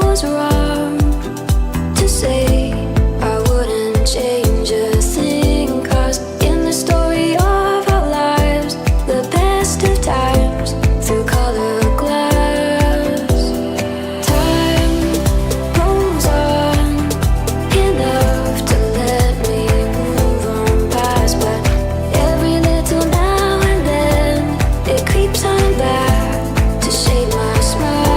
was wrong to say. I wouldn't change a thing, 'cause in the story of our lives, the best of times through color glass, time rolls on enough to let me move on past. But every little now and then it creeps on back to shade my smile.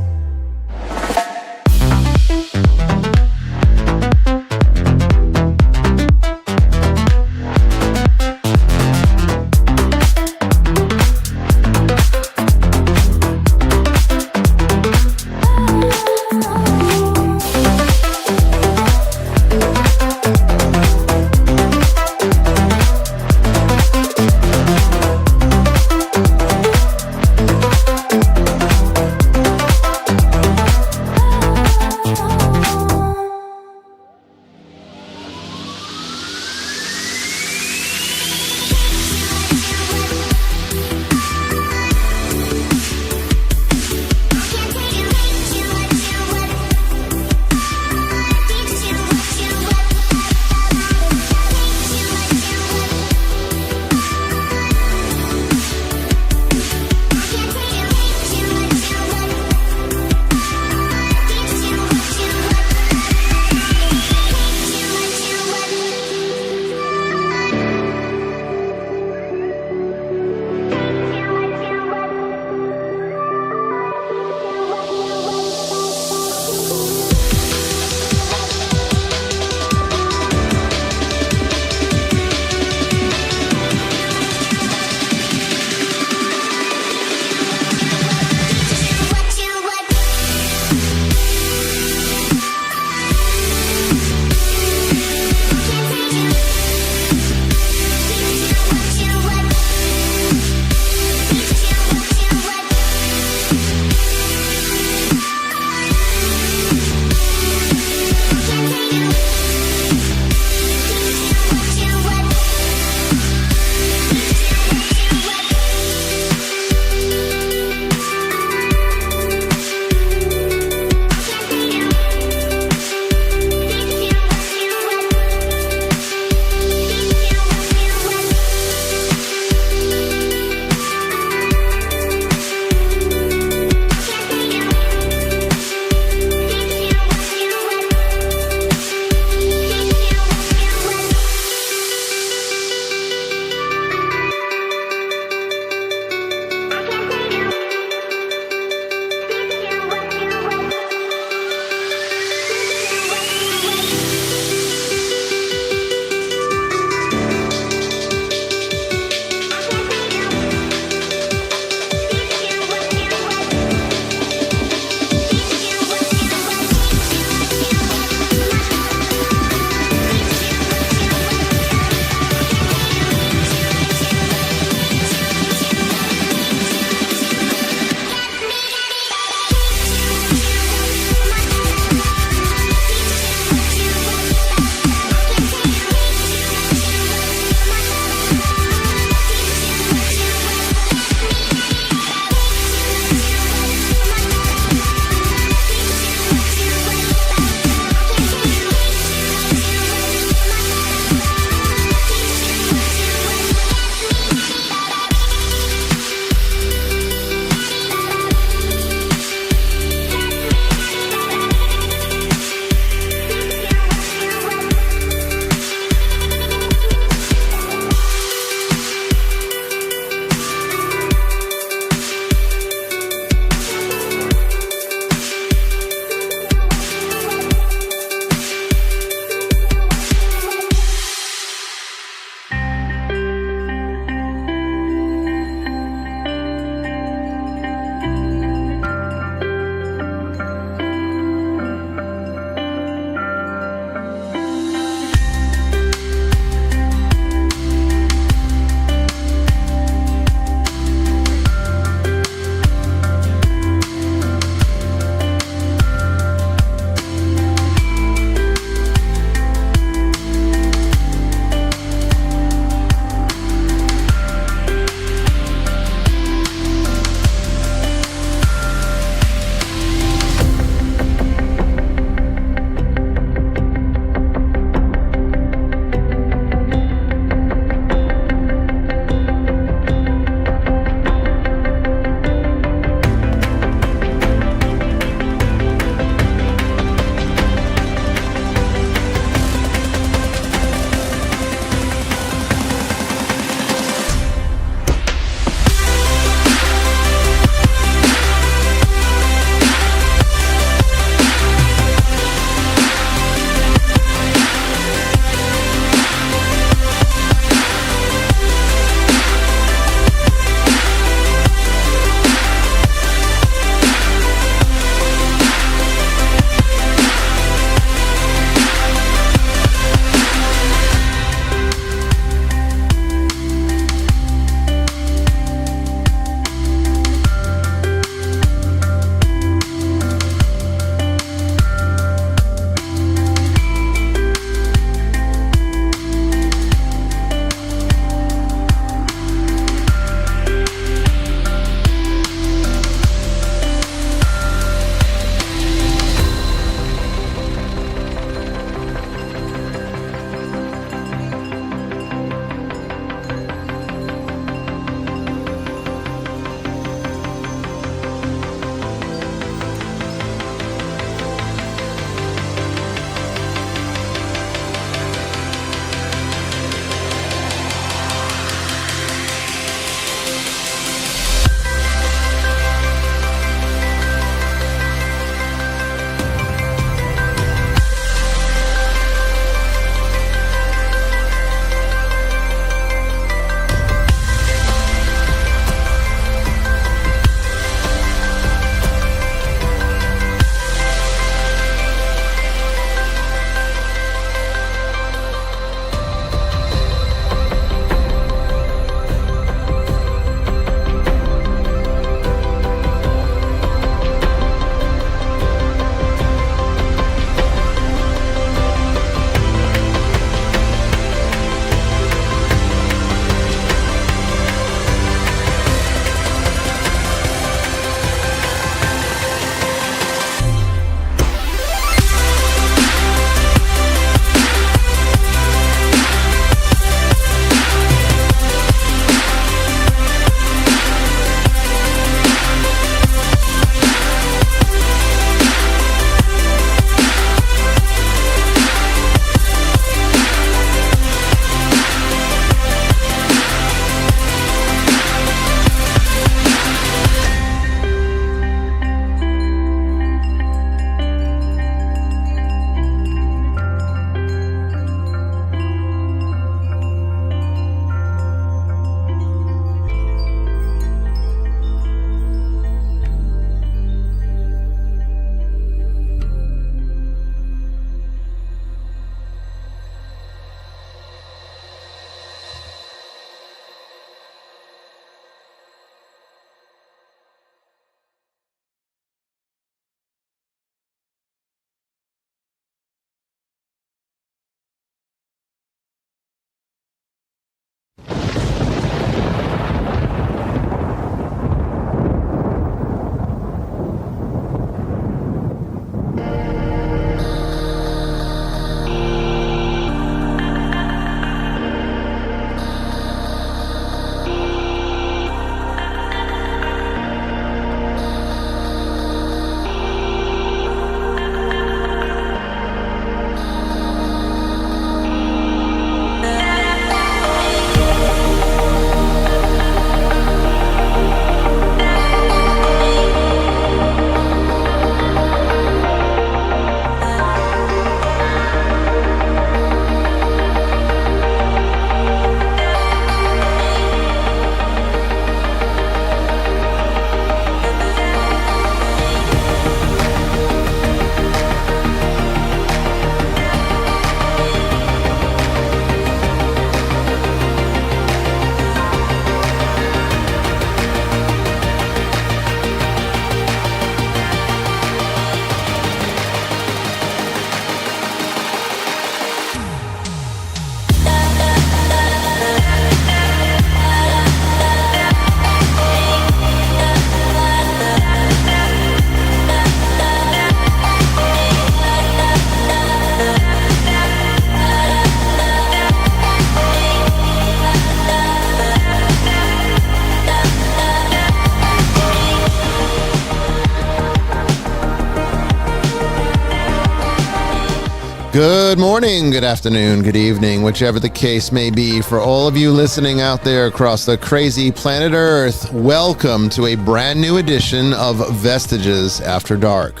Good morning, good afternoon, good evening, whichever the case may be. For all of you listening out there across the crazy planet Earth, welcome to a brand new edition of Vestiges After Dark.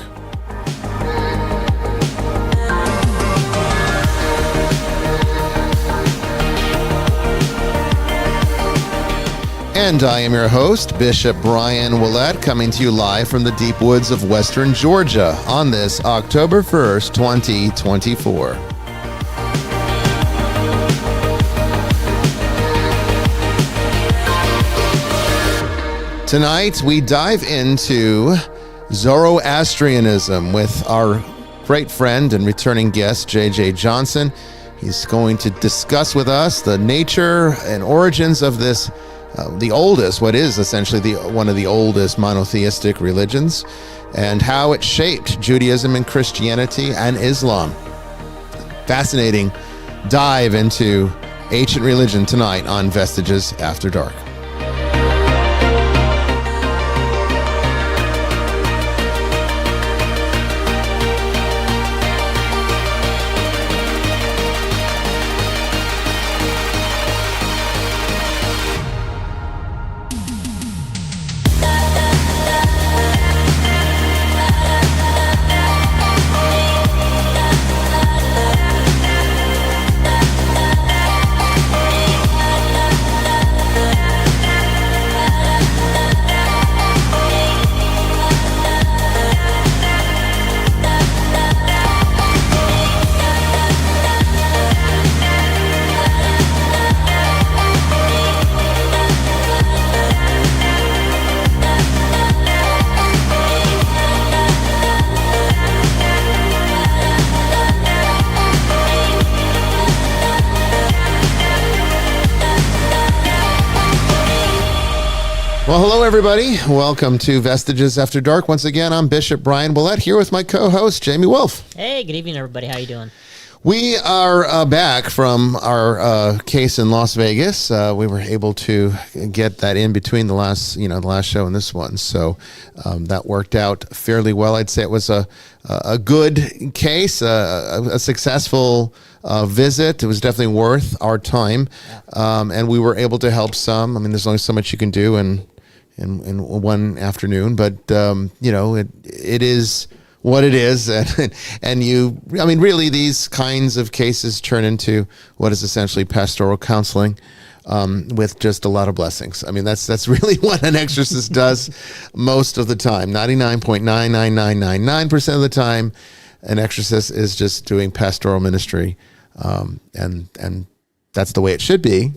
And I am your host, Bishop Brian Willett, coming to you live from the deep woods of western Georgia on this October 1st, 2024. Tonight, we dive into Zoroastrianism with our great friend and returning guest, J.J. Johnson. He's going to discuss with us the nature and origins of this the oldest, what is essentially one of the oldest monotheistic religions, and how it shaped Judaism and Christianity and Islam. Fascinating dive into ancient religion tonight on Vestiges After Dark. Well, hello, everybody. Welcome to Vestiges After Dark. Once again, I'm Bishop Brian Willett here with my co-host, Jamie Wolf. Hey, good evening, everybody. How you doing? We are back from our case in Las Vegas. We were able to get that in between the last show and this one, so that worked out fairly well. I'd say it was a good case, a successful visit. It was definitely worth our time, and we were able to help some. I mean, there's only so much you can do in one afternoon, but it is what it is, and really these kinds of cases turn into what is essentially pastoral counseling, with just a lot of blessings. I mean, that's really what an exorcist does most of the time. 99.99999% of the time, an exorcist is just doing pastoral ministry, and that's the way it should be.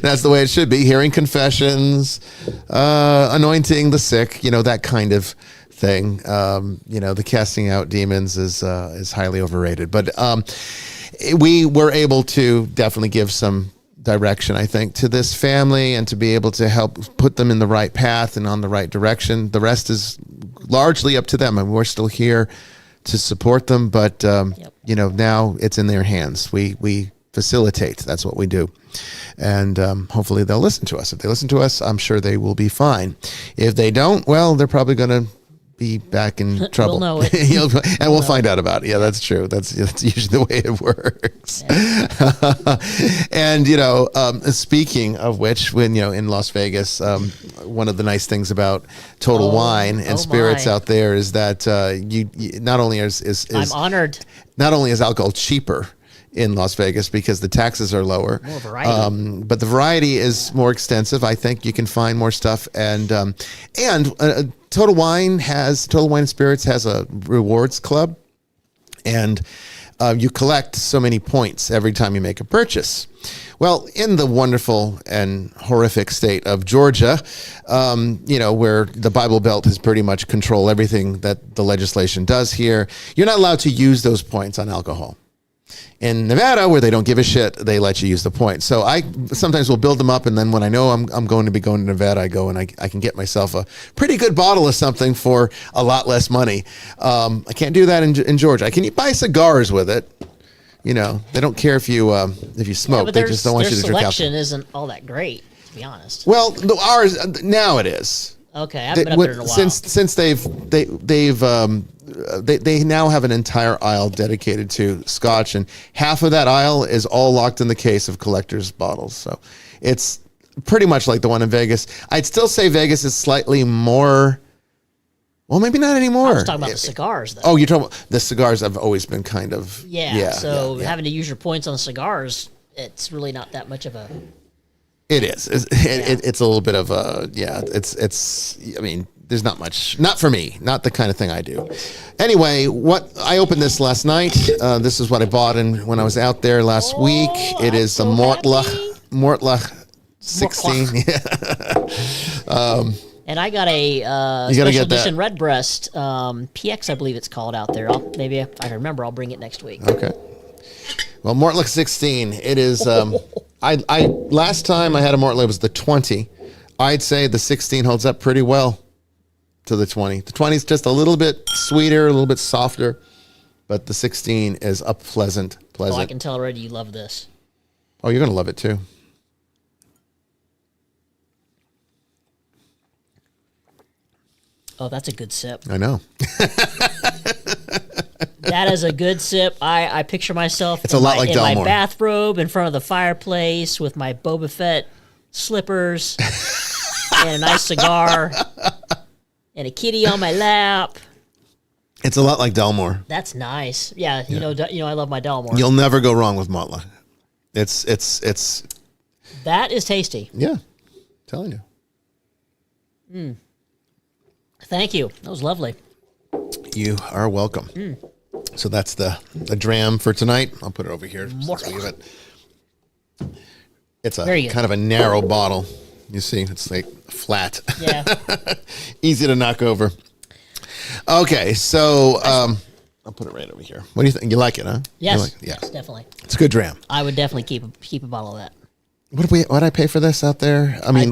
That's the way it should be. Hearing confessions, anointing the sick, that kind of thing. The casting out demons is highly overrated. But we were able to definitely give some direction, I think, to this family, and to be able to help put them in the right path and on the right direction. The rest is largely up to them, and we're still here to support them. But now it's in their hands. We facilitate. That's what we do. And hopefully they'll listen to us. If they listen to us, I'm sure they will be fine. If they don't, well, they're probably going to be back in trouble. We'll know it. And we'll find out about it. Yeah, that's true. That's usually the way it works. Yeah. And, speaking of which, when, in Las Vegas, one of the nice things about Total Wine and Spirits out there is that you not only is I'm honored. Not only is alcohol cheaper in Las Vegas because the taxes are lower, more variety. But the variety is more extensive. I think you can find more stuff, and Total Wine and Spirits has a rewards club, and you collect so many points every time you make a purchase. Well, in the wonderful and horrific state of Georgia, where the Bible Belt has pretty much control everything that the legislation does here, you're not allowed to use those points on alcohol. In Nevada, where they don't give a shit, they let you use the points. So I sometimes will build them up, and then when I know I'm going to be going to Nevada, I go and I can get myself a pretty good bottle of something for a lot less money. I can't do that in Georgia. Can you buy cigars with it? They don't care if you smoke. But they just don't want you to drink alcohol. Their selection isn't all that great, to be honest. Well, ours now it is. Okay, I haven't been up there in a while. Since they've they now have an entire aisle dedicated to Scotch, and half of that aisle is all locked in the case of collector's bottles. So it's pretty much like the one in Vegas. I'd still say Vegas is slightly more. Well, maybe not anymore. I was talking about the cigars, though. Oh, you're talking about the cigars. Have always been kind of So having to use your points on cigars, it's really not that much of a. It is. It's a little bit of a It's. I mean, there's not much. Not for me. Not the kind of thing I do. Anyway, what I opened this last night. This is what I bought when I was out there last week. It is the Mortlach 16. And I got a special edition Redbreast PX, I believe it's called out there. Maybe if I can remember, I'll bring it next week. Okay. Well, Mortlach 16. It is. I last time I had a Mortlach was the 20. I'd say the 16 holds up pretty well to the 20. The 20 is just a little bit sweeter, a little bit softer, but the 16 is a pleasant. Oh, I can tell already you love this. Oh, you're gonna love it too. Oh, that's a good sip. I know. That is a good sip. I picture myself it's a lot like in my Dalmore. bathrobe in front of the fireplace with my Boba Fett slippers and a nice cigar and a kitty on my lap. It's a lot like Dalmore. That's nice. Yeah, you know, I love my Dalmore. You'll never go wrong with Mortlach. It's. That is tasty. Yeah, I'm telling you. Thank you. That was lovely. You are welcome. So that's the dram for tonight. I'll put it over here. It's a kind of a narrow bottle. You see, it's like flat. Yeah. Easy to knock over. Okay, so I'll put it right over here. What do you think? You like it, huh? Yes. Yeah. Yes, definitely. It's a good dram. I would definitely keep a bottle of that. What did I pay for this out there? I mean,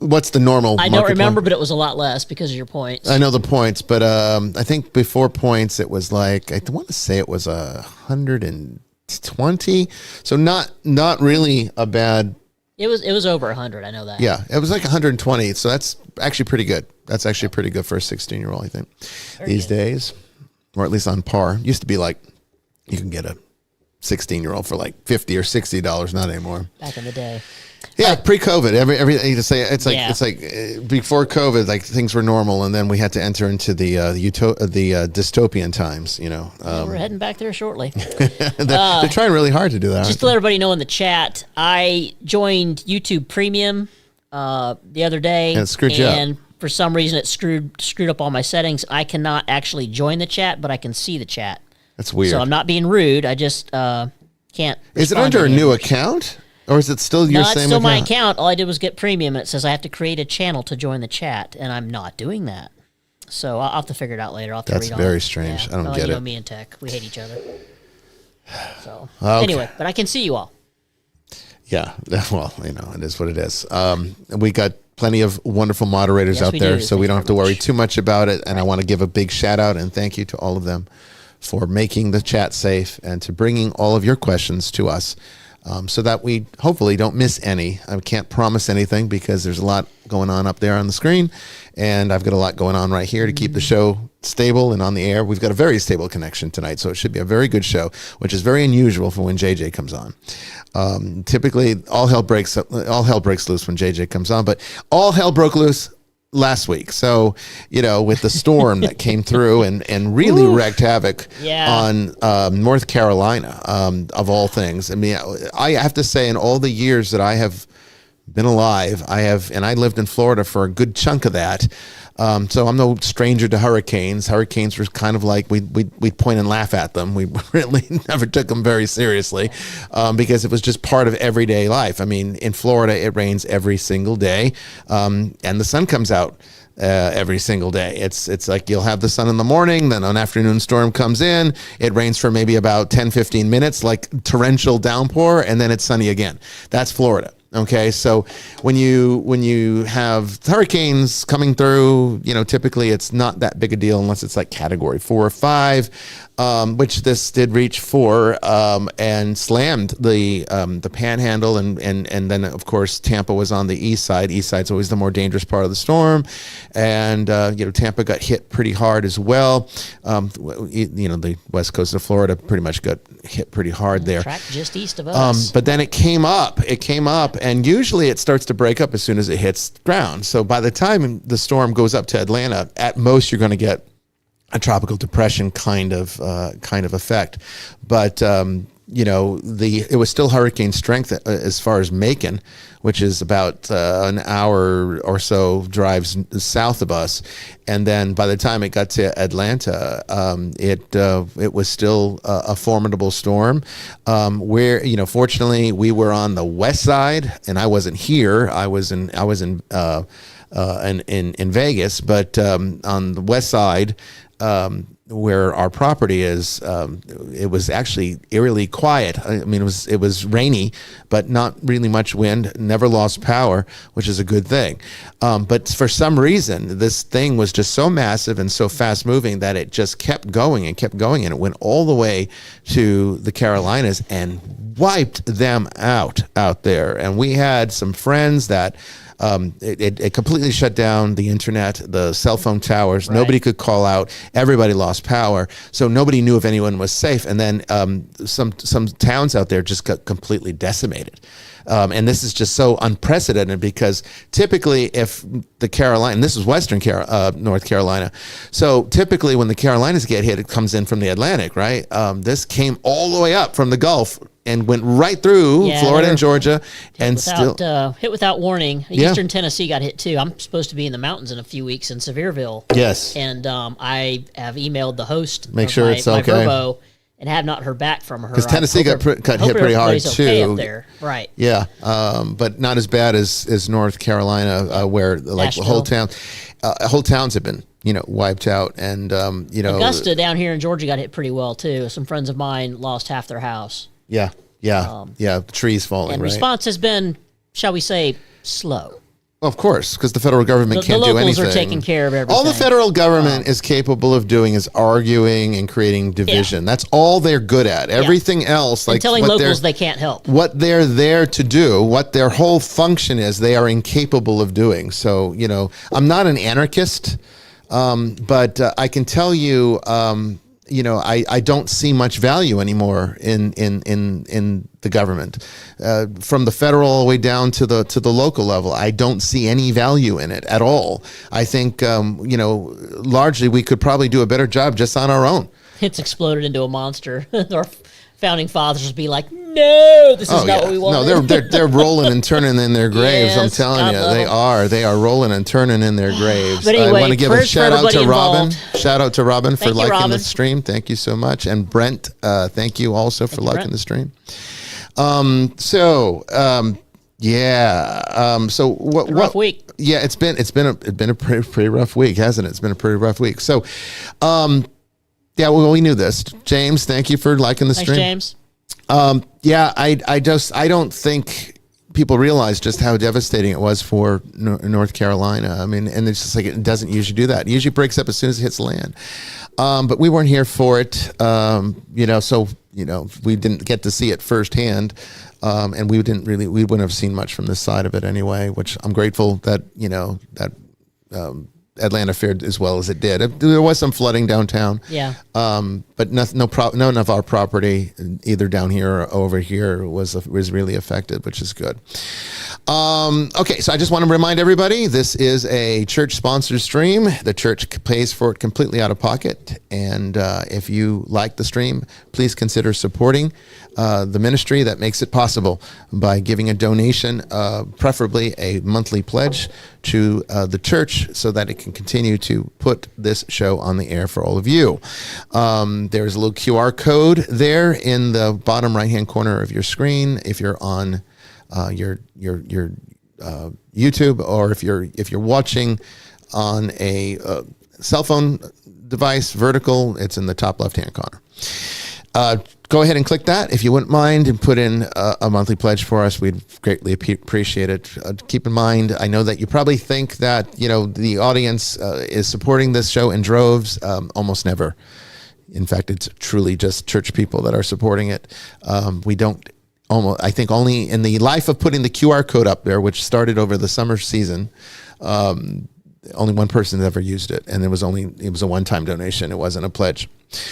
what's the normal? I don't remember, but it was a lot less because of your points. I know the points, but I think before points it was like I want to say it was 120. So not really a bad. It was over 100. I know that. Yeah, it was like 120. So that's actually pretty good. That's actually pretty good for a 16-year-old, I think, these days, or at least on par. Used to be like you can get a 16-year-old for like $50 or $60, not anymore. Back in the day. Yeah, pre-COVID, everything to say it's like before COVID, like things were normal, and then we had to enter into the dystopian times. You know, we're heading back there shortly. they're trying really hard to do that. Just to let everybody know in the chat, I joined YouTube Premium the other day, and it screwed you up. And for some reason, it screwed up all my settings. I cannot actually join the chat, but I can see the chat. That's weird. So I'm not being rude. I just can't. Is it under a new account? Or is it still your same account? No, it's still my account. All I did was get premium, and it says I have to create a channel to join the chat, and I'm not doing that. So I'll have to figure it out later. I'll have to That's read very on. strange. Yeah. I don't get it. You know me and tech. We hate each other. So okay. Anyway, but I can see you all. Yeah. Well, you know, it is what it is. We got plenty of wonderful moderators out there, so we don't have to worry too much about it. And I want to give a big shout out and thank you to all of them for making the chat safe and to bringing all of your questions to us. So that we hopefully don't miss any. I can't promise anything because there's a lot going on up there on the screen, and I've got a lot going on right here to keep the show stable and on the air. We've got a very stable connection tonight, so it should be a very good show, which is very unusual for when JJ comes on. Typically, all hell breaks loose when JJ comes on, but all hell broke loose last week. So, you know, with the storm that came through and really wreaked havoc on North Carolina, of all things. I mean, I have to say, in all the years that I have been alive, and I lived in Florida for a good chunk of that. So I'm no stranger to hurricanes. Hurricanes were kind of like we'd point and laugh at them. We really never took them very seriously because it was just part of everyday life. I mean, in Florida, it rains every single day, and the sun comes out every single day. It's like you'll have the sun in the morning, then an afternoon storm comes in, it rains for maybe about 10-15 minutes, like torrential downpour, and then it's sunny again. That's Florida. Okay, so when you have hurricanes coming through, typically it's not that big a deal unless it's like category 4 or 5, which this did reach 4, and slammed the Panhandle, and then of course Tampa was on the east side. East side's always the more dangerous part of the storm, and Tampa got hit pretty hard as well. The west coast of Florida pretty much got hit pretty hard there. Track just east of us. But then it came up, and usually it starts to break up as soon as it hits ground. So by the time the storm goes up to Atlanta, at most you're going to get a tropical depression kind of effect. But it was still hurricane strength as far as Macon, which is about an hour or so drives south of us. And then by the time it got to Atlanta, it was still a formidable storm. Where fortunately we were on the west side, and I wasn't here. I was in Vegas, but on the west side, where our property is, it was actually eerily quiet. I mean, it was rainy, but not really much wind. Never lost power, which is a good thing. But for some reason, this thing was just so massive and so fast moving that it just kept going, and it went all the way to the Carolinas and wiped them out there. And we had some friends that it completely shut down the internet, the cell phone towers. Right. Nobody could call out. Everybody lost power. So nobody knew if anyone was safe. And then some towns out there just got completely decimated. And this is just so unprecedented, because typically if the Carolina, and this is Western North Carolina, so typically when the Carolinas get hit, it comes in from the Atlantic, right? This came all the way up from the Gulf and went right through Florida and Georgia, and hit without warning. Eastern Tennessee got hit too. I'm supposed to be in the mountains in a few weeks in Sevierville. Yes. And I have emailed the host Make sure it's okay. Verbo, and have not heard back from her. Because Tennessee got hit pretty hard too. Okay up there. Right. Yeah, but not as bad as North Carolina, where like the whole towns have been wiped out, and Augusta down here in Georgia got hit pretty well too. Some friends of mine lost half their house. Yeah, trees falling. And right? response has been, shall we say, slow. Of course, because the federal government can't do anything. The locals are taking care of everything. All the federal government is capable of doing is arguing and creating division. Yeah. That's all they're good at. Everything else, like telling locals they can't help. What they're there to do, what their whole function is, they are incapable of doing. So, I'm not an anarchist, but I can tell you, I don't see much value anymore in the government, from the federal all the way down to the local level. I don't see any value in it at all. I think largely we could probably do a better job just on our own. It's exploded into a monster. Our founding fathers would be like, no, this is not what we want. No, they're rolling and turning in their graves. Yes, I'm telling you, they are rolling and turning in their graves. But anyway, I want to give a shout out to involved. Robin. Shout out to Robin for liking Robin. the stream. Thank you so much. And Brent, thank you also for liking the stream. So what rough week. Yeah, it's been a pretty rough week, hasn't it? It's been a pretty rough week. So, yeah, well, we knew this. James, thank you for liking the stream. Thanks, James. I don't think people realize just how devastating it was for North Carolina. I mean, and it's just like, it doesn't usually do that. It usually breaks up as soon as it hits land. But we weren't here for it. So we didn't get to see it firsthand. And we wouldn't have seen much from this side of it anyway, which I'm grateful that, Atlanta fared as well as it did. There was some flooding downtown. Yeah. But none of our property, either down here or over here, was really affected, which is good. Okay, so I just want to remind everybody, this is a church-sponsored stream. The church pays for it completely out of pocket. And if you like the stream, please consider supporting the ministry that makes it possible by giving a donation, preferably a monthly pledge to the church, so that it can continue to put this show on the air for all of you. There's a little QR code there in the bottom right-hand corner of your screen if you're on your YouTube, or if you're watching on a cell phone device, vertical, it's in the top left-hand corner. go ahead and click that if you wouldn't mind, and put in a monthly pledge for us. We'd greatly appreciate it. Keep in mind, I know that you probably think that, the audience is supporting this show in droves. Almost never. In fact, it's truly just church people that are supporting it. We don't I think only in the life of putting the QR code up there, which started over the summer season, only one person ever used it, and it was a one-time donation. It wasn't a pledge.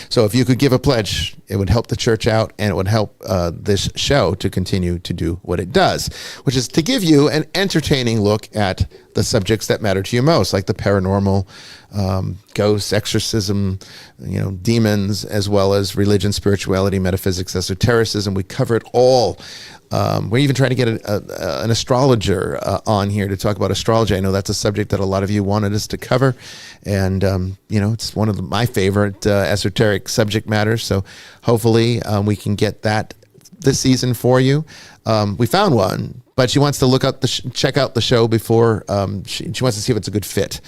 So if you could give a pledge, it would help the church out, and it would help this show to continue to do what it does, which is to give you an entertaining look at the subjects that matter to you most, like the paranormal, ghosts, exorcism, demons, as well as religion, spirituality, metaphysics, esotericism. We cover it all. We're even trying to get an astrologer on here to talk about astrology. I know that's a subject that a lot of you wanted us to cover, and it's one of my favorite esoteric subject matters. So hopefully we can get that this season for you. We found one, but she wants to look up check out the show before she wants to see if it's a good fit.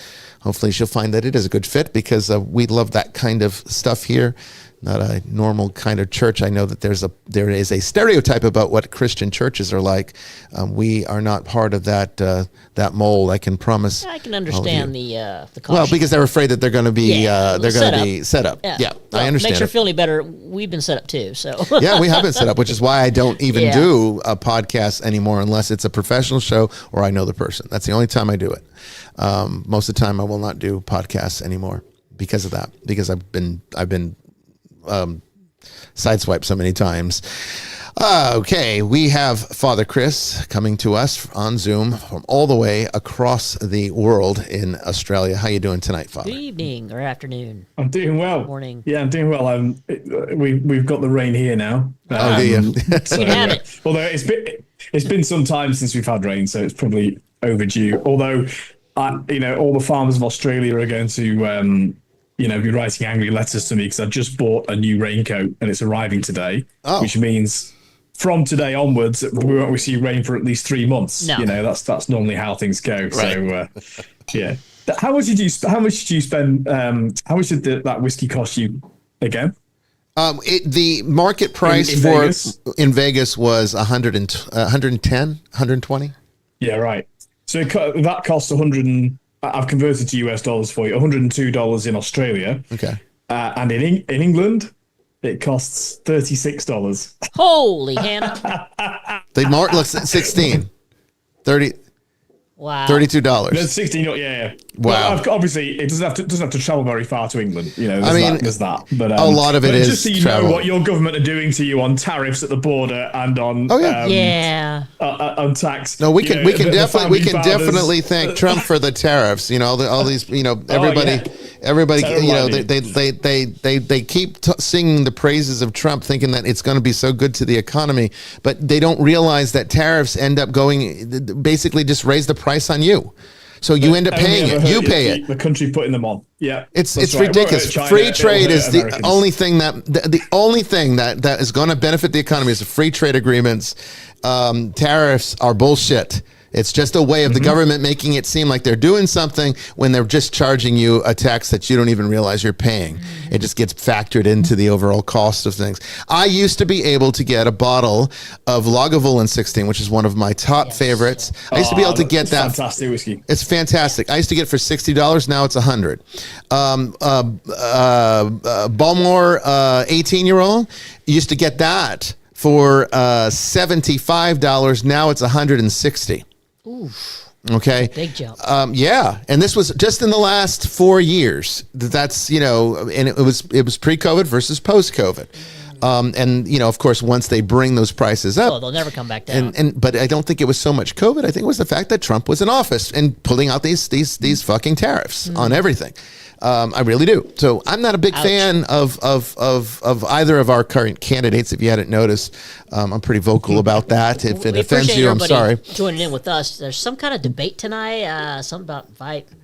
Hopefully she'll find that it is a good fit, because we love that kind of stuff here. Not a normal kind of church. I know that there is a stereotype about what Christian churches are like. We are not part of that mold. I can promise. I can understand the caution. Well, because they're afraid that they're going to be set up. Yeah, well, I understand. Makes her feel any better. We've been set up too. So yeah, we have been set up, which is why I don't even do a podcast anymore unless it's a professional show or I know the person. That's the only time I do it. Most of the time, I will not do podcasts anymore because of that. Because I've been sideswiped so many times. Okay, we have Father Chris coming to us on Zoom from all the way across the world in Australia. How you doing tonight, Father? Good evening or afternoon. I'm doing well. Morning. Yeah, I'm doing well. We've got the rain here now. Oh, do you? So, you can have it. Although it's been some time since we've had rain, so it's probably overdue. Although, all the farmers of Australia are going to be writing angry letters to me because I just bought a new raincoat and it's arriving today, which means from today onwards we won't receive rain for at least 3 months. No. That's normally how things go. Right. So yeah. How much did you spend? How much did that whiskey cost you again? The market price in Vegas was 110, 120. Yeah, right. So that costs I've converted to US dollars for you, $102 in Australia. Okay. And in England, it costs $36. Holy Hannah. They marked 16. 30. Wow. $32. There's 16. Yeah. Wow. Well, obviously, it doesn't have to travel very far to England. There's that. But a lot of it is just so you travel. know what your government are doing to you on tariffs at the border and on on tax. No, we can definitely thank Trump for the tariffs. All these everybody. They keep singing the praises of Trump, thinking that it's going to be so good to the economy, but they don't realize that tariffs end up basically just raise the price on you. So you end up paying it. You pay it. The country putting them on. Yeah, it's ridiculous. Free trade is the only thing that is going to benefit the economy is the free trade agreements. Tariffs are bullshit. It's just a way of the government making it seem like they're doing something when they're just charging you a tax that you don't even realize you're paying. It just gets factored into the overall cost of things. I used to be able to get a bottle of Lagavulin 16, which is one of my top favorites. I used to be able to get that. Fantastic whiskey. It's fantastic. I used to get it for $60. Now it's $100. Balmore 18-year-old used to get that for $75. Now it's $160. Oof. Okay. Big jump. Yeah. And this was just in the last 4 years. That's, and it was pre-COVID versus post-COVID. And of course, once they bring those prices up, they'll never come back down. But I don't think it was so much COVID. I think it was the fact that Trump was in office and pulling out these fucking tariffs on everything. I really do. So I'm not a big fan of either of our current candidates. If you hadn't noticed, I'm pretty vocal about that. If it offends you, I'm sorry. Joining in with us. There's some kind of debate tonight. Something about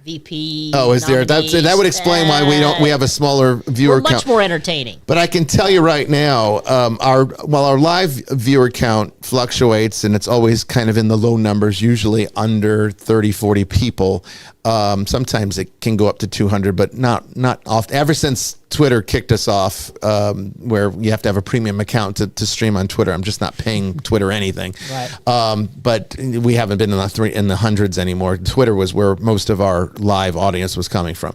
VP. Oh, is there? That would explain why we have a smaller viewer count. Much more entertaining. But I can tell you right now, our live viewer count fluctuates, and it's always kind of in the low numbers, usually under 30, 40 people. Sometimes it can go up to 200, but not often. Ever since Twitter kicked us off, where you have to have a premium account to stream on Twitter, I'm just not paying Twitter anything. Right. But we haven't been in the hundreds anymore. Twitter was where most of our live audience was coming from.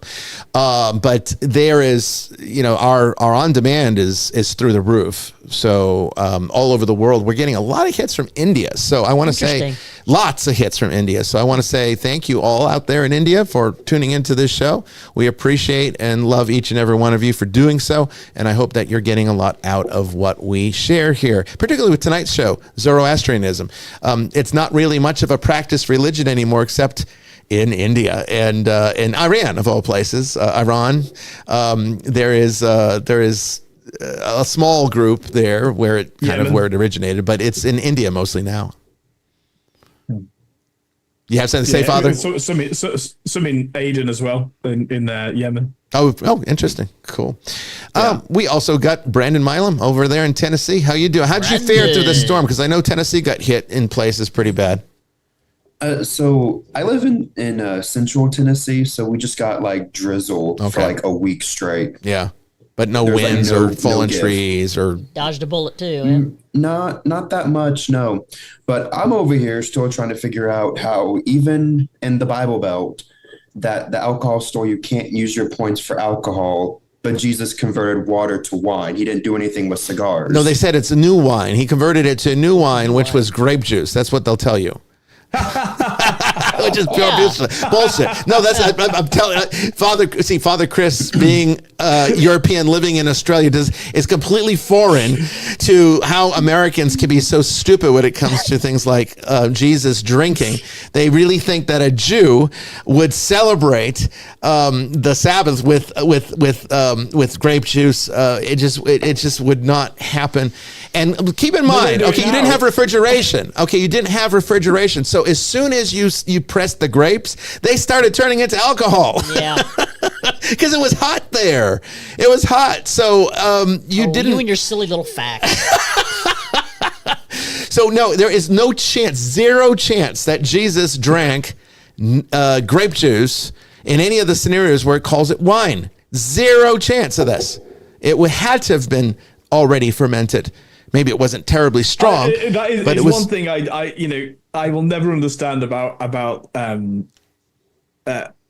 But there is, our on demand is through the roof. So all over the world, we're getting a lot of hits from India. So I want to say lots of hits from India. So I want to say thank you all out there in India for tuning into this show. We appreciate and love each and every one of you for doing so. And I hope that you're getting a lot out of what we share here, particularly with tonight's show, Zoroastrianism. It's not really much of a practiced religion anymore, except in India and in Iran, of all places, Iran. There is a small group there where it where it originated, but it's in India mostly now. You have something to say, Father? Some in Aden as well, in Yemen. Oh, interesting. Cool. We also got Brandon Milam over there in Tennessee. How you doing? How'd you fare through the storm? Because I know Tennessee got hit in places pretty bad. So I live in central Tennessee, so we just got like drizzle for like a week straight. Yeah. But no winds or fallen trees or dodged a bullet too. Yeah? Not that much, no. But I'm over here still trying to figure out how even in the Bible Belt that the alcohol store, you can't use your points for alcohol, but Jesus converted water to wine. He didn't do anything with cigars. No, they said it's a new wine. He converted it to a new wine, which was grape juice. That's what they'll tell you. Which is pure bullshit. No, I'm telling you, Father Chris, being European, living in Australia, is completely foreign to how Americans can be so stupid when it comes to things like Jesus drinking. They really think that a Jew would celebrate the Sabbath with grape juice. It just would not happen. And keep in mind, you didn't have refrigeration. Okay, you didn't have refrigeration. So as soon as you pressed the grapes, they started turning into alcohol. Yeah. Because it was hot there. It was hot. So you didn't. You and your silly little facts. So no, there is no chance, zero chance that Jesus drank grape juice in any of the scenarios where it calls it wine. Zero chance of this. It had to have been already fermented. Maybe it wasn't terribly strong. But it was one thing I will never understand about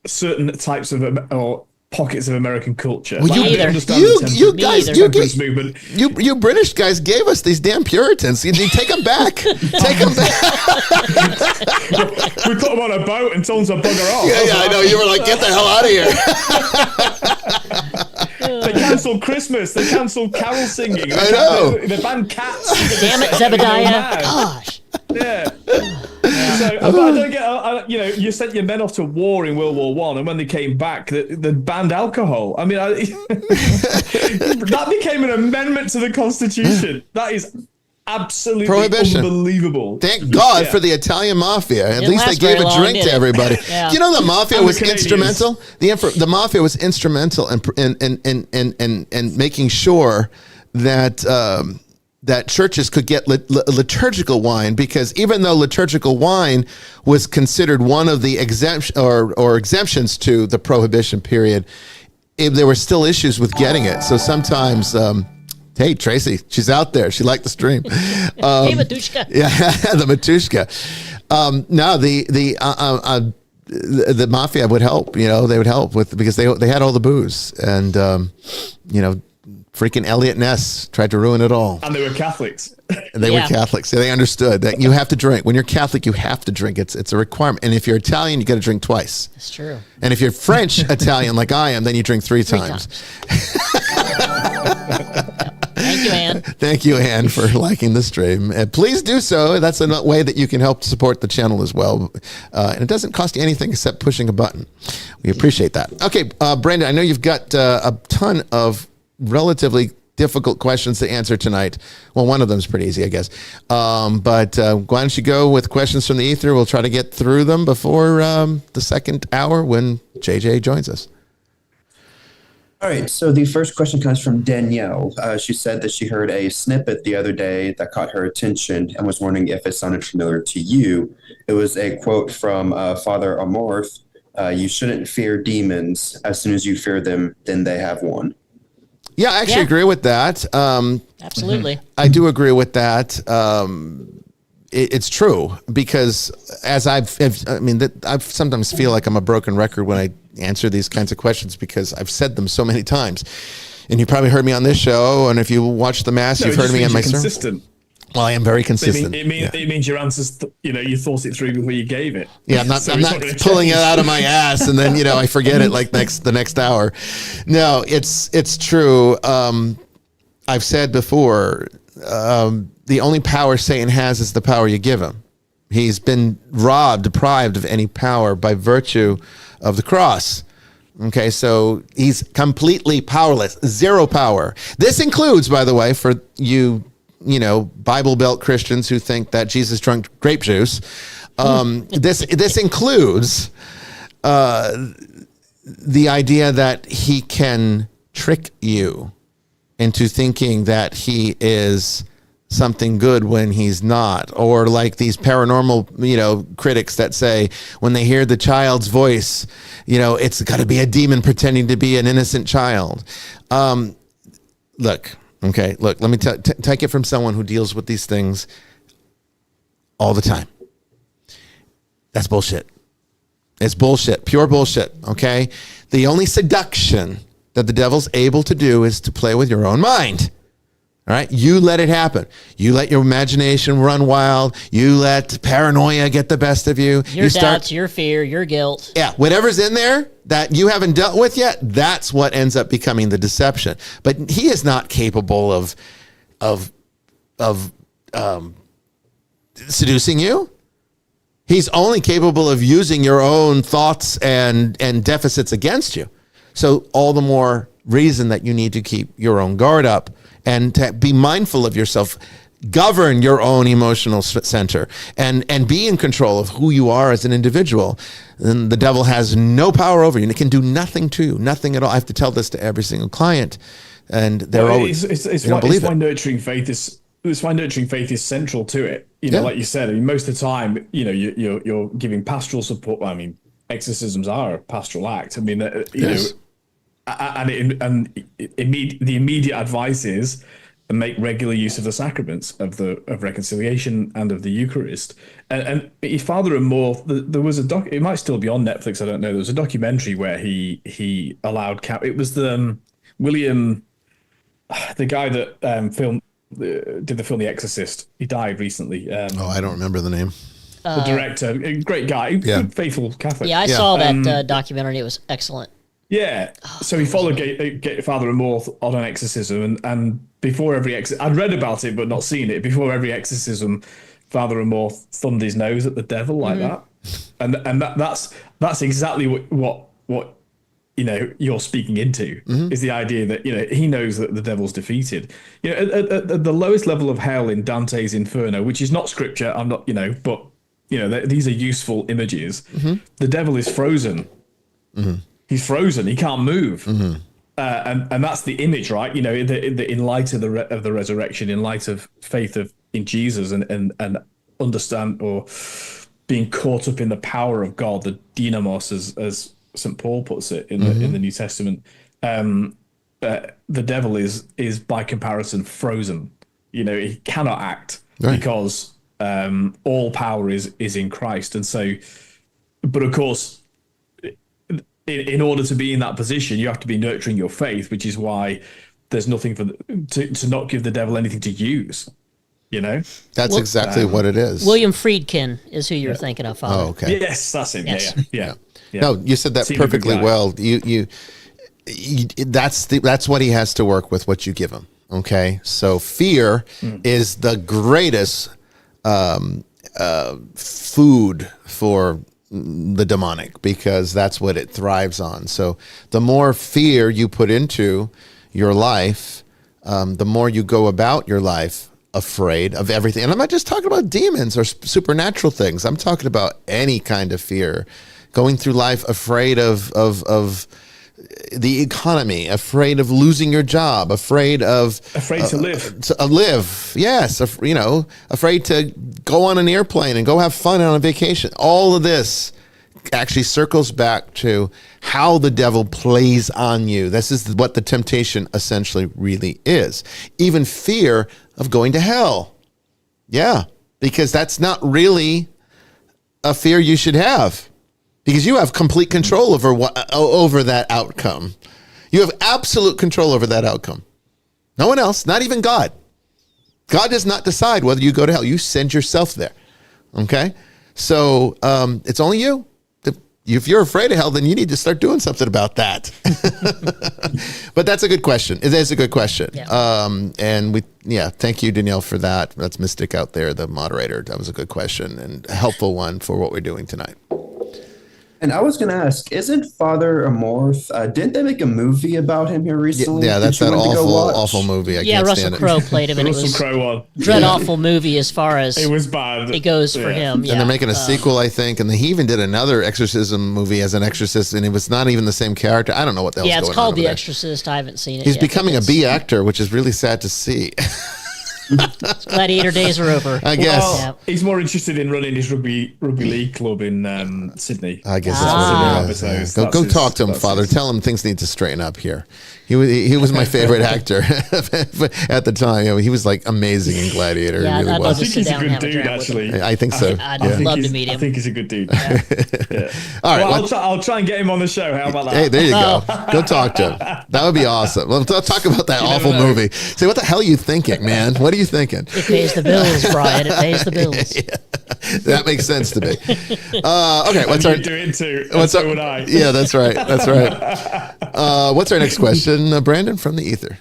certain types of or pockets of American culture. Well, you British guys gave us these damn Puritans. You take them back. Take them back. We put them on a boat and told them to bugger off. Yeah, I know. You were like, get the hell out of here. They cancelled Christmas. They cancelled carol singing. I know. They banned cats. Damn it, Zebediah. Gosh. Yeah. So, but I don't get. You sent your men off to war in World War One, and when they came back, they banned alcohol. I mean, that became an amendment to the Constitution. That is absolutely prohibition. Unbelievable. Thank God for the Italian mafia. At least they gave a drink to everybody. Yeah. Do you know the mafia was instrumental? The mafia was instrumental in making sure that that churches could get liturgical wine, because even though liturgical wine was considered one of the exemptions to the prohibition period, there were still issues with getting it. So sometimes. Hey, Tracy, she's out there. She liked the stream. Hey, Matushka. Yeah, the Matushka. No, the mafia would help. They would help because they had all the booze, and freaking Elliot Ness tried to ruin it all. And they were Catholics. They were Catholics. So they understood that you have to drink. When you're Catholic, you have to drink. It's a requirement. And if you're Italian, you got to drink twice. That's true. And if you're French Italian like I am, then you drink three times. Thank you, Ann. Thank you, Ann, for liking the stream. Please do so. That's a way that you can help support the channel as well. And it doesn't cost you anything except pushing a button. We appreciate that. Okay, Brandon, I know you've got a ton of relatively difficult questions to answer tonight. Well, one of them is pretty easy, I guess. But why don't you go with questions from the ether? We'll try to get through them before the second hour when JJ joins us. All right, so the first question comes from Danielle. She said that she heard a snippet the other day that caught her attention and was wondering if it sounded familiar to you. It was a quote from Father Amorth you shouldn't fear demons. As soon as you fear them, then they have won. Yeah, I actually Yeah. agree with that. Absolutely. I do agree with that. It's true because as I sometimes feel like I'm a broken record when I answer these kinds of questions because I've said them so many times. And you probably heard me on this show, and if you watch the Mass, No, you've it heard just me means on my you're sermon. consistent. Well, I am very consistent. It means your answers, you thought it through before you gave it. Yeah, I'm not, So I'm it's not gonna pulling it change. out of my ass and then, I forget it like the next hour. No, it's true. I've said before, the only power Satan has is the power you give him. He's been deprived of any power by virtue of the cross. Okay, so he's completely powerless, zero power. This includes, by the way, for you, Bible Belt Christians who think that Jesus drank grape juice. This includes the idea that he can trick you into thinking that he is something good when he's not, or like these paranormal critics that say when they hear the child's voice, it's got to be a demon pretending to be an innocent child. Look, let me take it from someone who deals with these things all the time. That's bullshit. It's bullshit, pure bullshit. Okay, the only seduction that the devil's able to do is to play with your own mind. All right, you let it happen. You let your imagination run wild. You let paranoia get the best of you. Your doubts, your fear, your guilt. Yeah, whatever's in there that you haven't dealt with yet, that's what ends up becoming the deception. But he is not capable of seducing you. He's only capable of using your own thoughts and deficits against you. So all the more reason that you need to keep your own guard up and to be mindful of yourself, govern your own emotional center, and be in control of who you are as an individual. Then the devil has no power over you, and it can do nothing to you, nothing at all. I have to tell this to every single client, and they're always they don't believe it's why it. nurturing faith is. It's why nurturing faith is central to it. Yeah. Like you said, I mean, most of the time, you're giving pastoral support. I mean, exorcisms are a pastoral act. I mean, Yes. and the immediate advice is make regular use of the sacraments of reconciliation and of the Eucharist. And Father and More, there was a it might still be on Netflix. I don't know. There was a documentary where he allowed it was the William, the guy that did the film The Exorcist. He died recently. I don't remember the name. The director, a great guy, Yeah. faithful Catholic. Yeah, I saw that documentary. It was excellent. Yeah, so he followed Father and More on an exorcism, and before every I'd read about it but not seen it. Before every exorcism, Father and More thumbed his nose at the devil like that, and that's exactly what you're speaking into is the idea that he knows that the devil's defeated. At the lowest level of hell in Dante's Inferno, which is not scripture, I'm not but these are useful images. The devil is frozen. He's frozen. He can't move. And that's the image, right? In light of the resurrection, in light of faith in Jesus, and understand or being caught up in the power of God, the dynamos, as St. Paul puts it in the New Testament. The devil is by comparison frozen. He cannot act because all power is in Christ, and so. But of course, in order to be in that position, you have to be nurturing your faith, which is why there's nothing to not give the devil anything to use. That's exactly what it is. William Friedkin is who you're thinking of, Father. Oh, okay. Yes, that's him. Yes. Yeah. No, you said that Seemed a good perfectly guy. well. You that's what he has to work with, what you give him. Okay, so fear is the greatest food for the demonic, because that's what it thrives on. So the more fear you put into your life, the more you go about your life afraid of everything. And I'm not just talking about demons or supernatural things. I'm talking about any kind of fear. Going through life afraid of the economy, afraid of losing your job, afraid to live. Live, yes. Afraid to go on an airplane and go have fun on a vacation. All of this actually circles back to how the devil plays on you. This is what the temptation essentially really is. Even fear of going to hell. Yeah, because that's not really a fear you should have, because you have complete control over that outcome. You have absolute control over that outcome. No one else, not even God. God does not decide whether you go to hell. You send yourself there. Okay? So it's only you. If you're afraid of hell, then you need to start doing something about that. But that's a good question. It is a good question. Yeah. Thank you, Danielle, for that. That's Mystic out there, the moderator. That was a good question and a helpful one for what we're doing tonight. And I was going to ask, isn't Father Amorth, didn't they make a movie about him here recently? Yeah, that's that awful movie. I can't Russell stand it. Crowe played him, and it Russell was Crowe one. dread awful movie as far as It was bad. it goes for him. Yeah. And they're making a sequel, I think. And he even did another exorcism movie as an exorcist, and it was not even the same character. I don't know what the hell's going on. Yeah, it's called over The there. Exorcist. I haven't seen it He's yet. becoming a B actor, which is really sad to see. Gladiator days are over. I guess. Well, he's more interested in running his rugby league club in Sydney. I guess Ah. that's what it is. That's Go his- talk to him, that's Father. his- Tell him things need to straighten up here. He was my favorite actor at the time. You know, he was like amazing in Gladiator. Yeah, he really I'd was. love I to think sit he's a down and good have a dude, chat with him. actually. I think so. I'd Yeah. love to meet him. I think he's a good dude. All right. Well, I'll try and get him on the show. How about that? Hey, there you go. Go talk to him. That would be awesome. Let's talk about that awful know. movie. Say, what the hell are you thinking, man? What are you thinking? It pays the bills, Brian. It pays the bills. That makes sense to me. Okay, what's You our do it too. what's So our, would I. Yeah, that's right. That's right. What's our next question, Brandon, from the ether?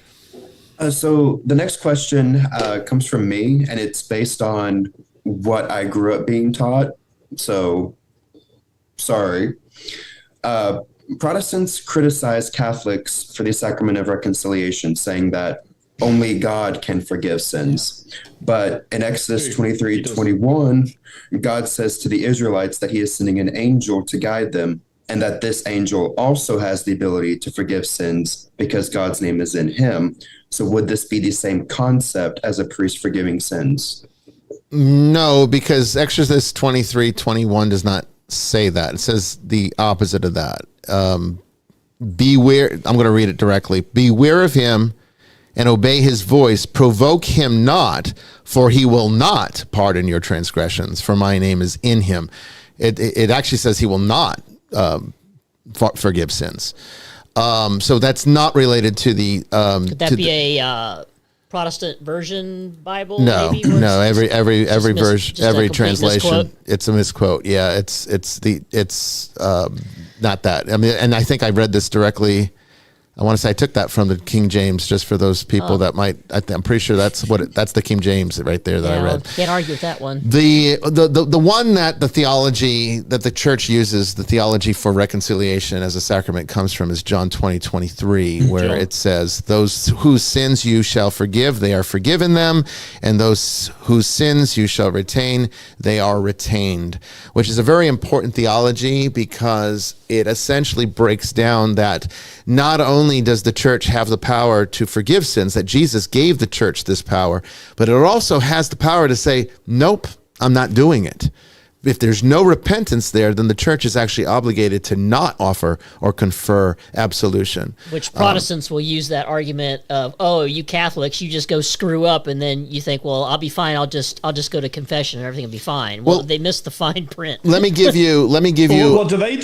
So the next question comes from me, and it's based on what I grew up being taught. So, sorry. Protestants criticize Catholics for the sacrament of reconciliation, saying that only God can forgive sins. But in Exodus 23:21, God says to the Israelites that he is sending an angel to guide them, and that this angel also has the ability to forgive sins because God's name is in him. So would this be the same concept as a priest forgiving sins? No, because Exodus 23:21 does not say that. It says the opposite of that. Beware. I'm going to read it directly. Beware of him and obey his voice. Provoke him not, for he will not pardon your transgressions, for my name is in him. It actually says he will not forgive sins. So that's not related to the. Could that be a Protestant version Bible? No, maybe, where no. it's Every version, just a every complete translation, misquote? it's a misquote. Yeah, it's not that. I mean, and I think I read this directly. I want to say I took that from the King James, just for those people that might. I'm pretty sure that's the King James right there that I read. Can't argue with that one. The one that the theology that the church uses, the theology for reconciliation as a sacrament, comes from is John 20:23, where it says, "Those whose sins you shall forgive, they are forgiven them, and those whose sins you shall retain, they are retained," which is a very important theology because it essentially breaks down that not only does the church have the power to forgive sins, that Jesus gave the church this power, but it also has the power to say, nope, I'm not doing it. If there's no repentance there, then the church is actually obligated to not offer or confer absolution. Which Protestants will use that argument of, oh, you Catholics, you just go screw up, and then you think, well, I'll be fine. I'll just go to confession and everything will be fine. Well, they missed the fine print. Let me give you. Well, what do they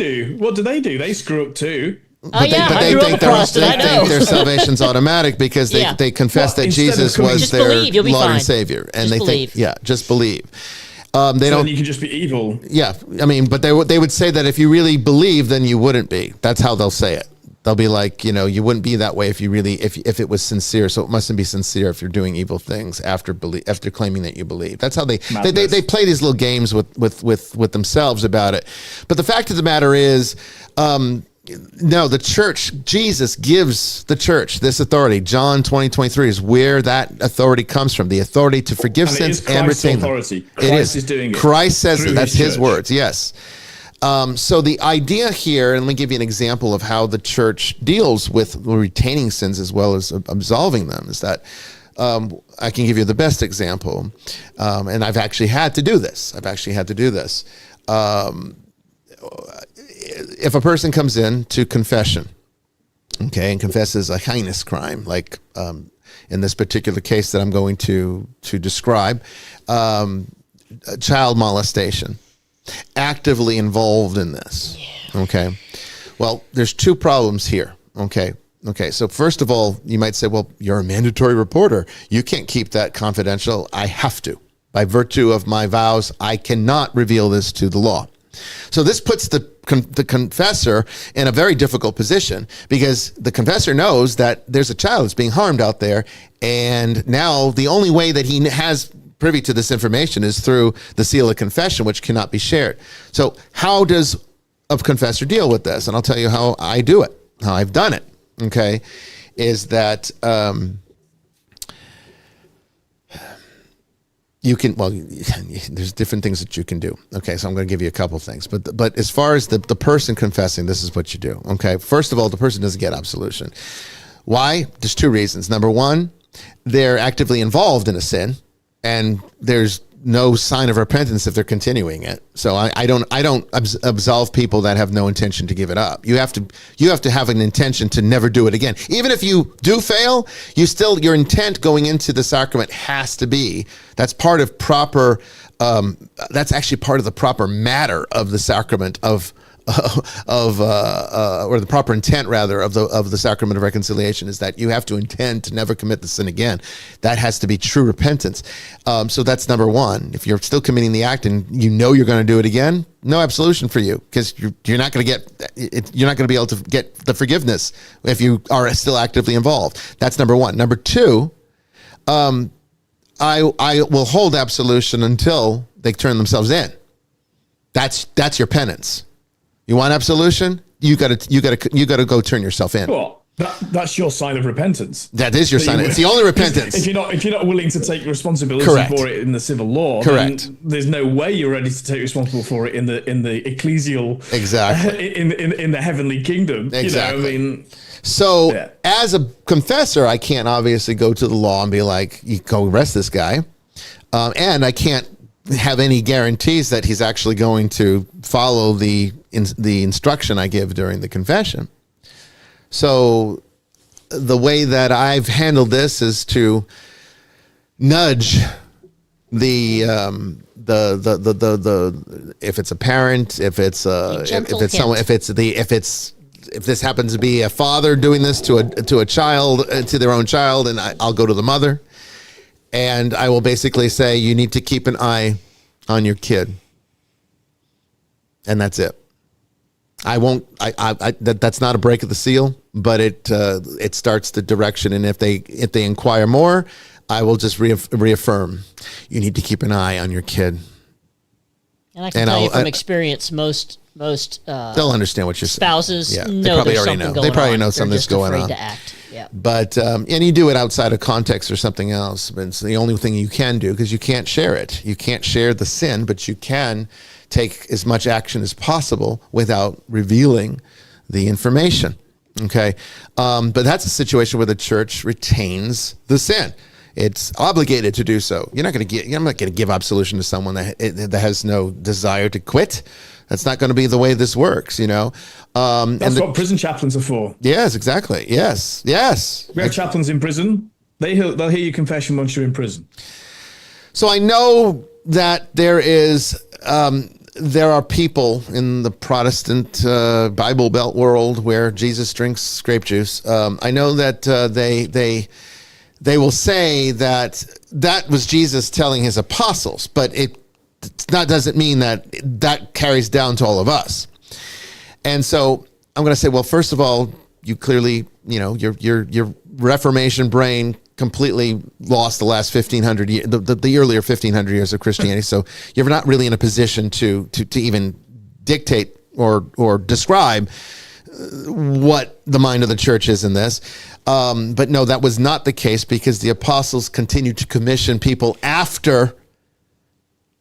do? They screw up too. Oh yeah, But I they grew up think a Protestant. I they think know. their salvation's automatic because Yeah. they confess Well, that instead of Jesus coming- was Just their believe, you'll be Lord and fine. Savior, and Just they believe. think, just believe. They So don't. then you can just be evil. Yeah, I mean, but they would say that if you really believe, then you wouldn't be. That's how they'll say it. They'll be like, you wouldn't be that way if you really, if it was sincere. So it mustn't be sincere if you're doing evil things after claiming that you believe. That's how they play these little games with themselves about it. But the fact of the matter is, no, the church, Jesus gives the church this authority. John 20:23 is where that authority comes from. The authority to forgive And it sins is and Christ's retain them. authority. It Christ is doing it Christ says through it. That's his his church. words. Yes. So the idea here, and let me give you an example of how the church deals with retaining sins as well as absolving them, is that I can give you the best example, and I've actually had to do this. if a person comes in to confession, okay, and confesses a heinous crime, like in this particular case that I'm going to describe, child molestation, actively involved in this, okay? Well, there's two problems here, okay? Okay, so first of all, you might say, well, you're a mandatory reporter. You can't keep that confidential. I have to. By virtue of my vows, I cannot reveal this to the law. So this puts the confessor in a very difficult position, because the confessor knows that there's a child that's being harmed out there, and now the only way that he has privy to this information is through the seal of confession, which cannot be shared. So how does a confessor deal with this? And I'll tell you how I do it, how I've done it, okay, is that you can, well, there's different things that you can do. Okay, so I'm going to give you a couple things. But as far as the person confessing, this is what you do. Okay, first of all, the person doesn't get absolution. Why? There's two reasons. Number one, they're actively involved in a sin, and there's no sign of repentance if they're continuing it. So I don't absolve people that have no intention to give it up. You have to have an intention to never do it again. Even if you do fail, your intent going into the sacrament has to be, that's part of proper, that's actually part of the proper matter of the sacrament or the proper intent rather of the sacrament of reconciliation, is that you have to intend to never commit the sin again. That has to be true repentance. So that's number one. If you're still committing the act and you know you're going to do it again, no absolution for you, because you're not going to get it, you're not going to be able to get the forgiveness if you are still actively involved. That's number one. Number two, I will hold absolution until they turn themselves in. That's your penance. You want absolution? You got to go turn yourself in. Well, that's your sign of repentance. That is your sign. It's the only repentance. If you're not willing to take responsibility Correct. for it in the civil law, correct, then there's no way you're ready to take responsible for it in the ecclesial, exactly, in the heavenly kingdom. Exactly. You know, I mean, so yeah. As a confessor, I can't obviously go to the law and be like, you go arrest this guy, and I can't have any guarantees that he's actually going to follow the instruction I give during the confession. So the way that I've handled this is to nudge the if it's a parent, if this happens to be a father doing this to a child, to their own child, and I'll go to the mother. And I will basically say, you need to keep an eye on your kid. And that's it. I won't, that's not a break of the seal, but it starts the direction. And if they inquire more, I will just reaffirm, you need to keep an eye on your kid. And I can tell you from experience, most they'll understand what you're spouses saying. know there's something going on. They probably know something's going on. To act. Yeah. But and you do it outside of context or something else. But it's the only thing you can do, because you can't share it. You can't share the sin, but you can take as much action as possible without revealing the information. Okay, but that's a situation where the church retains the sin. It's obligated to do so. I'm not going to give absolution to someone that has no desire to quit. That's not going to be the way this works, That's what prison chaplains are for. Yes, exactly. Yes. We have chaplains in prison. They'll hear your confession once you're in prison. So I know that there are people in the Protestant Bible Belt world where Jesus drinks grape juice. I know that they will say that was Jesus telling his apostles, but that doesn't mean that carries down to all of us. And so I'm going to say, well, first of all, you clearly, your Reformation brain completely lost the last 1,500 years, the earlier 1,500 years of Christianity. So you're not really in a position to even dictate or describe what the mind of the church is in this. But no, that was not the case, because the apostles continued to commission people after.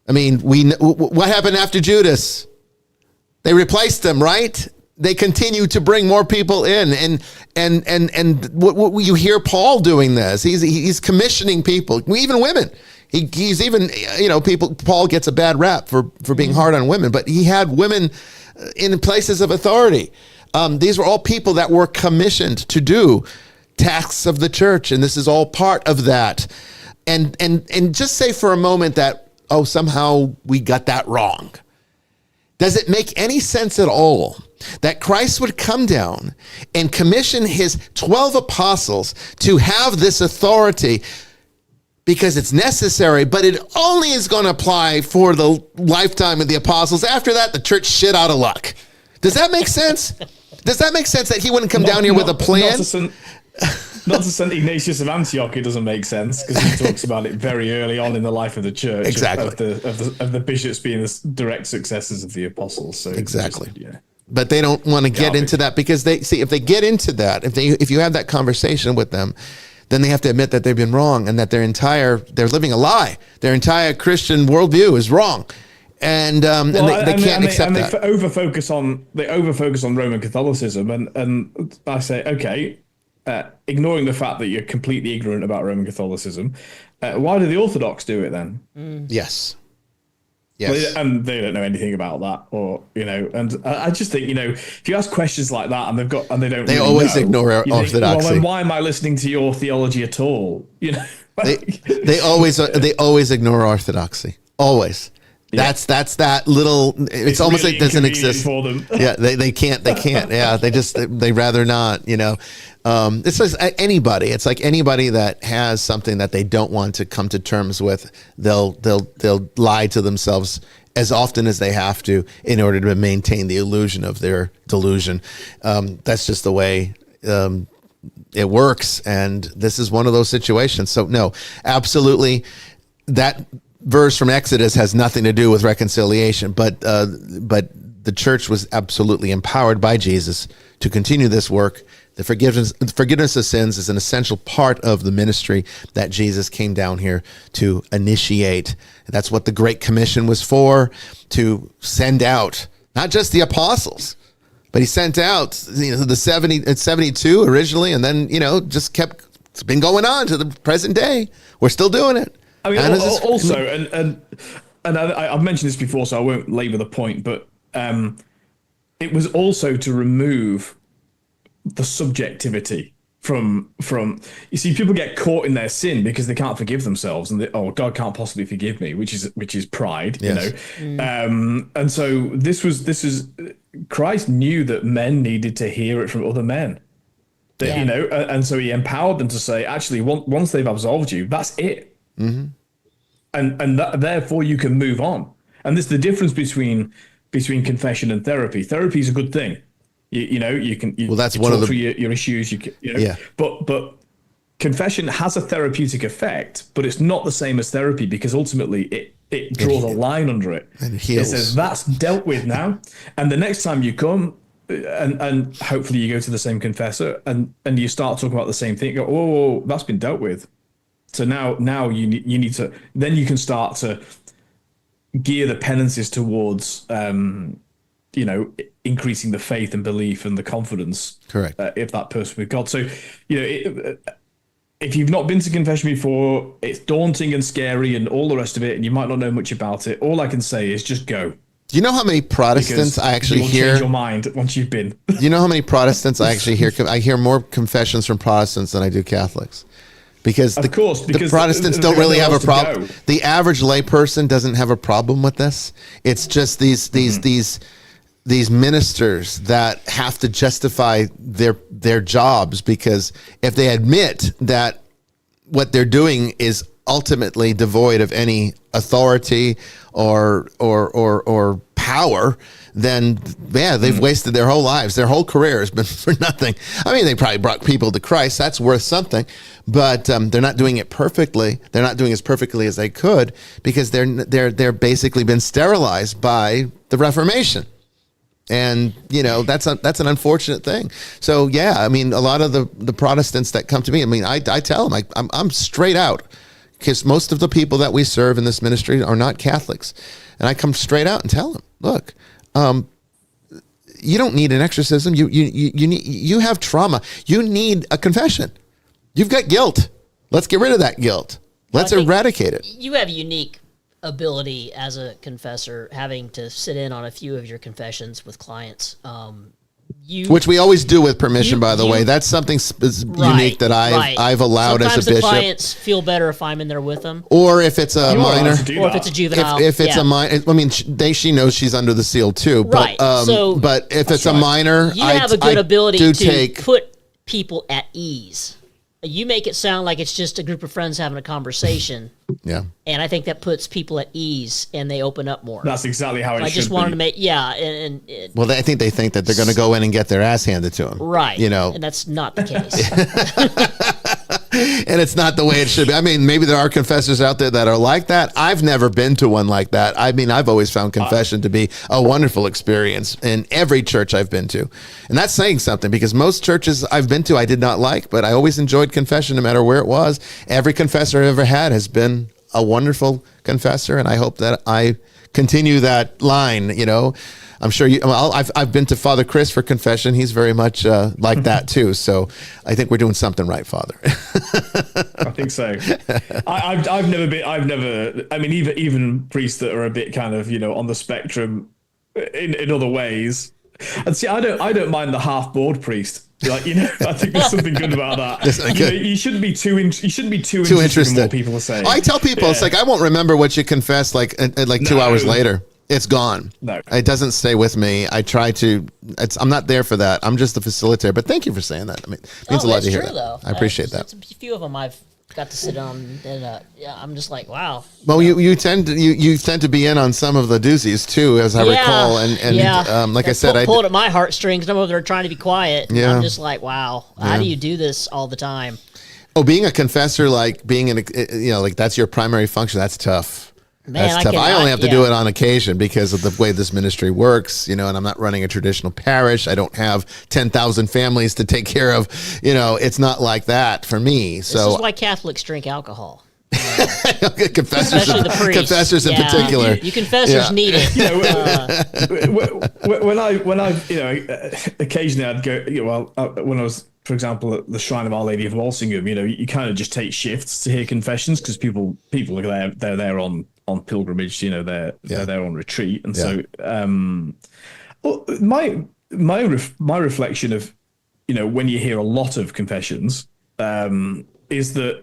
I mean, what happened after Judas? They replaced them, right? They continue to bring more people in, and what you hear Paul doing this. He's commissioning people, even women. He's even people. Paul gets a bad rap for being hard on women, but he had women in places of authority. These were all people that were commissioned to do tasks of the church, and this is all part of that. And just say for a moment that, oh, somehow we got that wrong. Does it make any sense at all that Christ would come down and commission his 12 apostles to have this authority because it's necessary, but it only is going to apply for the lifetime of the apostles? After that, the church shit out of luck. Does that make sense? Does that make sense that he wouldn't come down here with a plan? Not to St. Ignatius of Antioch, it doesn't make sense because he talks about it very early on in the life of the church. Exactly. Of the bishops being the direct successors of the apostles. So exactly. Yeah. But they don't want to get into that because they see, if they get into that, if you have that conversation with them, then they have to admit that they've been wrong and that they're living a lie. Their entire Christian worldview is wrong. And they can't accept that. They over-focus on Roman Catholicism, and I say, okay, ignoring the fact that you're completely ignorant about Roman Catholicism, why do the Orthodox do it then? Yes. And they don't know anything about that, or and I just think if you ask questions like that and they always ignore orthodoxy. Well, then why am I listening to your theology at all? They always ignore orthodoxy. Always. That's that little. It's almost really like it doesn't exist for them. Yeah, they can't. Yeah, they rather not. It's just anybody. It's like anybody that has something that they don't want to come to terms with. They'll lie to themselves as often as they have to in order to maintain the illusion of their delusion. That's just the way it works, and this is one of those situations. So no, absolutely, that verse from Exodus has nothing to do with reconciliation, but the church was absolutely empowered by Jesus to continue this work. The forgiveness of sins is an essential part of the ministry that Jesus came down here to initiate. That's what the Great Commission was for, to send out not just the apostles, but he sent out the 72 originally, and then just kept. It's been going on to the present day. We're still doing it. I mean, also, and I've mentioned this before, so I won't labor the point, but it was also to remove the subjectivity from you see, people get caught in their sin because they can't forgive themselves, and God can't possibly forgive me, which is pride, yes. And so this is Christ knew that men needed to hear it from other men. And so he empowered them to say, actually, once they've absolved you, that's it. Mm-hmm. And therefore you can move on. And this is the difference between confession and therapy. Therapy is a good thing. You can that's one of your issues. But confession has a therapeutic effect, but it's not the same as therapy because ultimately it draws a line under it. And heals. It says that's dealt with now. And the next time you come, and hopefully you go to the same confessor and you start talking about the same thing. You go, oh, that's been dealt with. So now you need to, then you can start to gear the penances towards, increasing the faith and belief and the confidence. Correct. If that person with God. So, if you've not been to confession before, it's daunting and scary and all the rest of it, and you might not know much about it. All I can say is just go. Do you know how many Protestants I actually hear? Change your mind once you've been. Do you know how many Protestants I actually hear? I hear more confessions from Protestants than I do Catholics. Because the Protestants don't really have a problem. The average layperson doesn't have a problem with this. It's just these ministers that have to justify their jobs, because if they admit that what they're doing is ultimately devoid of any authority or power, then they've wasted their whole lives. Their whole career has been for nothing. I mean, they probably brought people to Christ. That's worth something, but they're not doing it perfectly. They're not doing as perfectly as they could because they're basically been sterilized by the Reformation. And that's an unfortunate thing. So I mean, a lot of the Protestants that come to me, I mean, I tell them I'm straight out, because most of the people that we serve in this ministry are not Catholics, and I come straight out and tell them, look, you don't need an exorcism. You have trauma. You need a confession. You've got guilt. Let's get rid of that guilt. Let's eradicate it. You have a unique ability as a confessor, having to sit in on a few of your confessions with clients. Which we always do with permission, You- by the you- way. That's something Right, unique that I've allowed Sometimes as a bishop. the clients feel better if I'm in there with them, Or if it's a You are allowed minor. to do or if that. it's a juvenile. If it's yeah. a minor, I mean, she knows she's under the seal too. But, Right, so- but if it's a right. minor, You have a good I ability do to take. put people at ease. You make it sound like it's just a group of friends having a conversation, Yeah. and I think that puts people at ease and they open up more. That's exactly how it I should just wanted be. to make and Well, I think they think that they're going to go in and get their ass handed to them. right, You know, and that's not the case. and it's not the way it should be. I mean, maybe there are confessors out there that are like that. I've never been to one like that. I mean, I've always found confession to be a wonderful experience in every church I've been to. And that's saying something, because most churches I've been to I did not like, but I always enjoyed confession no matter where it was. Every confessor I've ever had has been a wonderful confessor, and I hope that I continue that line, you know. I'm sure you. Well, I've been to Father Chris for confession. He's very much like that too. So I think we're doing something right, Father. I think so. I've never been. I mean, even priests that are a bit kind of on the spectrum in other ways. And see, I don't mind the half bored priest. Like I think there's something good about that. You shouldn't be too interested in what people are saying. I tell people it's like I won't remember what you confessed like 2 hours later. It's gone. No. It doesn't stay with me. I try to. I'm not there for that. I'm just the facilitator. But thank you for saying that. I mean, it means a lot that's to hear true, that. though. I appreciate that. A few of them I've got to sit on, and I'm just like, wow. Well, you tend to be in on some of the doozies too, as I recall. And like I said, pulled at my heartstrings. Some of them are trying to be quiet. Yeah. I'm just like, wow. How do you do this all the time? Oh, being a confessor, like being in, like that's your primary function. That's tough. Man, That's tough. I cannot- only have to do it on occasion because of the way this ministry works, and I'm not running a traditional parish. I don't have 10,000 families to take care of. It's not like that for me. So This is why Catholics drink alcohol. confessors, Especially the priests. confessors in Yeah. particular. You confessors need it. when I occasionally I'd go when I was, for example, at the Shrine of Our Lady of Walsingham, you kind of just take shifts to hear confessions because people are there on pilgrimage, they're there on retreat, and so my reflection of when you hear a lot of confessions is that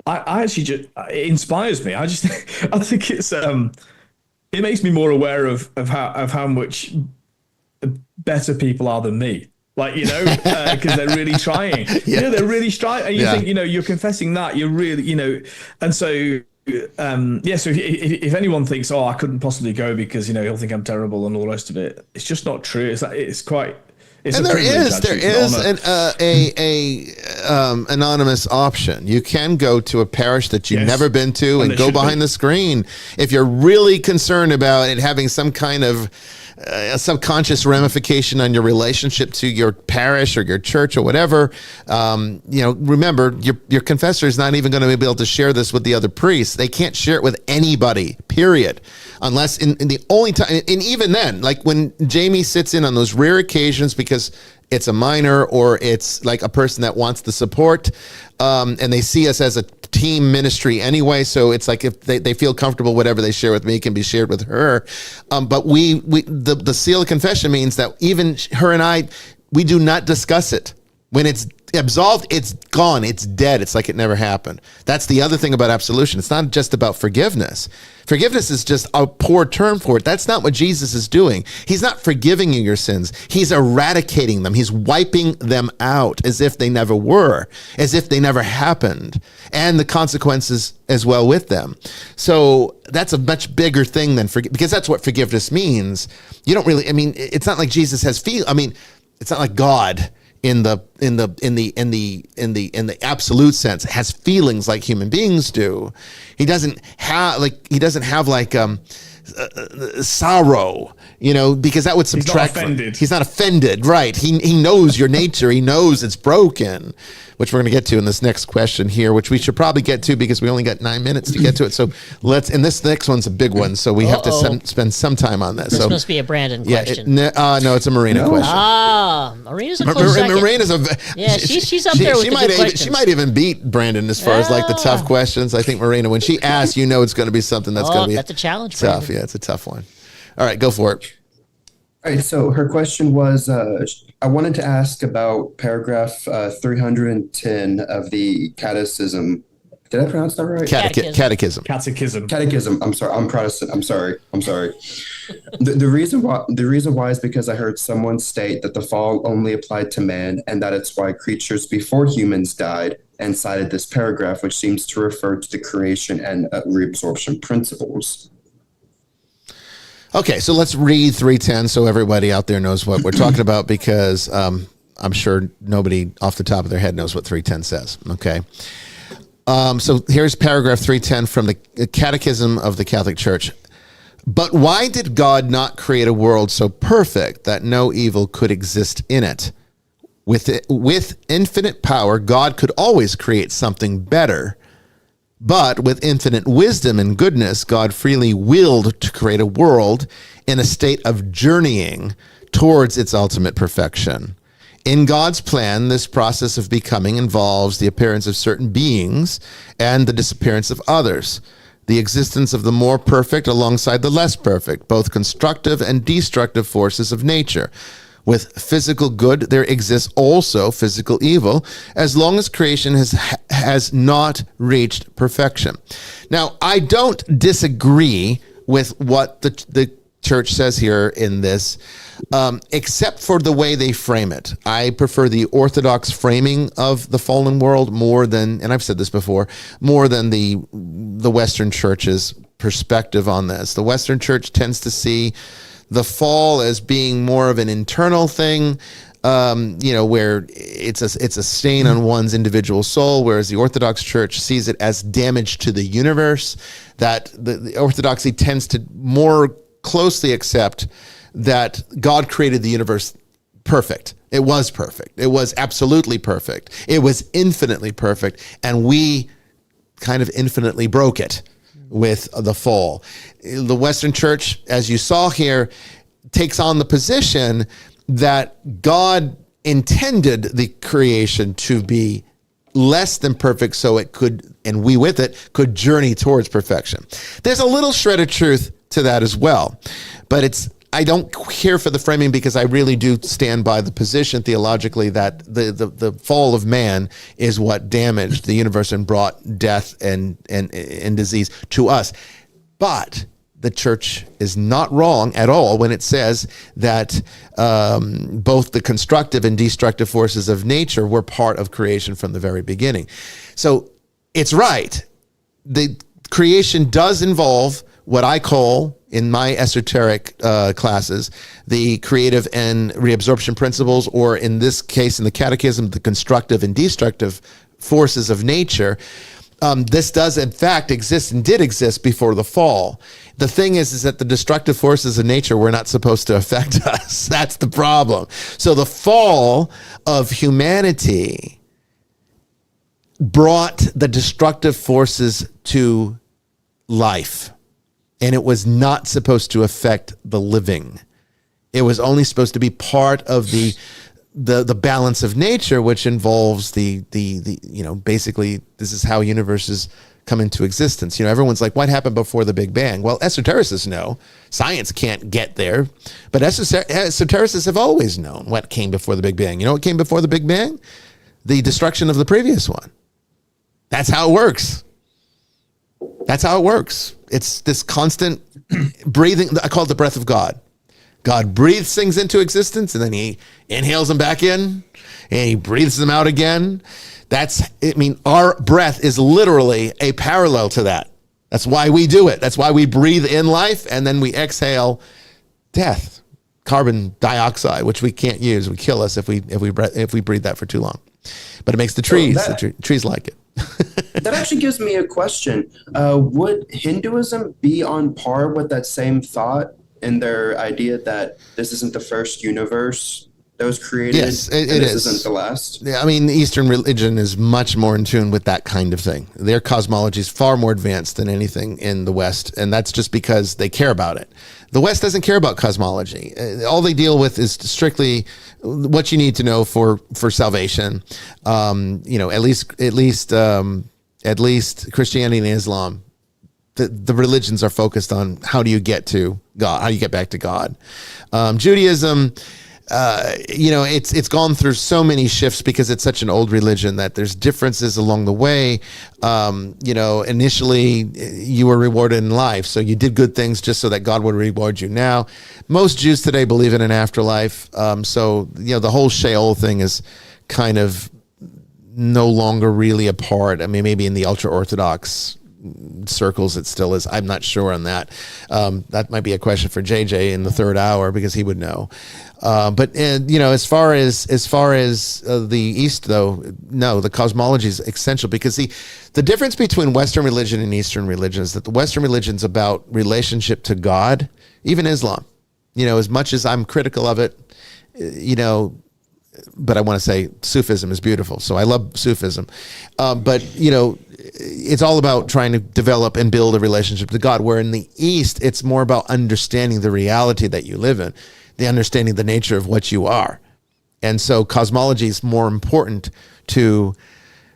I actually just, it inspires me. I think it's it makes me more aware of how much better people are than me. Like, because they're really trying. They're really trying. And you think, you're confessing that, you're really, and so, so if anyone thinks, oh, I couldn't possibly go because, he'll think I'm terrible and all the rest of it, it's just not true. It's quite, it's And a there privilege, is actually. an anonymous option. You can go to a parish that you've Yes. never been to And and there go should behind be. the screen. If you're really concerned about it having some kind of a subconscious ramification on your relationship to your parish or your church or whatever, remember your confessor is not even going to be able to share this with the other priests. They can't share it with anybody, period. Unless in the only time, and even then, like when Jamie sits in on those rare occasions because it's a minor or it's like a person that wants the support, and they see us as a team ministry anyway. So it's like if they feel comfortable, whatever they share with me can be shared with her. But the seal of confession means that even her and I, we do not discuss it. When it's absolved, it's gone. It's dead. It's like it never happened. That's the other thing about absolution. It's not just about forgiveness. Forgiveness is just a poor term for it. That's not what Jesus is doing. He's not forgiving you your sins. He's eradicating them. He's wiping them out as if they never were, as if they never happened, and the consequences as well with them. So that's a much bigger thing than because that's what forgiveness means. You don't really, it's not like Jesus has it's not like God in the absolute sense has feelings like human beings do. He doesn't have sorrow, because that would subtract. He's not offended. He's not offended, right? He knows your nature. He knows it's broken. which we're going to get to in this next question here, which we should probably get to because we only got 9 minutes to get to it. So and this next one's a big one, so we have to spend some time on this. This So must be a Brandon question. no, it's a Marina question. Marina's a close second. Marina's she's up there with the good questions. She might even beat Brandon as far as like the tough questions. I think Marina, when she asks, it's going to be something that's going to be that's a challenge. tough. Brandon. Yeah, it's a tough one. All right, go for it. All right, so her question was, I wanted to ask about paragraph 310 of the Catechism. Did I pronounce that right? Catechism. Catechism. I'm sorry. I'm Protestant. I'm sorry. The reason why is because I heard someone state that the fall only applied to man, and that it's why creatures before humans died, and cited this paragraph, which seems to refer to the creation and reabsorption principles. Okay, so let's read 310 so everybody out there knows what we're talking about, because I'm sure nobody off the top of their head knows what 310 says. Okay. So here's paragraph 310 from the Catechism of the Catholic Church. But why did God not create a world so perfect that no evil could exist in it? With infinite power, God could always create something better. But with infinite wisdom and goodness, God freely willed to create a world in a state of journeying towards its ultimate perfection. In God's plan, this process of becoming involves the appearance of certain beings and the disappearance of others, the existence of the more perfect alongside the less perfect, both constructive and destructive forces of nature. With physical good, there exists also physical evil, as long as creation has not reached perfection. Now, I don't disagree with what the church says here in this, except for the way they frame it. I prefer the Orthodox framing of the fallen world more than, and I've said this before, more than the Western Church's perspective on this. The Western Church tends to see the fall as being more of an internal thing, where it's a stain on one's individual soul, whereas the Orthodox Church sees it as damage to the universe. That the Orthodoxy tends to more closely accept that God created the universe perfect. It was perfect. It was absolutely perfect. It was infinitely perfect, and we kind of infinitely broke it with the fall. The Western Church, as you saw here, takes on the position that God intended the creation to be less than perfect so it could, and we with it, could journey towards perfection. There's a little shred of truth to that as well, but I don't care for the framing, because I really do stand by the position theologically that the fall of man is what damaged the universe and brought death and disease to us. But the church is not wrong at all when it says that both the constructive and destructive forces of nature were part of creation from the very beginning. So it's right. The creation does involve what I call, in my esoteric classes, the creative and reabsorption principles, or in this case, in the Catechism, the constructive and destructive forces of nature. This does, in fact, exist and did exist before the fall. The thing is that the destructive forces of nature were not supposed to affect us. That's the problem. So the fall of humanity brought the destructive forces to life. And it was not supposed to affect the living. It was only supposed to be part of the balance of nature, which involves the basically this is how universes come into existence. Everyone's like, what happened before the Big Bang? Well, esotericists know. Science can't get there, but esotericists have always known what came before the Big Bang. You know what came before the Big Bang? The destruction of the previous one. That's how it works. That's how it works. It's this constant breathing. I call it the breath of God. God breathes things into existence, and then he inhales them back in, and he breathes them out again. Our breath is literally a parallel to that. That's why we do it. That's why we breathe in life, and then we exhale death, carbon dioxide, which we can't use. It would kill us if we breathe that for too long. But it makes the trees. The trees like it. That actually gives me a question. Would Hinduism be on par with that same thought in their idea that this isn't the first universe, that was created? Yes, it and this is. Isn't the last? Yeah, I mean, Eastern religion is much more in tune with that kind of thing. Their cosmology is far more advanced than anything in the West, and that's just because they care about it. The West doesn't care about cosmology. All they deal with is strictly what you need to know for salvation. At least Christianity and Islam, the religions are focused on how do you get to God, how do you get back to God. Judaism, it's gone through so many shifts because it's such an old religion that there's differences along the way. Initially you were rewarded in life, so you did good things just so that God would reward you. Now, most Jews today believe in an afterlife. The whole Sheol thing is kind of no longer really a part. I mean, maybe in the ultra-Orthodox circles it still is. I'm not sure on that. That might be a question for JJ in the third hour because he would know. As far as the East, though, no, the cosmology is essential because the difference between Western religion and Eastern religion is that the Western religion is about relationship to God, even Islam. As much as I'm critical of it, but I want to say Sufism is beautiful. So I love Sufism. It's all about trying to develop and build a relationship to God, where in the East, it's more about understanding the reality that you live in, the understanding the nature of what you are. And so cosmology is more important to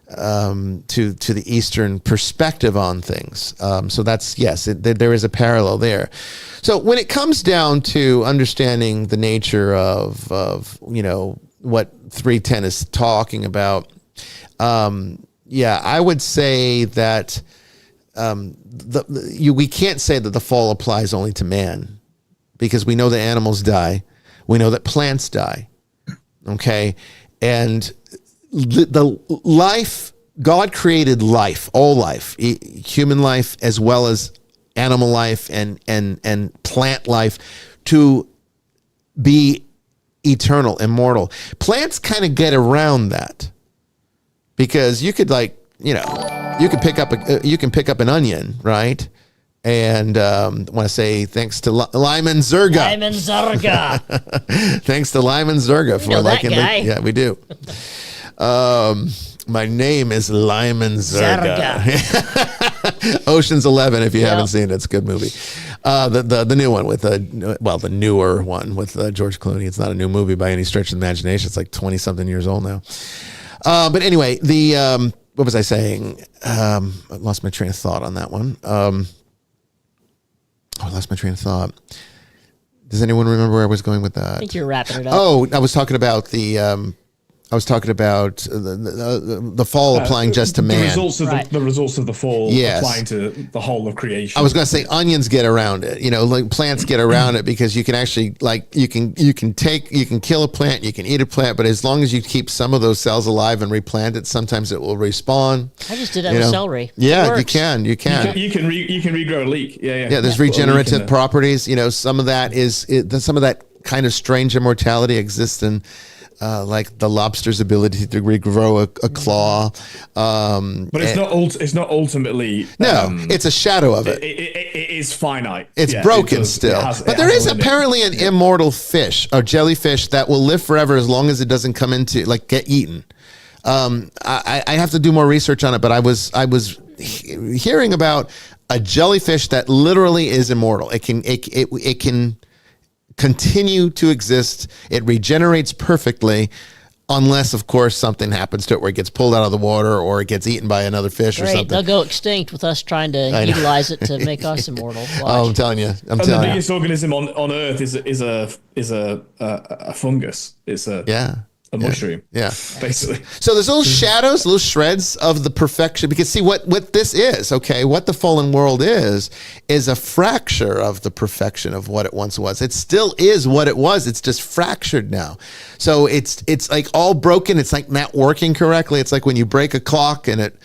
the Eastern perspective on things. So that's, yes, there is a parallel there. So when it comes down to understanding the nature of what 310 is talking about, I would say that we can't say that the fall applies only to man, because we know that animals die. We know that plants die. Okay. And the life, God created life, all life, human life, as well as animal life and plant life, to be eternal, immortal. Plants kind of get around that because you could you can pick up an onion, right? And I want to say thanks to Lyman Zerga. Lyman Zerga. Thanks to Lyman Zerga for liking that guy. Yeah, we do. My name is Lyman Zerga. Ocean's 11, if you haven't seen it, it's a good movie. The new one with the newer one with George Clooney. It's not a new movie by any stretch of the imagination. It's like 20 something years old now. But anyway, what was I saying? I lost my train of thought on that one. I lost my train of thought. Does anyone remember where I was going with that? I think you're wrapping it up. Oh, I was talking about the fall applying just to man. The results of the fall Yes. applying to the whole of creation. I was going to say onions get around it. Like plants get around it because you can actually you can kill a plant, you can eat a plant, but as long as you keep some of those cells alive and replant it, sometimes it will respawn. I just did that with celery. Yeah, you can. You can regrow a leek. Yeah. There's regenerative properties. Some of that some of that kind of strange immortality exists in like the lobster's ability to regrow a claw. But it's not ultimately. It's a shadow of it. It is finite. It's broken still. But there is apparently an immortal fish or jellyfish that will live forever as long as it doesn't come into get eaten. I have to do more research on it, but I was hearing about a jellyfish that literally is immortal. It can continue to exist. It regenerates perfectly, unless, of course, something happens to it where it gets pulled out of the water or it gets eaten by another fish or something. They'll go extinct with us trying to utilize it to make us immortal. Watch. Oh, I'm telling you. The biggest organism on Earth is a fungus. It's a mushroom. Yeah. Basically. So there's little shadows, little shreds of the perfection. Because see what this is, okay? What the fallen world is a fracture of the perfection of what it once was. It still is what it was. It's just fractured now. So it's like all broken. It's like not working correctly. It's like when you break a clock and it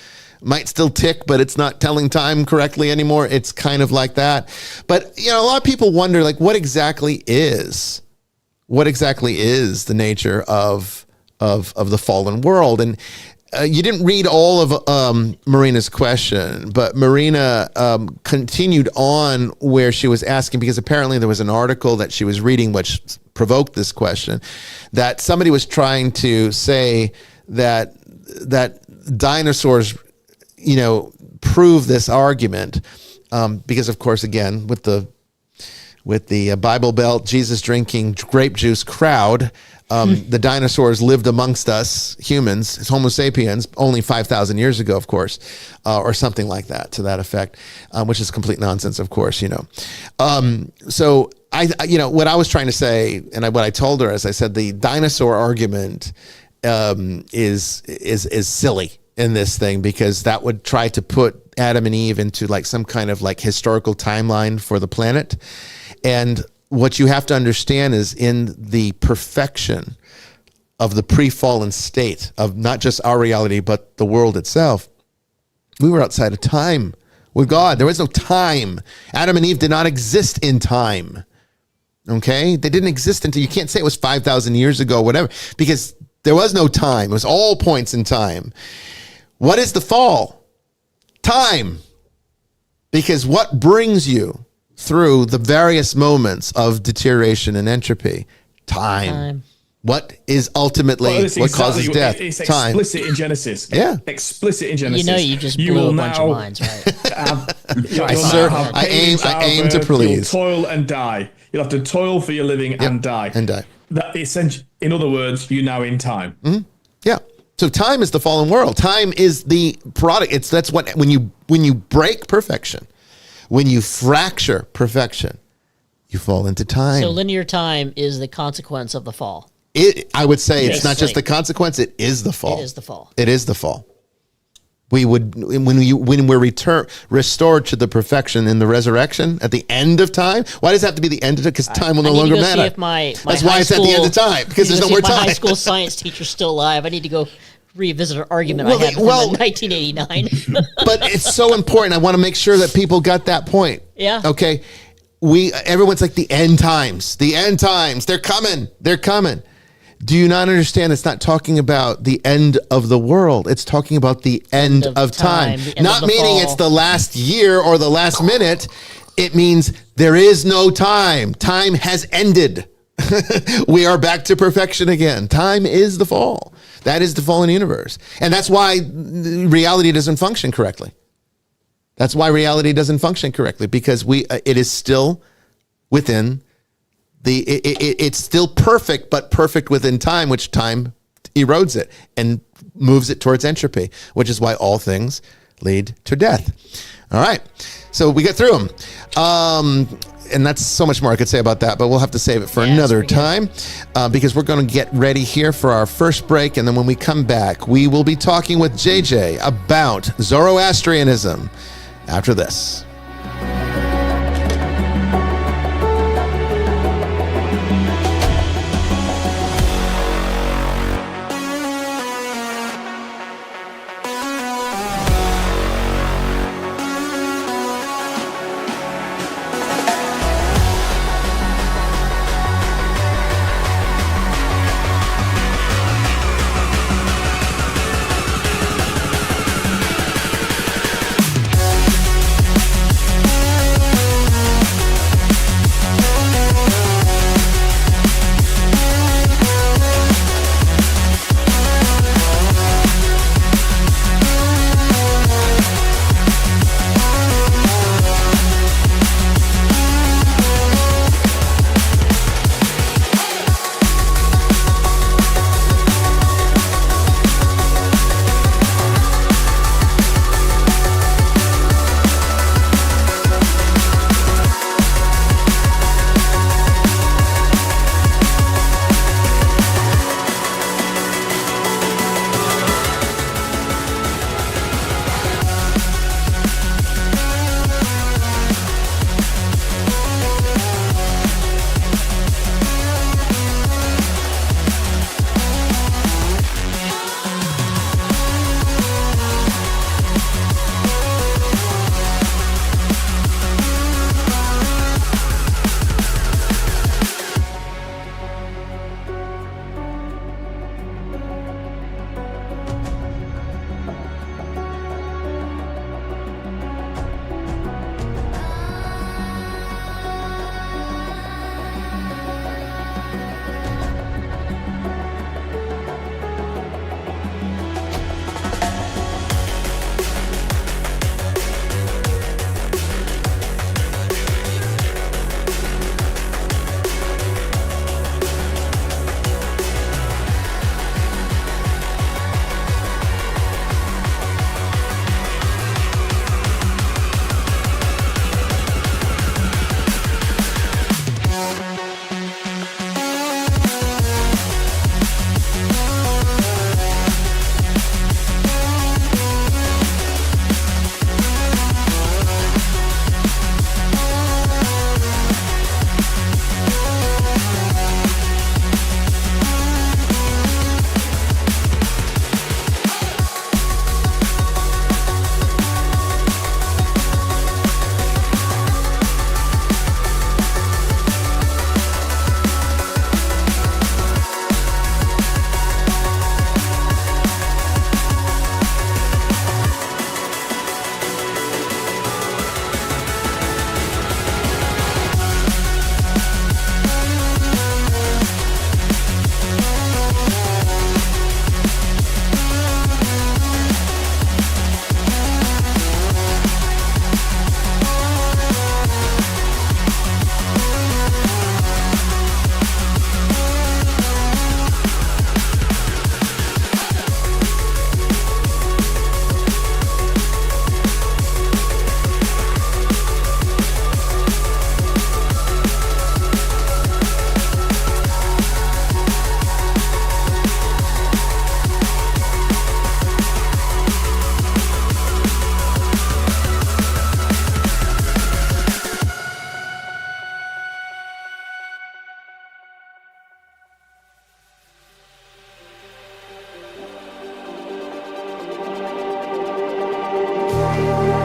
might still tick, but it's not telling time correctly anymore. It's kind of like that. But a lot of people wonder, what exactly is the nature of the fallen world? And you didn't read all of Marina's question, but Marina continued on where she was asking, because apparently there was an article that she was reading which provoked this question, that somebody was trying to say that dinosaurs, prove this argument, because of course, again, with the Bible Belt, Jesus drinking grape juice crowd, the dinosaurs lived amongst us humans, Homo sapiens, only 5,000 years ago, of course, or something like that, to that effect, which is complete nonsense, of course, So what I was trying to say, and what I told her, as I said, the dinosaur argument is silly in this thing, because that would try to put Adam and Eve into like some kind of like historical timeline for the planet. And what you have to understand is, in the perfection of the pre-fallen state of not just our reality, but the world itself, we were outside of time with God. There was no time. Adam and Eve did not exist in time. Okay? They didn't exist until, you can't say it was 5,000 years ago, whatever, because there was no time. It was all points in time. What is the fall? Time. Because what brings you through the various moments of deterioration and entropy? Time. What is ultimately what causes death? It's Time. explicit in Genesis. Yeah. Explicit in Genesis. You just blew a bunch of minds, right? I aim to please. You'll toil and die. You'll have to toil for your living and die. And die. That essentially, in other words, you're now in time. Mm-hmm. Yeah. So time is the fallen world. Time is the product. That's what when you break perfection, when you fracture perfection, you fall into time. So linear time is the consequence of the fall. I would say it's not just the consequence; it is the fall. It is the fall. It is the fall. We would, when we're restored to the perfection in the resurrection at the end of time. Why does it have to be the end of it? Because time will no longer matter. That's why it's at the end of time, because there's no more time. My high school science teacher's still alive. I need to go revisit an argument I had with him in 1989. But it's so important. I want to make sure that people got that point. Yeah. Okay. Everyone's like, the end times. The end times. They're coming. They're coming. Do you not understand? It's not talking about the end of the world. It's talking about the end of time. Not meaning it's the last year or the last minute. It means there is no time. Time has ended. We are back to perfection again. Time is the fall. That is the fallen universe. And that's why reality doesn't function correctly. That's why reality doesn't function correctly, because it is still within it's still perfect, but perfect within time, which time erodes it and moves it towards entropy, which is why all things lead to death. All right. So we get through them. And that's so much more I could say about that, but we'll have to save it for another time, because we're going to get ready here for our first break. And then when we come back, we will be talking with JJ about Zoroastrianism after this.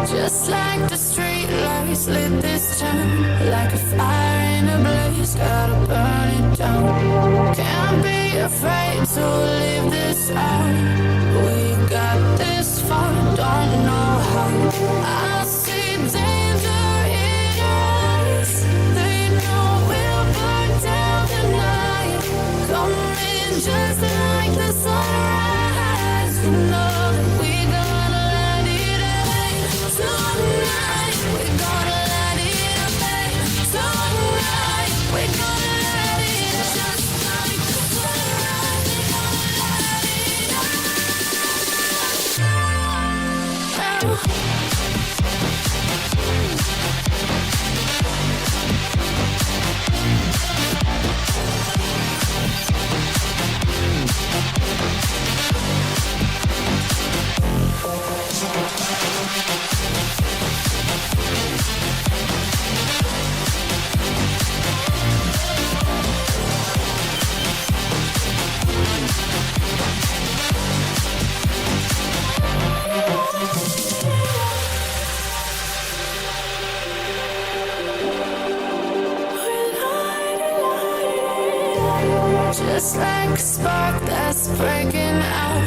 Just like the street lights lit this town, like a fire in a blaze, gotta burn it down. Can't be afraid to leave this out. We got this far, don't know how. I see danger in your eyes. They know we'll burn down the night. Coming just like the sunrise. You know that we gonna let it rain tonight. We gonna let it rain tonight. We gonna let it just like the sunrise. We gonna let it rain. Just like a spark that's breaking out.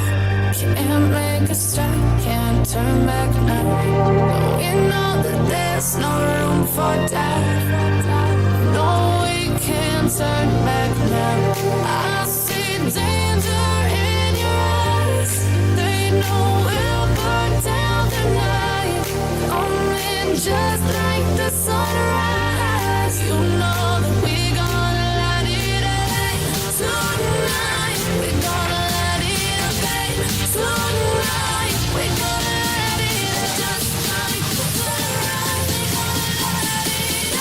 Can't make a stop, can't turn back now. We know that there's no room for doubt. No, we can't turn back now. I see danger in your eyes. They know we'll burn down the night. Coming just like the sunrise. You know that we gonna let it rain tonight. We gonna let it rain tonight. We gonna let it just like the sunrise. We gonna let it rain.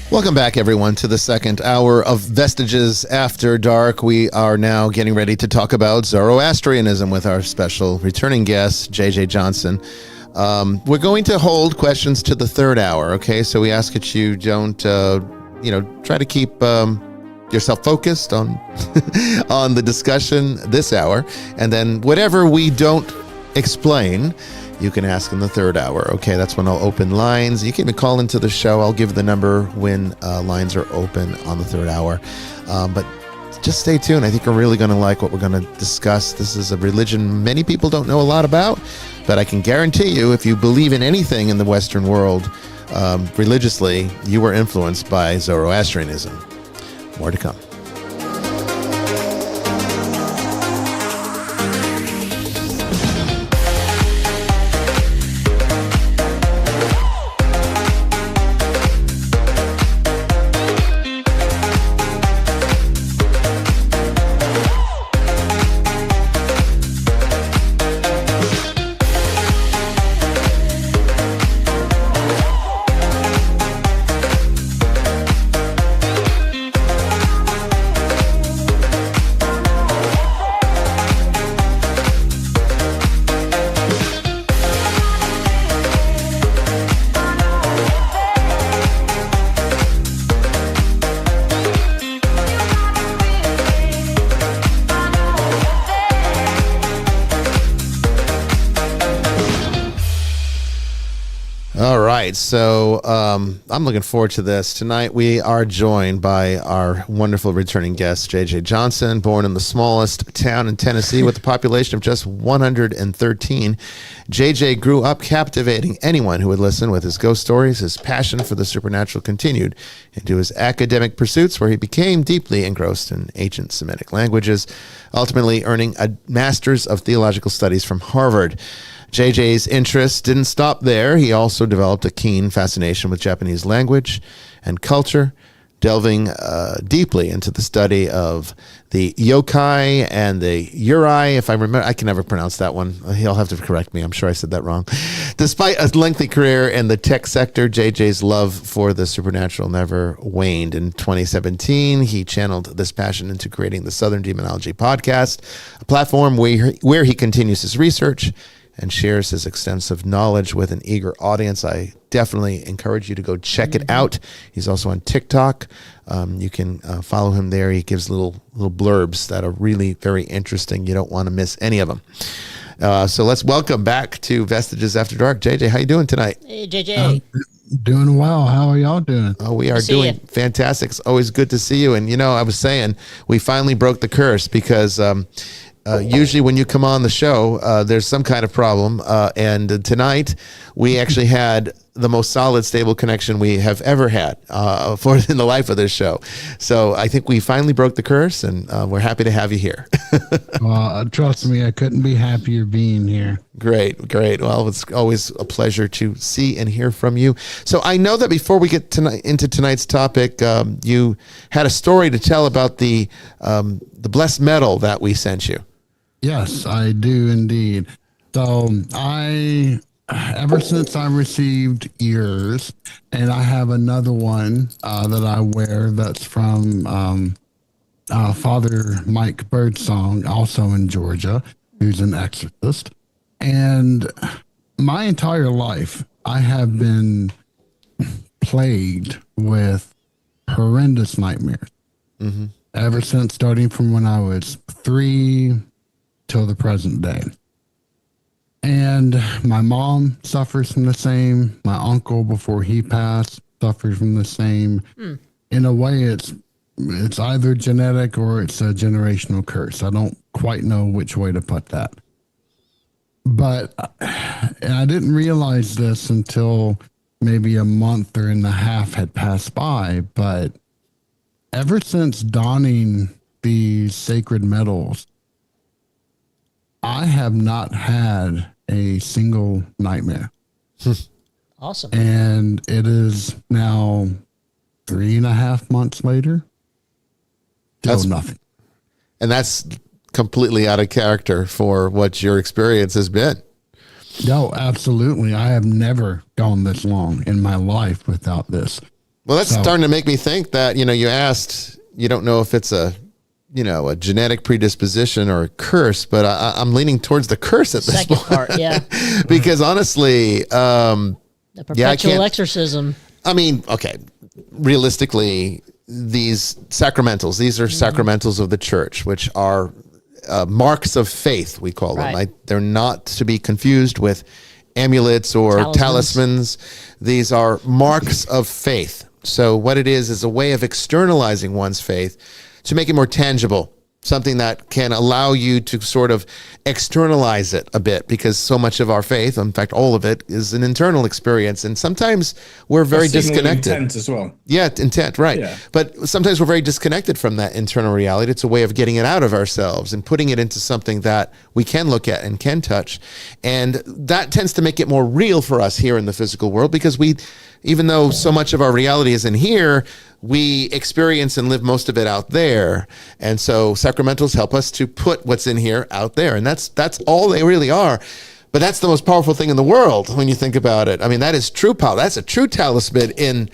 Welcome back, everyone, to the second hour of Vestiges After Dark. We are now getting ready to talk about Zoroastrianism with our special returning guest, J.J. Johnson. We're going to hold questions to the third hour, okay? So we ask that you don't, try to keep yourself focused on on the discussion this hour. And then whatever we don't explain, you can ask in the third hour. Okay, that's when I'll open lines. You can even call into the show. I'll give the number when lines are open on the third hour. But just stay tuned. I think you're really going to like what we're going to discuss. This is a religion many people don't know a lot about, but I can guarantee you, if you believe in anything in the Western world, religiously you were influenced by Zoroastrianism. More to come. All right, so I'm looking forward to this. Tonight we are joined by our wonderful returning guest, J.J. Johnson, born in the smallest town in Tennessee with a population of just 113. J.J. grew up captivating anyone who would listen with his ghost stories. His passion for the supernatural continued into his academic pursuits, where he became deeply engrossed in ancient Semitic languages, ultimately earning a Master's of Theological Studies from Harvard. JJ's interest didn't stop there. He also developed a keen fascination with Japanese language and culture, delving deeply into the study of the yokai and the yurei. If I remember, I can never pronounce that one. He'll have to correct me. I'm sure I said that wrong. Despite a lengthy career in the tech sector, JJ's love for the supernatural never waned. In 2017, he channeled this passion into creating the Southern Demonology podcast, a platform where he continues his research and shares his extensive knowledge with an eager audience. I definitely encourage you to go check it out. He's also on TikTok. You can follow him there. He gives little blurbs that are really very interesting. You don't want to miss any of them. So let's welcome back to Vestiges After Dark. JJ, how you doing tonight? Hey, JJ. Doing well. How are y'all doing? Oh, we are doing fantastic. It's always good to see you. And, I was saying, we finally broke the curse because usually when you come on the show, there's some kind of problem. And tonight we actually had the most solid, stable connection we have ever had in the life of this show. So I think we finally broke the curse, and we're happy to have you here. Trust me, I couldn't be happier being here. Great. Well, it's always a pleasure to see and hear from you. So I know that before we get into tonight's topic, you had a story to tell about the blessed medal that we sent you. Yes, I do indeed. So ever since I received yours, and I have another one that I wear that's from Father Mike Birdsong, also in Georgia, who's an exorcist. And my entire life, I have been plagued with horrendous nightmares. Mm-hmm. Ever since starting from when I was 3 till the present day. And my mom suffers from the same. My uncle, before he passed, suffered from the same. In a way, it's either genetic or it's a generational curse. I don't quite know which way to put that. But and I didn't realize this until maybe a month or and a half had passed by. But ever since donning these sacred medals, I have not had a single nightmare. Awesome. And it is now 3.5 months later. Still nothing. And that's completely out of character for what your experience has been. No, absolutely. I have never gone this long in my life without this. Well, that's starting to make me think that, you asked, you don't know if it's a genetic predisposition or a curse, but I'm leaning towards the curse at this Second point. part, yeah. Because honestly, The perpetual exorcism. I mean, okay, realistically, these sacramentals, these are sacramentals of the church, which are marks of faith, we call them. Right. They're not to be confused with amulets or talismans. These are marks of faith. So what it is a way of externalizing one's faith to make it more tangible something that can allow you to sort of externalize it a bit, because so much of our faith, in fact, all of it, is an internal experience. And sometimes we're very disconnected. Intent as well. Yeah, intent, right. Yeah. But sometimes we're very disconnected from that internal reality. It's a way of getting it out of ourselves and putting it into something that we can look at and can touch. And that tends to make it more real for us here in the physical world, because even though so much of our reality is in here, we experience and live most of it out there. And so sacramentals help us to put what's in here out there. And that's all they really are. But that's the most powerful thing in the world when you think about it. I mean, that is true power. That's a true talisman in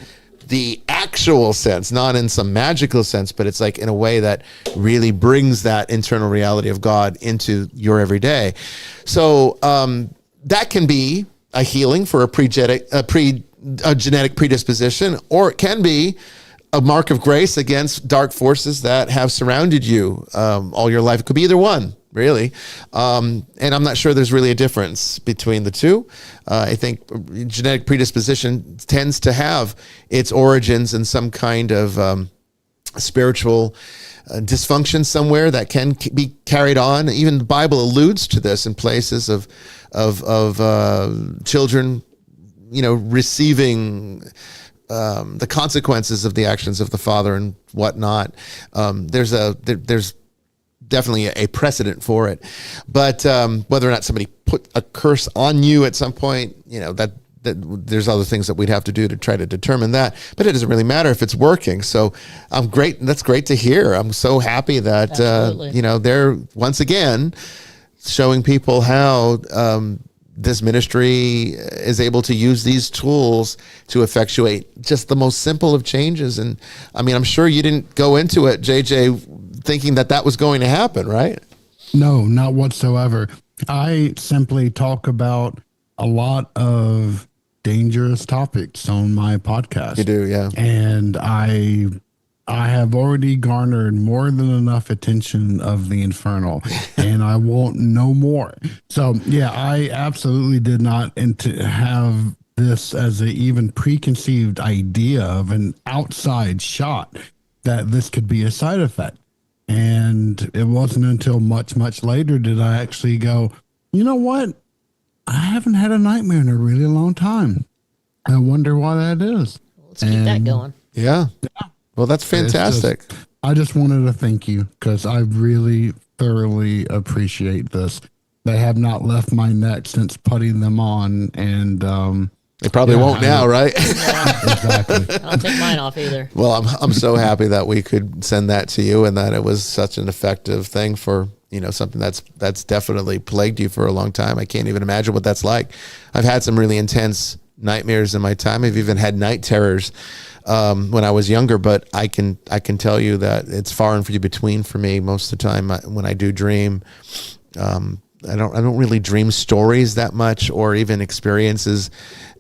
the actual sense, not in some magical sense, but it's like in a way that really brings that internal reality of God into your everyday. So that can be a healing for a genetic predisposition, or it can be a mark of grace against dark forces that have surrounded you all your life. It could be either one, really. And I'm not sure there's really a difference between the two. I think genetic predisposition tends to have its origins in some kind of spiritual dysfunction somewhere that can be carried on. Even the Bible alludes to this in places of children, receiving the consequences of the actions of the father and whatnot. There's definitely a precedent for it, but whether or not somebody put a curse on you at some point, that there's other things that we'd have to do to try to determine that, but it doesn't really matter if it's working. So I'm great. That's great to hear. I'm so happy that, they're once again showing people how, this ministry is able to use these tools to effectuate just the most simple of changes. And I mean, I'm sure you didn't go into it, JJ, thinking that was going to happen, right? No, not whatsoever. I simply talk about a lot of dangerous topics on my podcast. You do, yeah. And I have already garnered more than enough attention of the infernal, and I want no more. So yeah, I absolutely did not have this as a even preconceived idea of an outside shot that this could be a side effect. And it wasn't until much, much later did I actually go, you know what? I haven't had a nightmare in a really long time. I wonder why that is. Let's keep that going. Yeah. Well, that's fantastic. I just wanted to thank you, because I really thoroughly appreciate this. They have not left my neck since putting them on, and they probably won't now, right? Exactly. I don't take mine off either. Well, I'm so happy that we could send that to you, and that it was such an effective thing for something that's definitely plagued you for a long time. I can't even imagine what that's like. I've had some really intense nightmares in my time. I've even had night terrors when I was younger, but I can tell you that it's far and few between for me. Most of the time when I do dream, I don't really dream stories that much, or even experiences.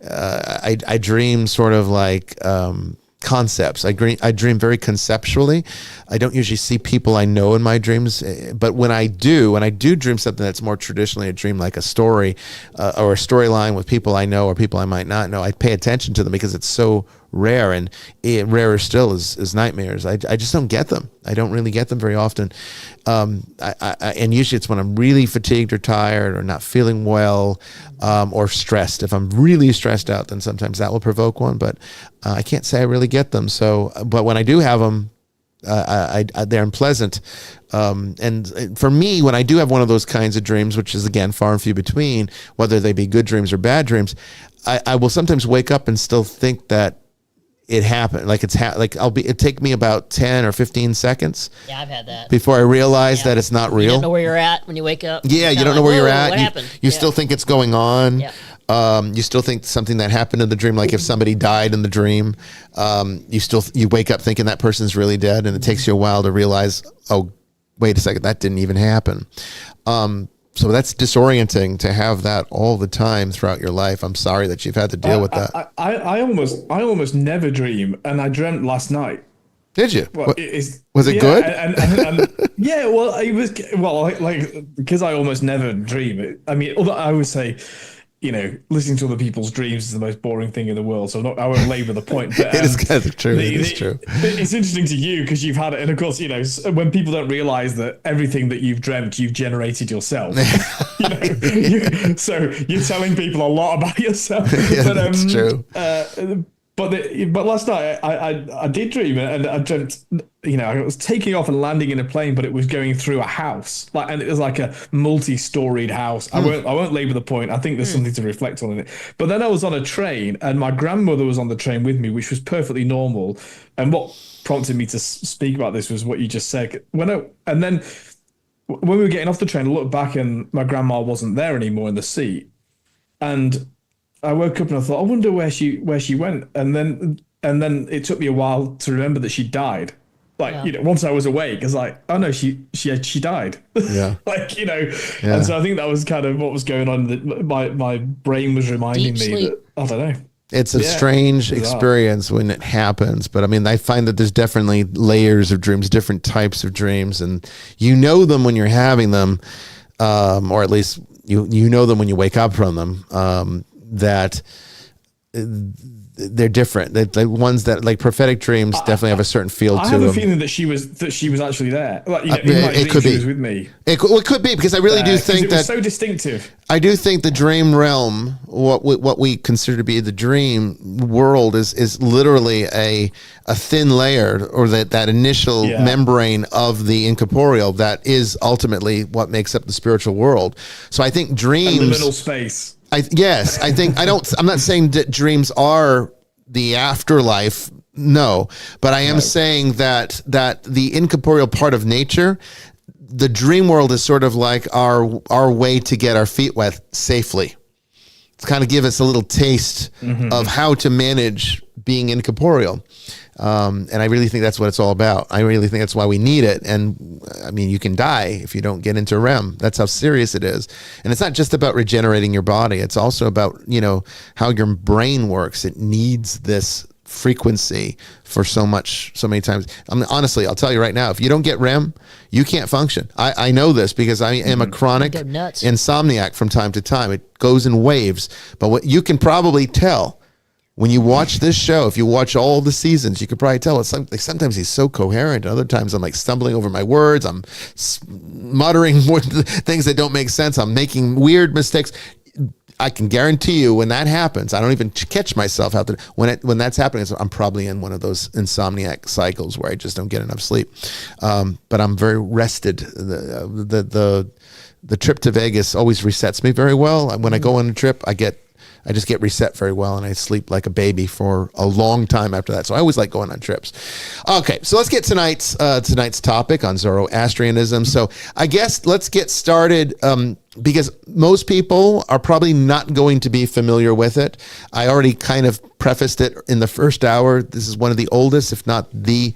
I dream sort of like concepts. I dream very conceptually. I don't usually see people I know in my dreams, but when I do dream something that's more traditionally a dream, like a story or a storyline with people I know or people I might not know, I pay attention to them because it's so rare, and rarer still is nightmares. I just don't get them. I don't really get them very often. And usually it's when I'm really fatigued or tired or not feeling well, or stressed. If I'm really stressed out, then sometimes that will provoke one, but I can't say I really get them. So, but when I do have them, they're unpleasant. And for me, when I do have one of those kinds of dreams, which is again far and few between, whether they be good dreams or bad dreams, I will sometimes wake up and still think that it happened. Like it take me about 10 or 15 seconds. Yeah, I've had that. Before I realize that it's not real. You don't know where you're at when you wake up. Yeah, you don't know where you're at. What happened? You still think it's going on. Yeah. You still think something that happened in the dream, like if somebody died in the dream, you wake up thinking that person's really dead, and it takes you a while to realize, oh, wait a second, that didn't even happen. So that's disorienting to have that all the time throughout your life. I'm sorry that you've had to deal with that. I almost never dream, and I dreamt last night. Did you? Well, was it good? And yeah, well, it was like because I almost never dream. I mean, although I would say, listening to other people's dreams is the most boring thing in the world. So I won't labor the point. But, It is kind of true. It is true. It's interesting to you because you've had it. And of course, when people don't realize that everything that you've dreamt, you've generated yourself. So you're telling people a lot about yourself. Yeah, But, that's true. But last night I did dream, and I dreamt, I was taking off and landing in a plane, but it was going through a house, and it was like a multi-storied house. I won't labor the point. I think there's something to reflect on in it. But then I was on a train, and my grandmother was on the train with me, which was perfectly normal. And what prompted me to speak about this was what you just said. And then when we were getting off the train, I looked back, and my grandma wasn't there anymore in the seat, and I woke up and I thought, I wonder where she went, and then it took me a while to remember that she died. Once I was awake, I was like, oh no, she died. Yeah. And so I think that was kind of what was going on. That my brain was reminding me that, I don't know. It's a strange experience when it happens, but I mean, I find that there's definitely layers of dreams, different types of dreams, and you know them when you're having them, or at least you know them when you wake up from them. That they're different. The ones that like prophetic dreams definitely have a certain feel to them. I have a feeling that she was actually there. It could be. She was with me. It could be, because I really do think that it was so distinctive. I do think the dream realm, what we consider to be the dream world, is literally a thin layer, or that initial membrane of the incorporeal that is ultimately what makes up the spiritual world. So I think dreams, and liminal space. I'm not saying that dreams are the afterlife. No, but I am saying that the incorporeal part of nature, the dream world, is sort of like our way to get our feet wet safely. It's kind of give us a little taste of how to manage being incorporeal. And I really think that's what it's all about. I really think that's why we need it. And I mean, you can die if you don't get into REM. That's how serious it is. And it's not just about regenerating your body. It's also about, how your brain works. It needs this frequency for so many times. I mean, honestly, I'll tell you right now, if you don't get REM, you can't function. I know this because I am a chronic insomniac from time to time. It goes in waves. But what you can probably tell when you watch this show, if you watch all the seasons, you could probably tell it's sometimes he's so coherent, and other times I'm like stumbling over my words. I'm muttering things that don't make sense. I'm making weird mistakes. I can guarantee you when that happens, I don't even catch myself out there. When that's happening, I'm probably in one of those insomniac cycles where I just don't get enough sleep. But I'm very rested. The trip to Vegas always resets me very well. When I go on a trip, I just get reset very well, and I sleep like a baby for a long time after that. So I always like going on trips. Okay, so let's get tonight's topic on Zoroastrianism. So I guess let's get started, because most people are probably not going to be familiar with it. I already kind of prefaced it in the first hour. This is one of the oldest, if not the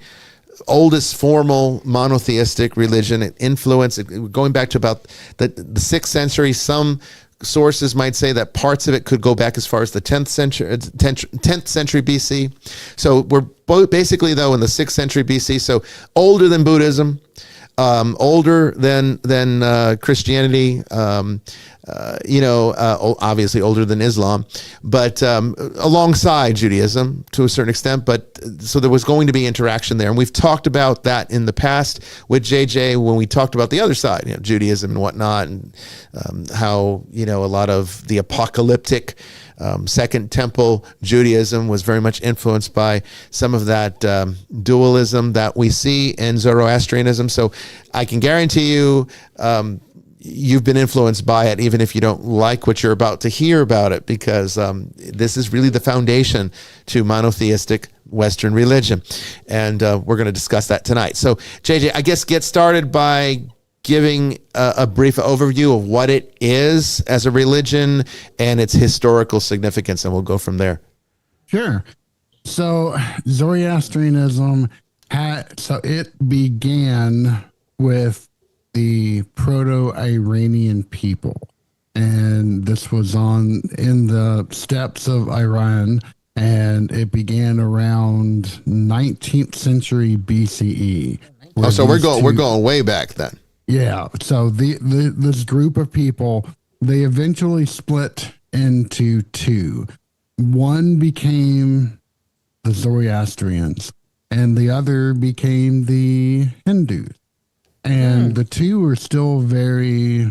oldest formal monotheistic religion. It influenced, going back to about the 6th century. Some sources might say that parts of it could go back as far as the 10th century BC. So we're basically, though, in the 6th century BC. So older than Buddhism, older than Christianity, obviously older than Islam, but alongside Judaism to a certain extent. But so there was going to be interaction there. And we've talked about that in the past with JJ when we talked about the other side, Judaism and whatnot, and how, a lot of the apocalyptic Second Temple Judaism was very much influenced by some of that dualism that we see in Zoroastrianism. So I can guarantee you, you've been influenced by it, even if you don't like what you're about to hear about it, because this is really the foundation to monotheistic Western religion. And we're going to discuss that tonight. So, JJ, I guess get started by giving a brief overview of what it is as a religion and its historical significance, and we'll go from there. Sure. So Zoroastrianism it began with the Proto-Iranian people, and this was in the steppes of Iran, and it began around 19th century BCE. Oh, so we're going way back then. Yeah. So this group of people, they eventually split into two. One became the Zoroastrians, and the other became the Hindus. And the two are still very,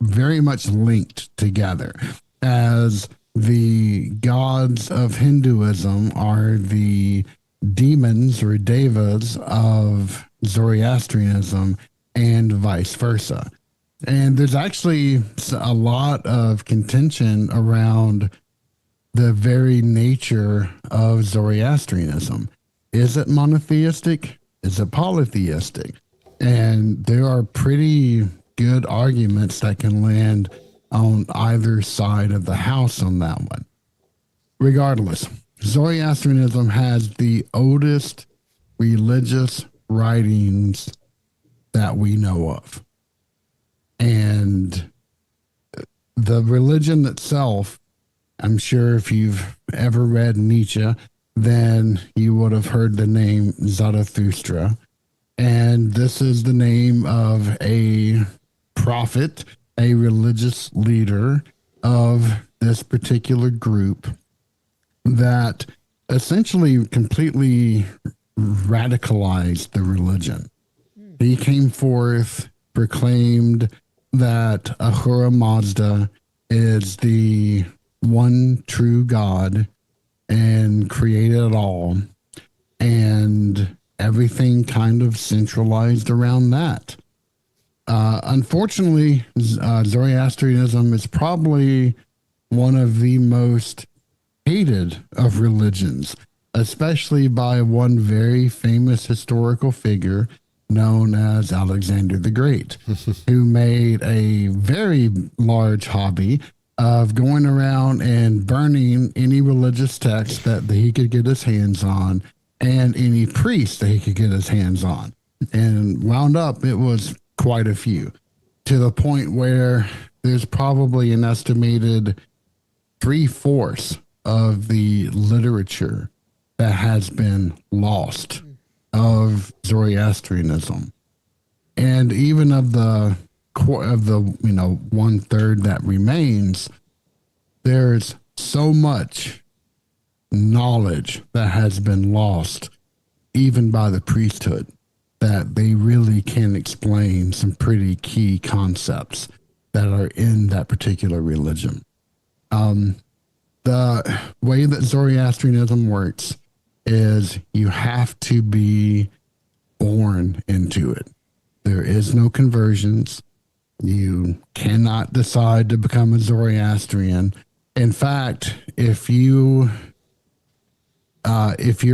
very much linked together, as the gods of Hinduism are the demons or devas of Zoroastrianism, and vice versa. And there's actually a lot of contention around the very nature of Zoroastrianism. Is it monotheistic? Is it polytheistic? And there are pretty good arguments that can land on either side of the house on that one. Regardless, Zoroastrianism has the oldest religious writings that we know of. And the religion itself, I'm sure if you've ever read Nietzsche, then you would have heard the name Zarathustra. And this is the name of a prophet, a religious leader of this particular group that essentially completely radicalized the religion. He came forth, proclaimed that Ahura Mazda is the one true God and created it all, and everything kind of centralized around that. Unfortunately, Zoroastrianism is probably one of the most hated of religions, especially by one very famous historical figure known as Alexander the Great, who made a very large hobby of going around and burning any religious text that he could get his hands on and any priest that he could get his hands on. And wound up, it was quite a few, to the point where there's probably an estimated 3/4 of the literature that has been lost of Zoroastrianism. And even of the 1/3 that remains, there's so much knowledge that has been lost, even by the priesthood, that they really can explain some pretty key concepts that are in that particular religion. The way that Zoroastrianism works is you have to be born into it. There is no conversions. You cannot decide to become a Zoroastrian. In fact, if you're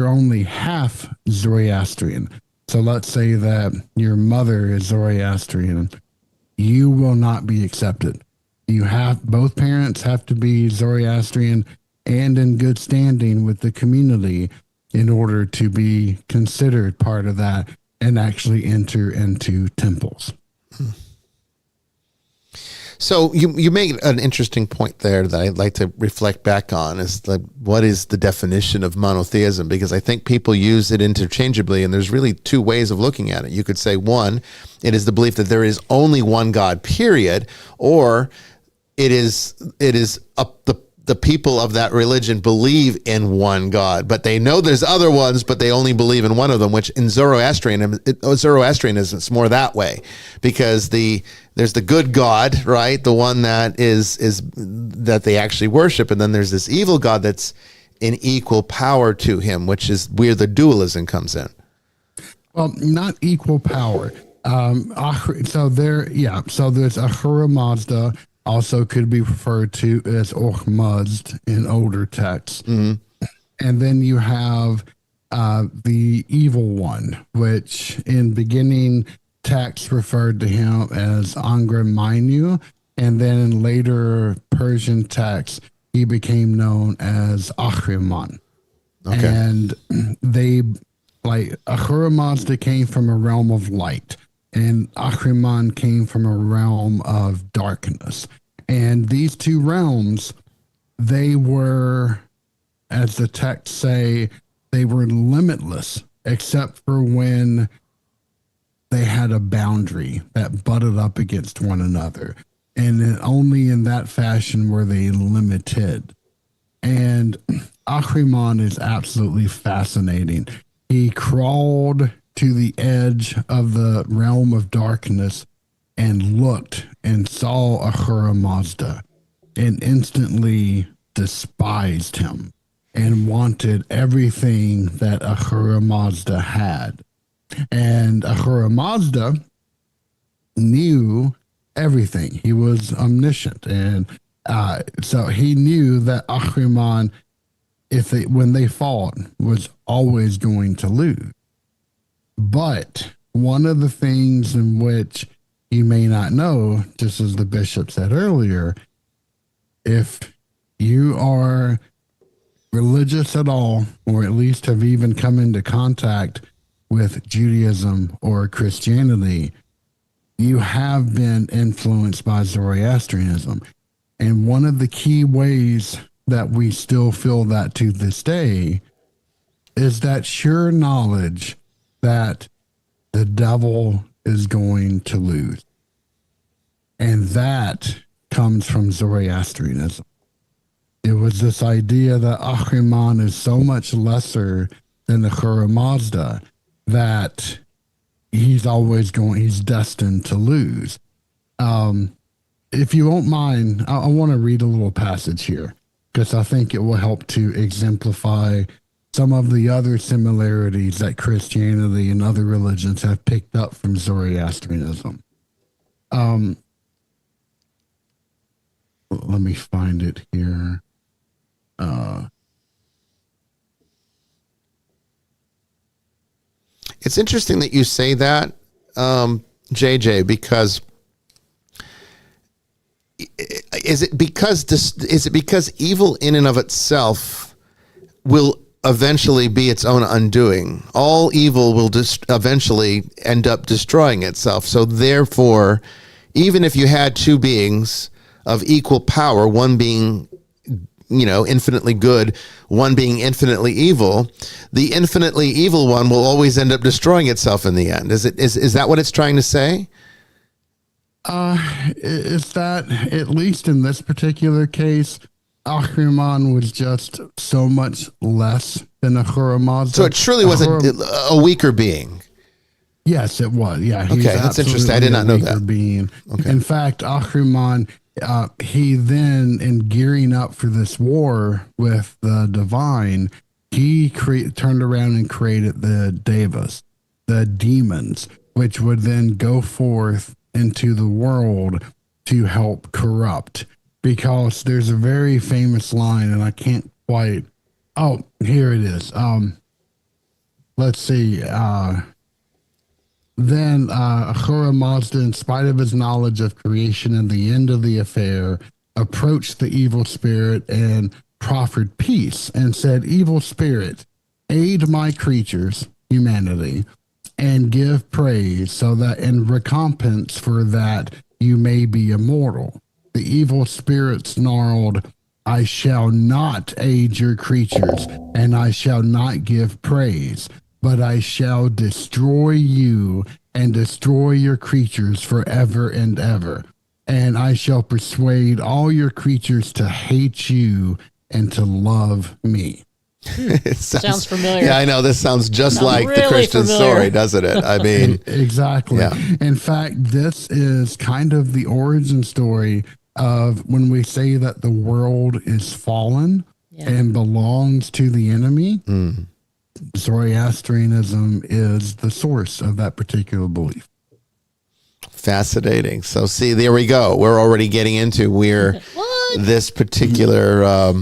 only half Zoroastrian, so let's say that your mother is Zoroastrian, you will not be accepted. Both parents have to be Zoroastrian and in good standing with the community in order to be considered part of that and actually enter into temples. So you made an interesting point there that I'd like to reflect back on, is what is the definition of monotheism? Because I think people use it interchangeably, and there's really two ways of looking at it. You could say, one, it is the belief that there is only one God, period, or it is the people of that religion believe in one God, but they know there's other ones, but they only believe in one of them, which in Zoroastrianism, it's more that way, because there's the good God, right? The one that is that they actually worship. And then there's this evil God that's in equal power to him, which is where the dualism comes in. Well, not equal power. So there's Ahura Mazda, also could be referred to as Ahura in older texts. Mm-hmm. And then you have the evil one, which in beginning texts referred to him as Angra Mainyu, and then in later Persian texts, he became known as Ahriman. Okay. And Ahura Mazda came from a realm of light, and Ahriman came from a realm of darkness. And these two realms, they were, as the texts say, they were limitless, except for when they had a boundary that butted up against one another. and only in that fashion were they limited. And Ahriman is absolutely fascinating. He crawled to the edge of the realm of darkness and looked and saw Ahura Mazda and instantly despised him and wanted everything that Ahura Mazda had. And Ahura Mazda knew everything. He was omniscient. And so he knew that Ahriman, when they fought, was always going to lose. But one of the things in which you may not know, just as the bishop said earlier, if you are religious at all, or at least have even come into contact with Judaism or Christianity, you have been influenced by Zoroastrianism. And one of the key ways that we still feel that to this day is that sure knowledge that the devil is going to lose. And that comes from Zoroastrianism. It was this idea that Ahriman is so much lesser than the Ahura Mazda that he's destined to lose. If you won't mind, I want to read a little passage here because I think it will help to exemplify some of the other similarities that Christianity and other religions have picked up from Zoroastrianism. Let me find it here. It's interesting that you say that, JJ, because is it because evil in and of itself will eventually be its own undoing? All evil will eventually end up destroying itself. So therefore, even if you had two beings of equal power, one being infinitely good, one being infinitely evil, the infinitely evil one will always end up destroying itself in the end. Is that what it's trying to say? Is that, at least in this particular case, Ahriman was just so much less than Ahura Mazda. So it truly was a weaker being. Yes, it was. Yeah. Okay, that's interesting. I did not know that. Being. Okay. In fact, Ahriman, he then, in gearing up for this war with the divine, he turned around and created the devas, the demons, which would then go forth into the world to help corrupt. Because there's a very famous line, and I can't quite. Oh, here it is. Let's see. Then Ahura Mazda, in spite of his knowledge of creation and the end of the affair, approached the evil spirit and proffered peace and said, "Evil spirit, aid my creatures, humanity, and give praise so that in recompense for that you may be immortal." The evil spirit snarled, "I shall not aid your creatures, and I shall not give praise, but I shall destroy you and destroy your creatures forever and ever. And I shall persuade all your creatures to hate you and to love me." It sounds familiar. Yeah, I know. This sounds just like really the Christian familiar. story, doesn't it? I mean, exactly. Yeah. In fact, this is kind of the origin story of when we say that the world is fallen and belongs to the enemy. Zoroastrianism is the source of that particular belief. fascinating. So see, there we go. We're already getting into where this particular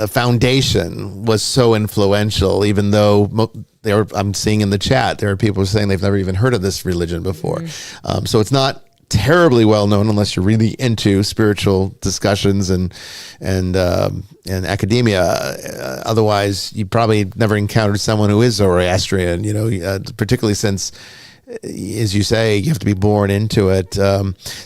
foundation was so influential, even though I'm seeing in the chat, there are people saying they've never even heard of this religion before. So it's not terribly well known unless you're really into spiritual discussions and academia. Otherwise, you probably never encountered someone who is Zoroastrian, particularly since, as you say, you have to be born into it.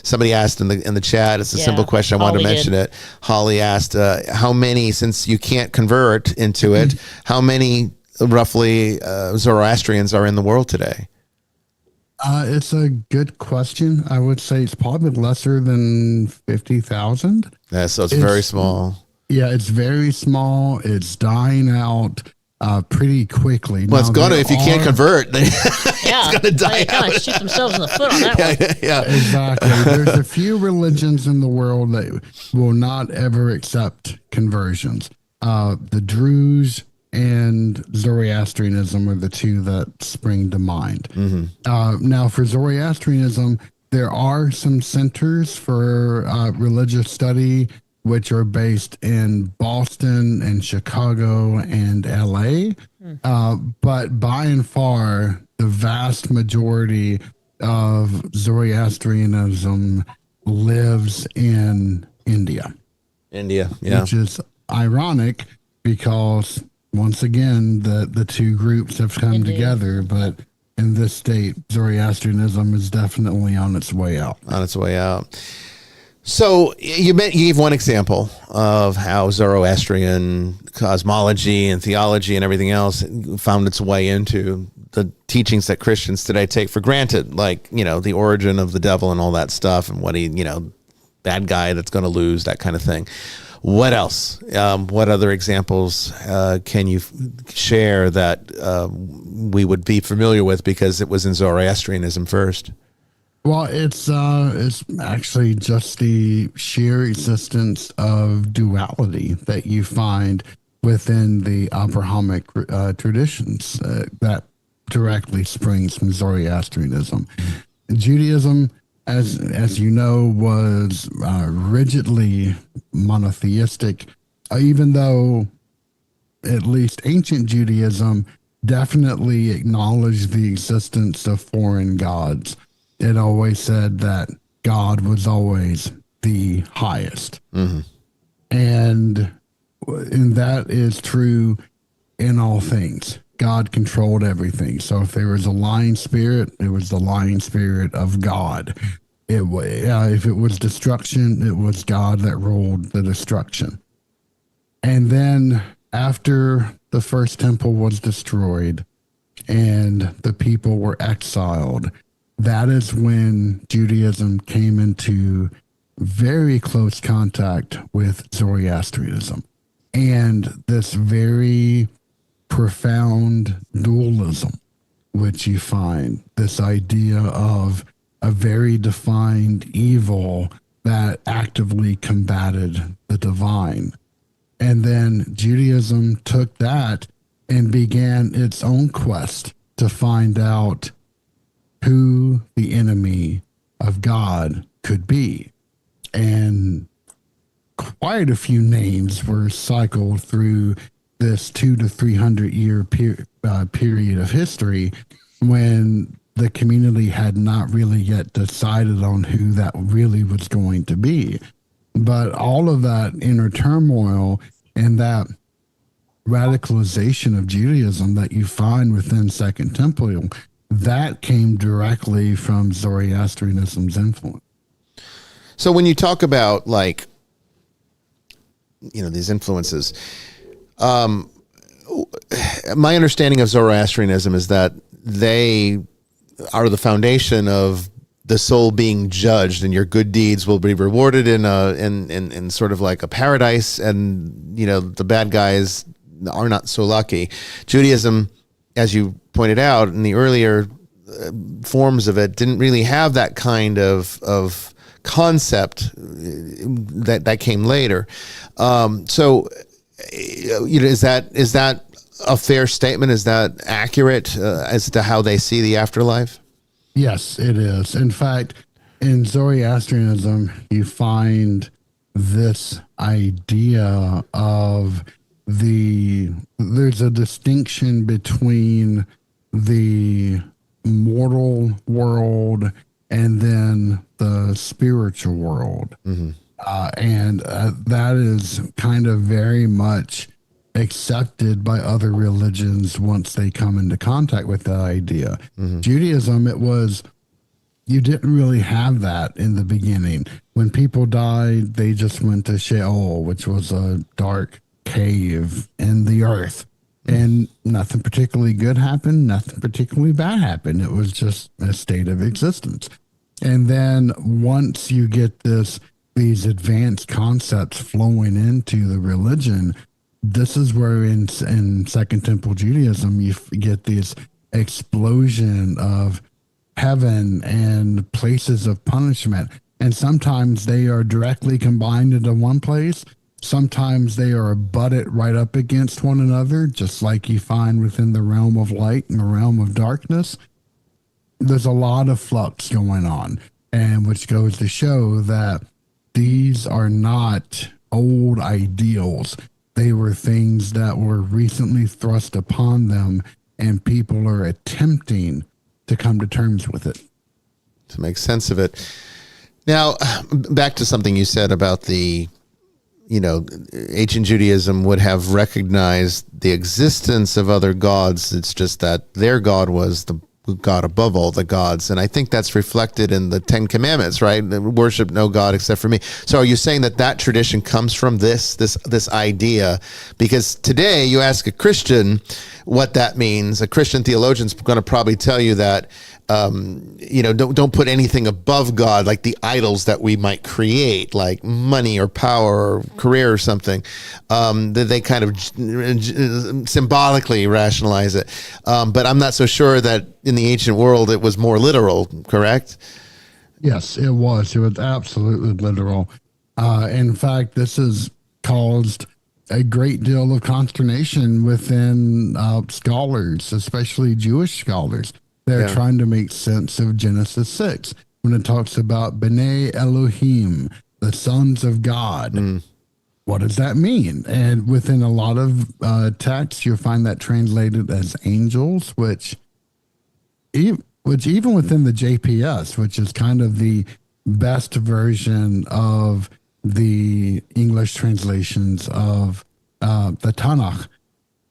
Somebody asked in the chat, it's a simple question, I wanted to mention it. Holly asked, how many, since you can't convert into it, how many roughly Zoroastrians are in the world today? It's a good question. I would say it's probably lesser than 50,000. Yeah, so it's very small. Yeah, it's very small. It's dying out pretty quickly. Well, it's Now, gonna there if you can't are- convert. Yeah, gonna die they kind of shoot themselves in the foot on that one. yeah. Exactly. There's a few religions in the world that will not ever accept conversions. The Druze and Zoroastrianism are the two that spring to mind. Now, for Zoroastrianism, there are some centers for religious study, which are based in Boston and Chicago and LA. But by and far, the vast majority of Zoroastrianism lives in India, India, yeah. which is ironic because once again, the two groups have come Indeed. together, but in this state, Zoroastrianism is definitely on its way out. On its way out. So you gave one example of how Zoroastrian cosmology and theology and everything else found its way into the teachings that Christians today take for granted, like, the origin of the devil and all that stuff, and what bad guy that's going to lose, that kind of thing. What else? What other examples can you share that we would be familiar with because it was in Zoroastrianism first? Well, it's actually just the sheer existence of duality that you find within the Abrahamic traditions that directly springs from Zoroastrianism. Judaism, as you know, was rigidly monotheistic, even though at least ancient Judaism definitely acknowledged the existence of foreign gods. It always said that God was always the highest. And that is true in all things. God controlled everything. So if there was a lying spirit, it was the lying spirit of God. If it was destruction, it was God that ruled the destruction. And then after the first temple was destroyed and the people were exiled, that is when Judaism came into very close contact with Zoroastrianism. And this very profound dualism, which you find, this idea of a very defined evil that actively combated the divine. And then Judaism took that and began its own quest to find out who the enemy of God could be. And quite a few names were cycled through this 200 to 300 year period of history when the community had not really yet decided on who that really was going to be. But all of that inner turmoil and that radicalization of Judaism that you find within Second Temple, that came directly from Zoroastrianism's influence. So when you talk about these influences, my understanding of Zoroastrianism is that they are the foundation of the soul being judged, and your good deeds will be rewarded in sort of like a paradise, and the bad guys are not so lucky. Judaism, as you pointed out in the earlier forms of it, didn't really have that kind of concept that came later. So is that a fair statement? Is that accurate as to how they see the afterlife? Yes, it is. In fact, in Zoroastrianism, you find this idea of there's a distinction between the mortal world and then the spiritual world. And that is kind of very much accepted by other religions once they come into contact with that idea. Judaism, you didn't really have that in the beginning. When people died, they just went to Sheol, which was a dark cave in the earth. And nothing particularly good happened, nothing particularly bad happened. It was just a state of existence. And then once you get these advanced concepts flowing into the religion, this is where in Second Temple Judaism, you get this explosion of heaven and places of punishment. And sometimes they are directly combined into one place. Sometimes they are butted right up against one another, just like you find within the realm of light and the realm of darkness. There's a lot of flux going on, and which goes to show that these are not old ideals. They were things that were recently thrust upon them, and people are attempting to come to terms with it. To make sense of it. Now, back to something you said about the, ancient Judaism would have recognized the existence of other gods. It's just that their God was the God above all the gods. And I think that's reflected in the Ten Commandments, right? Worship no God except for me. So are you saying that tradition comes from this idea? Because today you ask a Christian what that means. A Christian theologian's going to probably tell you that, don't put anything above God, like the idols that we might create, like money or power or career or something. That they kind of symbolically rationalize it. But I'm not so sure that in the ancient world it was more literal, correct? Yes, it was. It was absolutely literal. In fact, this has caused a great deal of consternation within scholars, especially Jewish scholars. They're trying to make sense of Genesis 6 when it talks about B'nai Elohim, the sons of God. What does that mean? And within a lot of texts, you'll find that translated as angels, which even within the JPS, which is kind of the best version of the English translations of the Tanakh,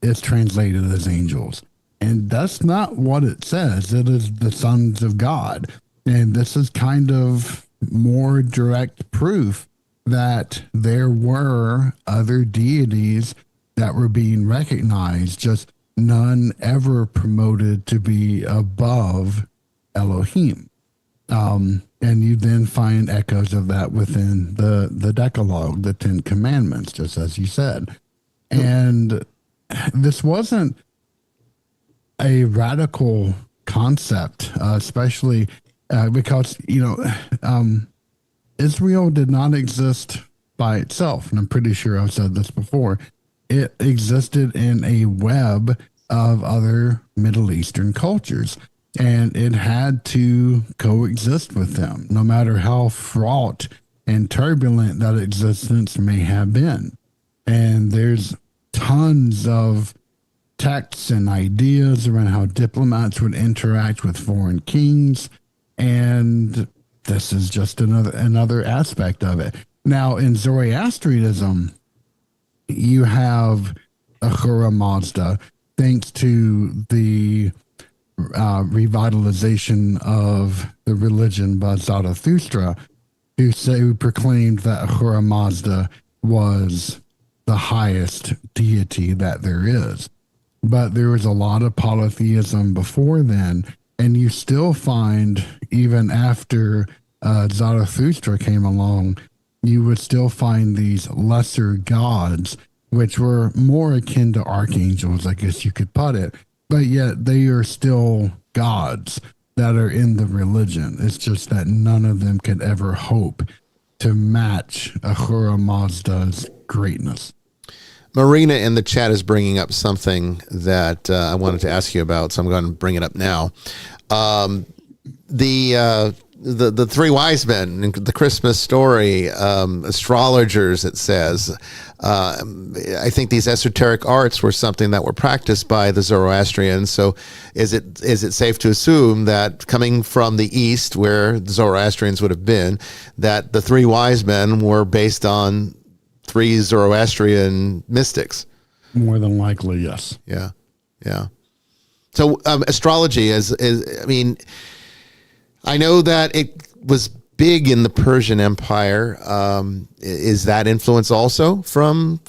is translated as angels. And that's not what it says. It is the sons of God. And this is kind of more direct proof that there were other deities that were being recognized, just none ever promoted to be above Elohim. And you then find echoes of that within the Decalogue, the Ten Commandments, just as you said. And this wasn't a radical concept, especially because, Israel did not exist by itself. And I'm pretty sure I've said this before. It existed in a web of other Middle Eastern cultures, and it had to coexist with them, no matter how fraught and turbulent that existence may have been. And there's tons of texts and ideas around how diplomats would interact with foreign kings, and this is just another aspect of it. Now, in Zoroastrianism, you have Ahura Mazda, thanks to the revitalization of the religion by Zarathustra, who proclaimed that Ahura Mazda was the highest deity that there is. But there was a lot of polytheism before then, and you still find, even after Zarathustra came along, you would still find these lesser gods, which were more akin to archangels, I guess you could put it, but yet they are still gods that are in the religion. It's just that none of them could ever hope to match Ahura Mazda's greatness. Marina in the chat is bringing up something that I wanted to ask you about, so I'm going to bring it up now. The three wise men in the Christmas story, astrologers, it says. I think these esoteric arts were something that were practiced by the Zoroastrians. So is it safe to assume that coming from the East, where the Zoroastrians would have been, that the three wise men were based on three Zoroastrian mystics? More than likely, yes. Yeah. So astrology I know that it was big in the Persian Empire. Is that influence also from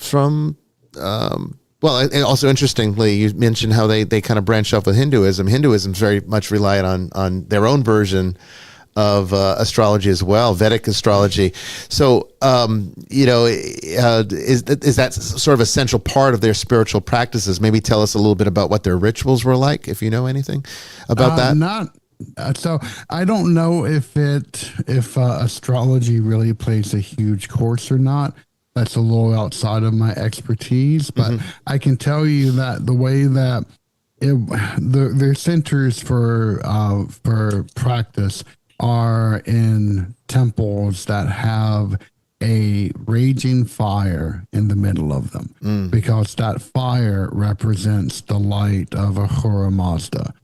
Well, and also interestingly, you mentioned how they kind of branch off with Hinduism. Hinduism's very much reliant on their own version of astrology as well, Vedic astrology. So, is that sort of a central part of their spiritual practices? Maybe tell us a little bit about what their rituals were like, if you know anything about that. So I don't know if astrology really plays a huge course or not. That's a little outside of my expertise, but I can tell you that the way that their centers for practice are in temples that have a raging fire in the middle of them, because that fire represents the light of Ahura Mazda.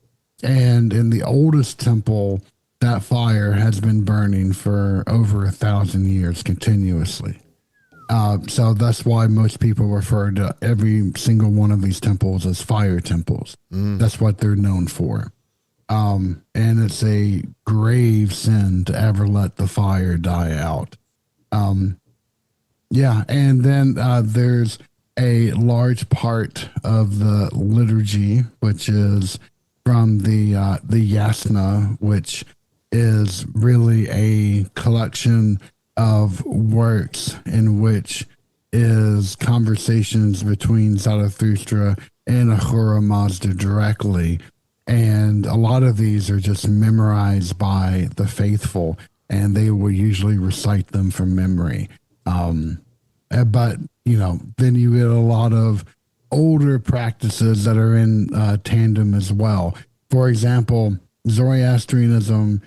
And in the oldest temple, that fire has been burning for over 1,000 years continuously. So that's why most people refer to every single one of these temples as fire temples. That's what they're known for. And it's a grave sin to ever let the fire die out. And then there's a large part of the liturgy, which is from the yasna, which is really a collection of works in which is conversations between Zarathustra and Ahura Mazda directly. And a lot of these are just memorized by the faithful, and they will usually recite them from memory. But, then you get a lot of older practices that are in tandem as well. For example, Zoroastrianism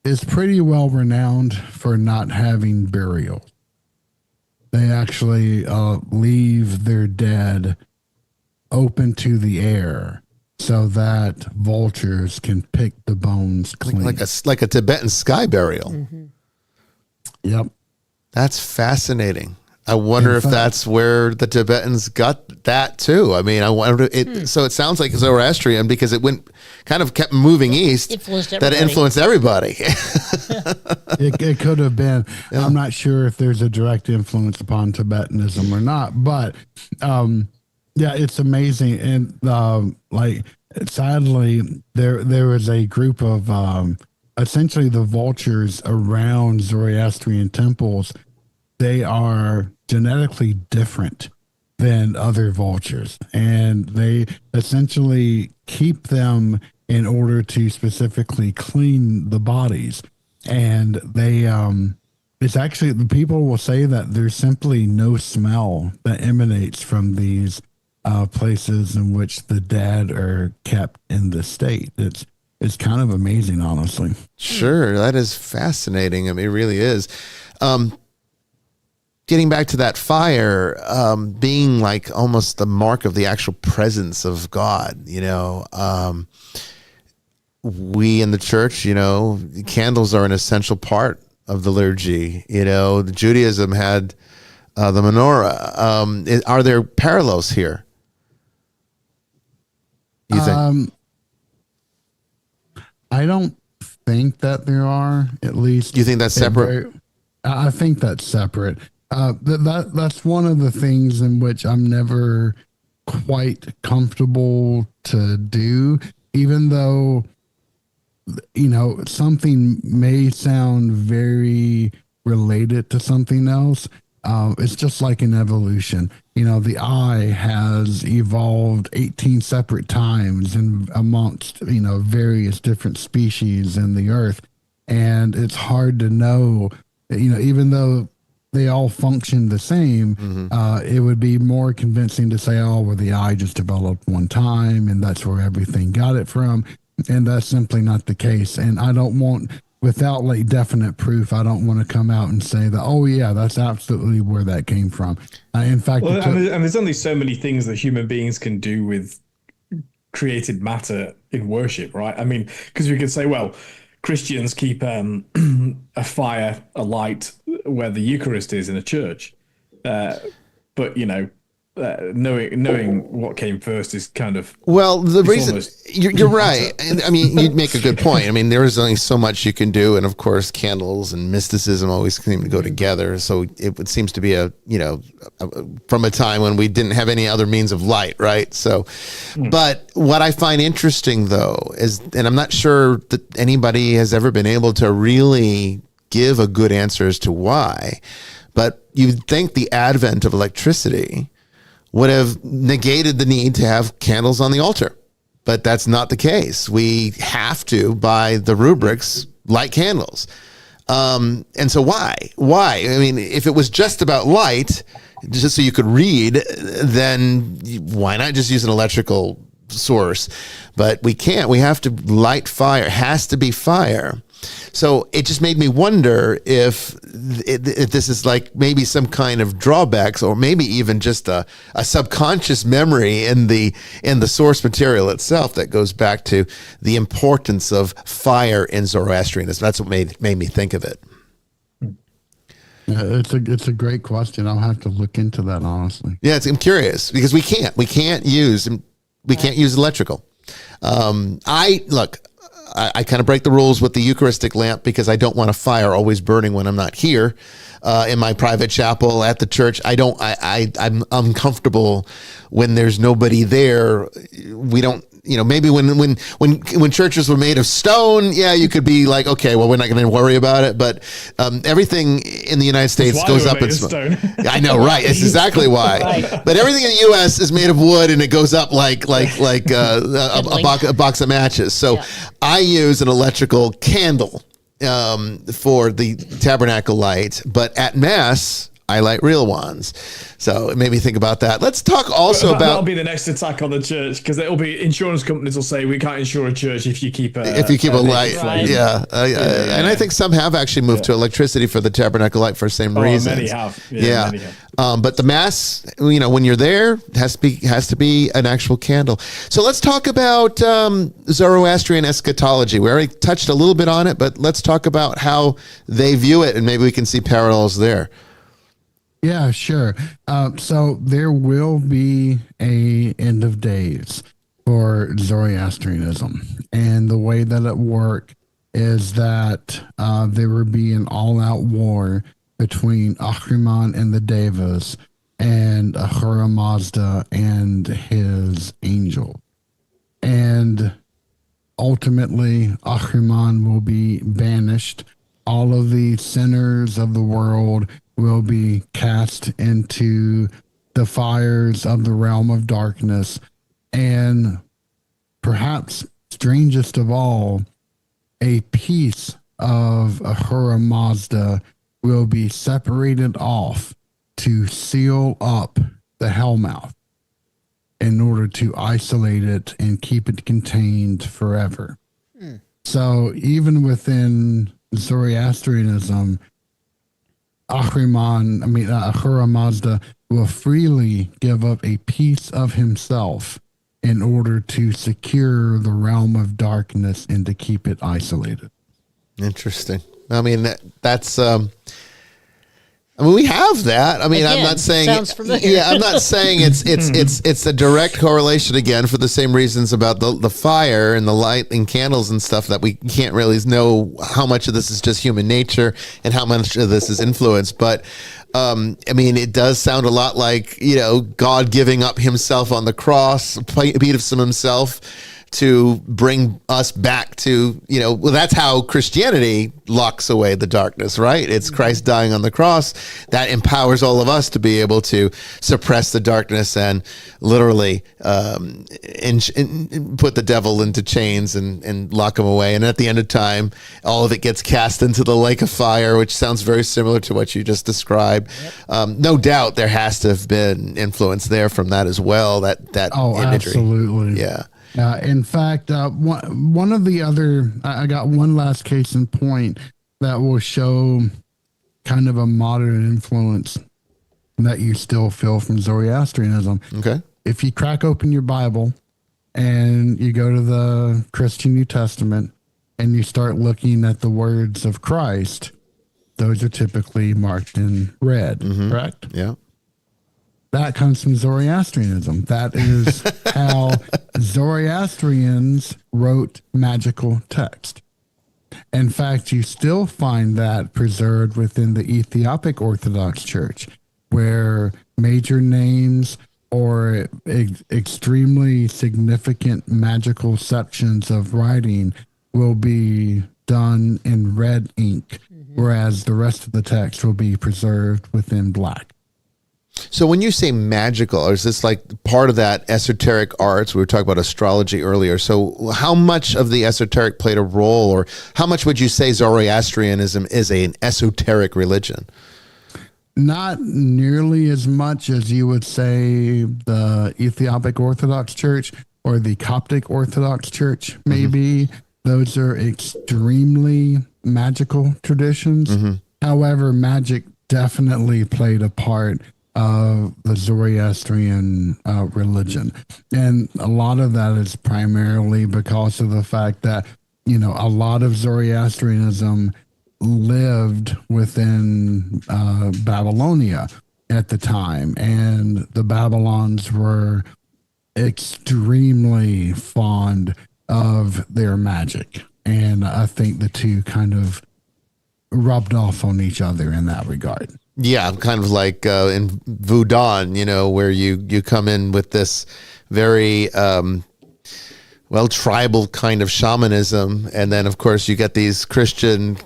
is pretty well renowned for not having burial. They actually leave their dead open to the air so that vultures can pick the bones clean. Like a Tibetan sky burial. Yep. That's fascinating. I wonder if that's where the Tibetans got that too. I mean, I wonder. So it sounds like Zoroastrian because it kept moving east. That influenced everybody. It could have been. Yeah. I'm not sure if there's a direct influence upon Tibetanism or not, but it's amazing. And sadly, there was a group of essentially the vultures around Zoroastrian temples. They are genetically different than other vultures, and they essentially keep them in order to specifically clean the bodies. And they it's actually, the people will say that there's simply no smell that emanates from these places in which the dead are kept in this state. It's kind of amazing, honestly. Sure, that is fascinating. I mean, it really is. Getting back to that fire, being like almost the mark of the actual presence of God, we in the church, candles are an essential part of the liturgy. The Judaism had the menorah. Are there parallels here? You think? I don't think that there are, at least. You think that's separate? I think that's separate. That's one of the things in which I'm never quite comfortable to do, even though, something may sound very related to something else. It's just like in evolution. The eye has evolved 18 separate times and amongst, various different species in the earth. And it's hard to know, even though they all function the same, it would be more convincing to say, the eye just developed one time and that's where everything got it from. And that's simply not the case. And I don't want, without definite proof, I don't want to come out and say that, that's absolutely where that came from. In fact, and there's only so many things that human beings can do with created matter in worship, right? I mean, because we could say, Christians keep a fire alight where the Eucharist is in a church. But, knowing what came first is kind of Well, the it's reason almost you're right, and I mean, you make a good point. I mean, there is only so much you can do, and of course, candles and mysticism always seem to go together. So it seems to be from a time when we didn't have any other means of light, right? So, but what I find interesting though is, and I'm not sure that anybody has ever been able to really give a good answer as to why, but you'd think the advent of electricity would have negated the need to have candles on the altar. But that's not the case. We have to, by the rubrics, light candles. And so why? Why? I mean, if it was just about light, just so you could read, then why not just use an electrical source? But we can't. We have to light fire. It has to be fire. So it just made me wonder if this is like maybe some kind of drawbacks, or maybe even just a subconscious memory in the source material itself that goes back to the importance of fire in Zoroastrianism. That's what made me think of it. Yeah, it's a great question. I'll have to look into that, honestly. Yeah, I'm curious because we can't use electrical. I kind of break the rules with the Eucharistic lamp because I don't want a fire always burning when I'm not here in my private chapel at the church. I'm uncomfortable when there's nobody there. We don't, maybe when churches were made of stone, yeah, you could be like, okay, well, we're not going to worry about it. But everything in the United States goes up in smoke. I know, right? It's exactly why. Right. But everything in the U.S. is made of wood, and it goes up like a box of matches. So I use an electrical candle for the tabernacle light, but at Mass, I light real ones. So it made me think about that. Let's talk also about... That'll be the next attack on the church, because it'll be insurance companies will say we can't insure a church if you keep a light. Right. Yeah. And I think some have actually moved to electricity for the tabernacle light for the same reasons. Many have. Many have. But the Mass, when you're there, has to be an actual candle. So let's talk about Zoroastrian eschatology. We already touched a little bit on it, but let's talk about how they view it, and maybe we can see parallels there. Yeah, sure. So there will be a end of days for Zoroastrianism, and the way that it works is that there will be an all-out war between Ahriman and the Devas and Ahura Mazda and his angel, and ultimately Ahriman will be banished. All of the sinners of the world will be cast into the fires of the realm of darkness. And perhaps strangest of all, a piece of Ahura Mazda will be separated off to seal up the hellmouth in order to isolate it and keep it contained forever. So even within Zoroastrianism, Ahura Mazda will freely give up a piece of himself in order to secure the realm of darkness and to keep it isolated. Interesting. I mean, that's we have that. I mean, again, I'm not saying sounds familiar. Yeah, I'm not saying it's a direct correlation again for the same reasons about the fire and the light and candles and stuff that we can't really know how much of this is just human nature and how much of this is influence. But I mean, it does sound a lot like, God giving up himself on the cross, piece of himself to bring us back to, that's how Christianity locks away the darkness, right? It's Christ dying on the cross that empowers all of us to be able to suppress the darkness and literally put the devil into chains and lock him away. And at the end of time, all of it gets cast into the lake of fire, which sounds very similar to what you just described. Yep. No doubt there has to have been influence there from that as well, that imagery. Absolutely. Yeah. In fact, one of the other, I got one last case in point that will show kind of a modern influence that you still feel from Zoroastrianism. Okay. If you crack open your Bible and you go to the Christian New Testament and you start looking at the words of Christ, those are typically marked in red, correct? Yeah. That comes from Zoroastrianism. That is how Zoroastrians wrote magical text. In fact, you still find that preserved within the Ethiopic Orthodox Church, where major names or extremely significant magical sections of writing will be done in red ink, whereas the rest of the text will be preserved within black. So when you say magical, is this like part of that esoteric arts? We were talking about astrology earlier. So how much of the esoteric played a role, or how much would you say Zoroastrianism is an esoteric religion? Not nearly as much as you would say the Ethiopic Orthodox Church or the Coptic Orthodox Church, maybe. Those are extremely magical traditions. However, magic definitely played a part of the Zoroastrian religion. And a lot of that is primarily because of the fact that, you know, a lot of Zoroastrianism lived within Babylonia at the time. And the Babylons were extremely fond of their magic. And I think the two kind of rubbed off on each other in that regard. Yeah, kind of like in Voodoo, you know, where you come in with this very tribal kind of shamanism, and then of course you get these Christian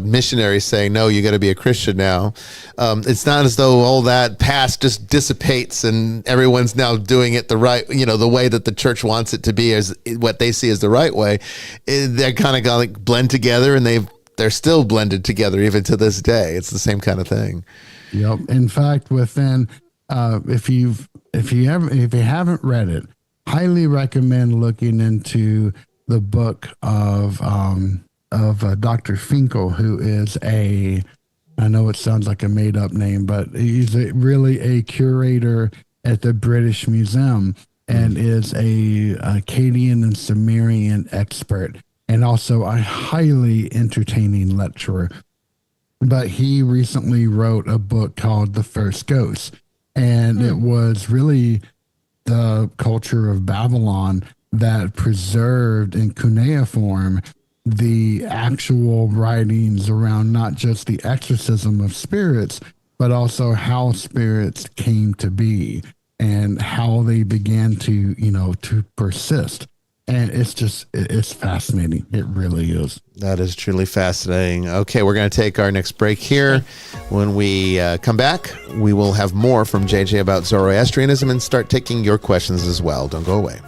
missionaries saying, "No, you got to be a Christian now." It's not as though all that past just dissipates and everyone's now doing it the right, you know, the way that the church wants it to be, as what they see as the right way. They're kind of like blend together, and they're still blended together even to this day. It's the same kind of thing. Yep. In fact, within if you haven't read it, highly recommend looking into the book of Dr. Finkel, who is I know it sounds like a made up name, but he's really a curator at the British Museum and is a Akkadian and Sumerian expert, and also a highly entertaining lecturer. But he recently wrote a book called The First Ghost, and it was really the culture of Babylon that preserved in cuneiform the actual writings around not just the exorcism of spirits, but also how spirits came to be and how they began to, to persist. And it's fascinating. It really is. That is truly fascinating. Okay, we're going to take our next break here. When we come back, we will have more from JJ about Zoroastrianism and start taking your questions as well. Don't go away.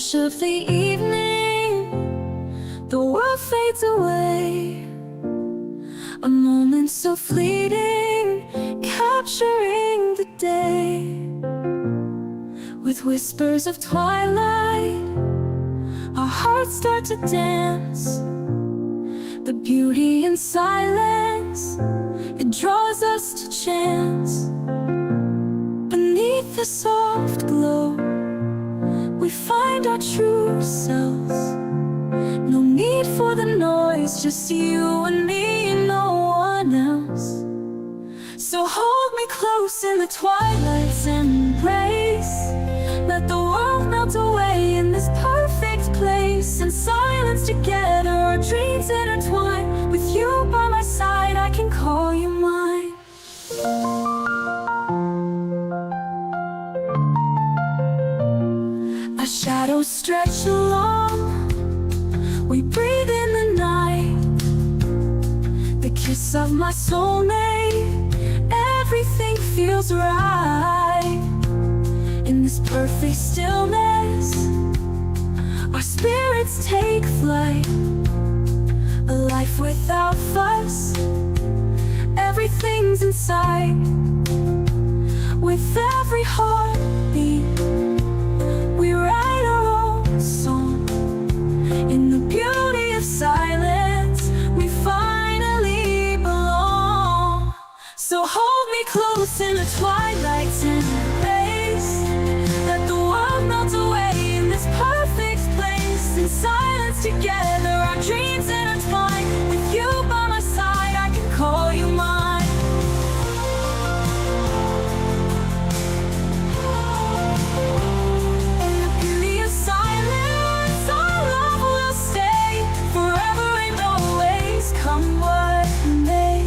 hush of the evening, the world fades away. A moment so fleeting, capturing the day. With whispers of twilight, our hearts start to dance. The beauty in silence, it draws us to chance. Beneath the soft glow, we find our true selves. No need for the noise, just you and me, no one else. So hold me close in the twilight's embrace. Let the world melt away in this perfect place. In silence together, our dreams intertwine. With you by my side, I can call you mine. Our shadows stretch along, we breathe in the night. The kiss of my soulmate, everything feels right. In this perfect stillness, our spirits take flight. A life without fuss, everything's in sight. With every heartbeat, we write our own song. In the beauty of silence, we finally belong. So hold me close in the twilight's embrace. Let the world melt away in this perfect place. In silence together, our dreams intertwine. With you by my side, I can call you mine. In the beauty of silence, our love will stay forever and always, come what may.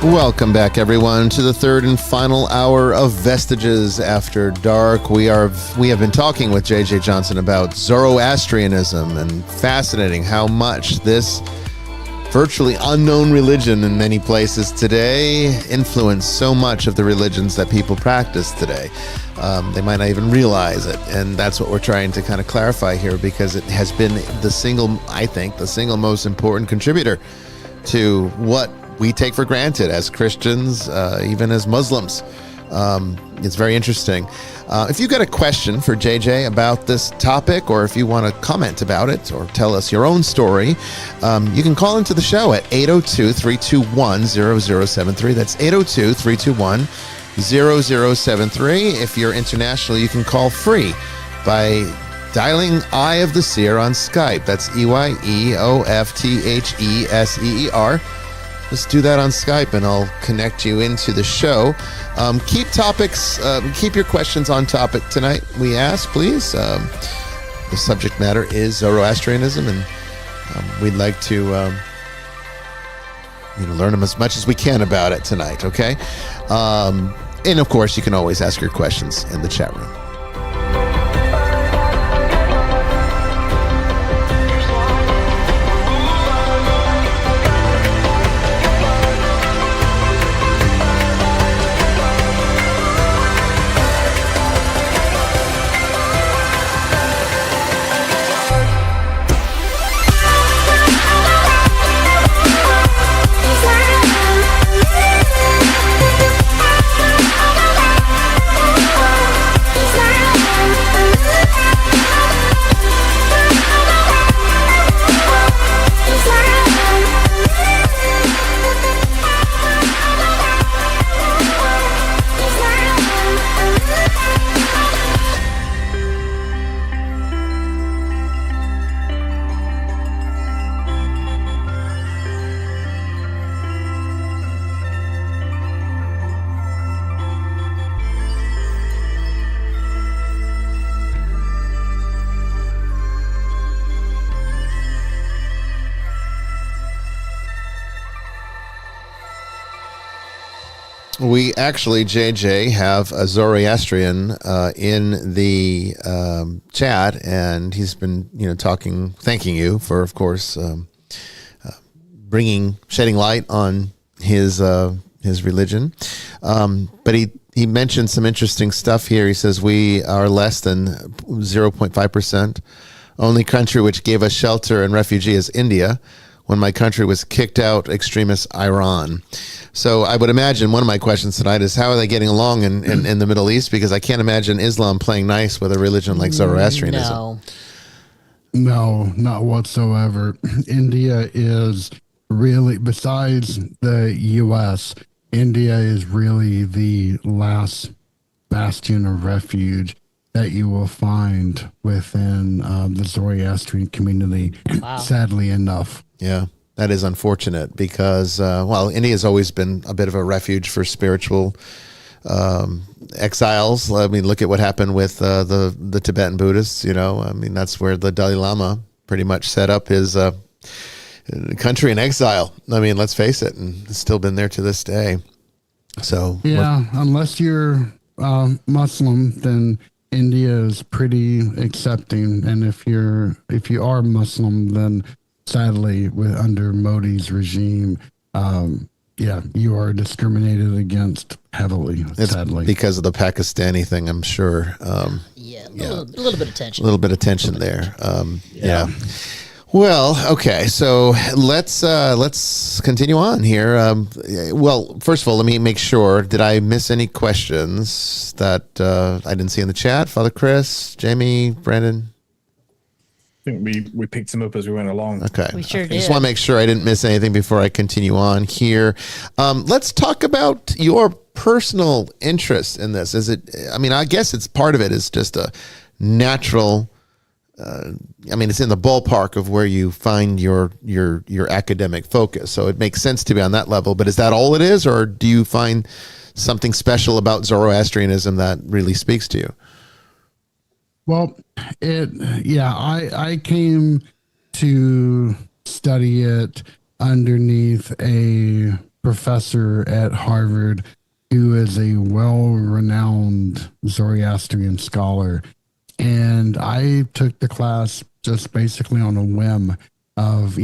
Welcome back, everyone, to the third and final hour of Vestiges After Dark. We have been talking with J.J. Johnson about Zoroastrianism, and fascinating how much this virtually unknown religion in many places today influenced so much of the religions that people practice today. They might not even realize it, and that's what we're trying to kind of clarify here, because it has been the single most important contributor to what we take for granted as Christians, even as Muslims. It's very interesting. If you've got a question for JJ about this topic, or if you want to comment about it or tell us your own story, you can call into the show at 802-321-0073. That's 802-321-0073. If you're international, you can call free by dialing Eye of the Seer on Skype. That's EYEOFTHESEER. Just do that on Skype and I'll connect you into the show. Keep your questions on topic tonight, we ask, please. The subject matter is Zoroastrianism, and we'd like to learn as much as we can about it tonight. Okay, and of course, you can always ask your questions in the chat room. We actually, JJ, have a Zoroastrian in the chat, and he's been, thanking you for, of course, shedding light on his religion. But he mentioned some interesting stuff here. He says we are less than 0.5%. Only country which gave us shelter and refugee is India. When my country was kicked out, extremist Iran. So I would imagine one of my questions tonight is how are they getting along in the Middle East? Because I can't imagine Islam playing nice with a religion like Zoroastrianism. No, not whatsoever. India is really, besides the U.S., India is really the last bastion of refuge that you will find within the Zoroastrian community, sadly enough. Yeah, that is unfortunate because, India's always been a bit of a refuge for spiritual exiles. I mean, look at what happened with the Tibetan Buddhists, that's where the Dalai Lama pretty much set up his country in exile. I mean, let's face it, and it's still been there to this day. So yeah, unless you're Muslim, then India is pretty accepting, and if you are Muslim, then sadly, under Modi's regime, you are discriminated against heavily. Sadly, because of the Pakistani thing, I'm sure. A little bit of tension. A little bit of tension there. Yeah. Well, okay, so let's continue on here. First of all, let me make sure. Did I miss any questions that I didn't see in the chat? Father Chris, Jamie, Brandon? I think we picked them up as we went along. Okay. We sure did. I just want to make sure I didn't miss anything before I continue on here. Let's talk about your personal interest in this. I guess it's part of it is just a natural... it's in the ballpark of where you find your academic focus. So it makes sense to be on that level. But is that all it is, or do you find something special about Zoroastrianism that really speaks to you? Well, I came to study it underneath a professor at Harvard who is a well-renowned Zoroastrian scholar. And I took the class just basically on a whim of,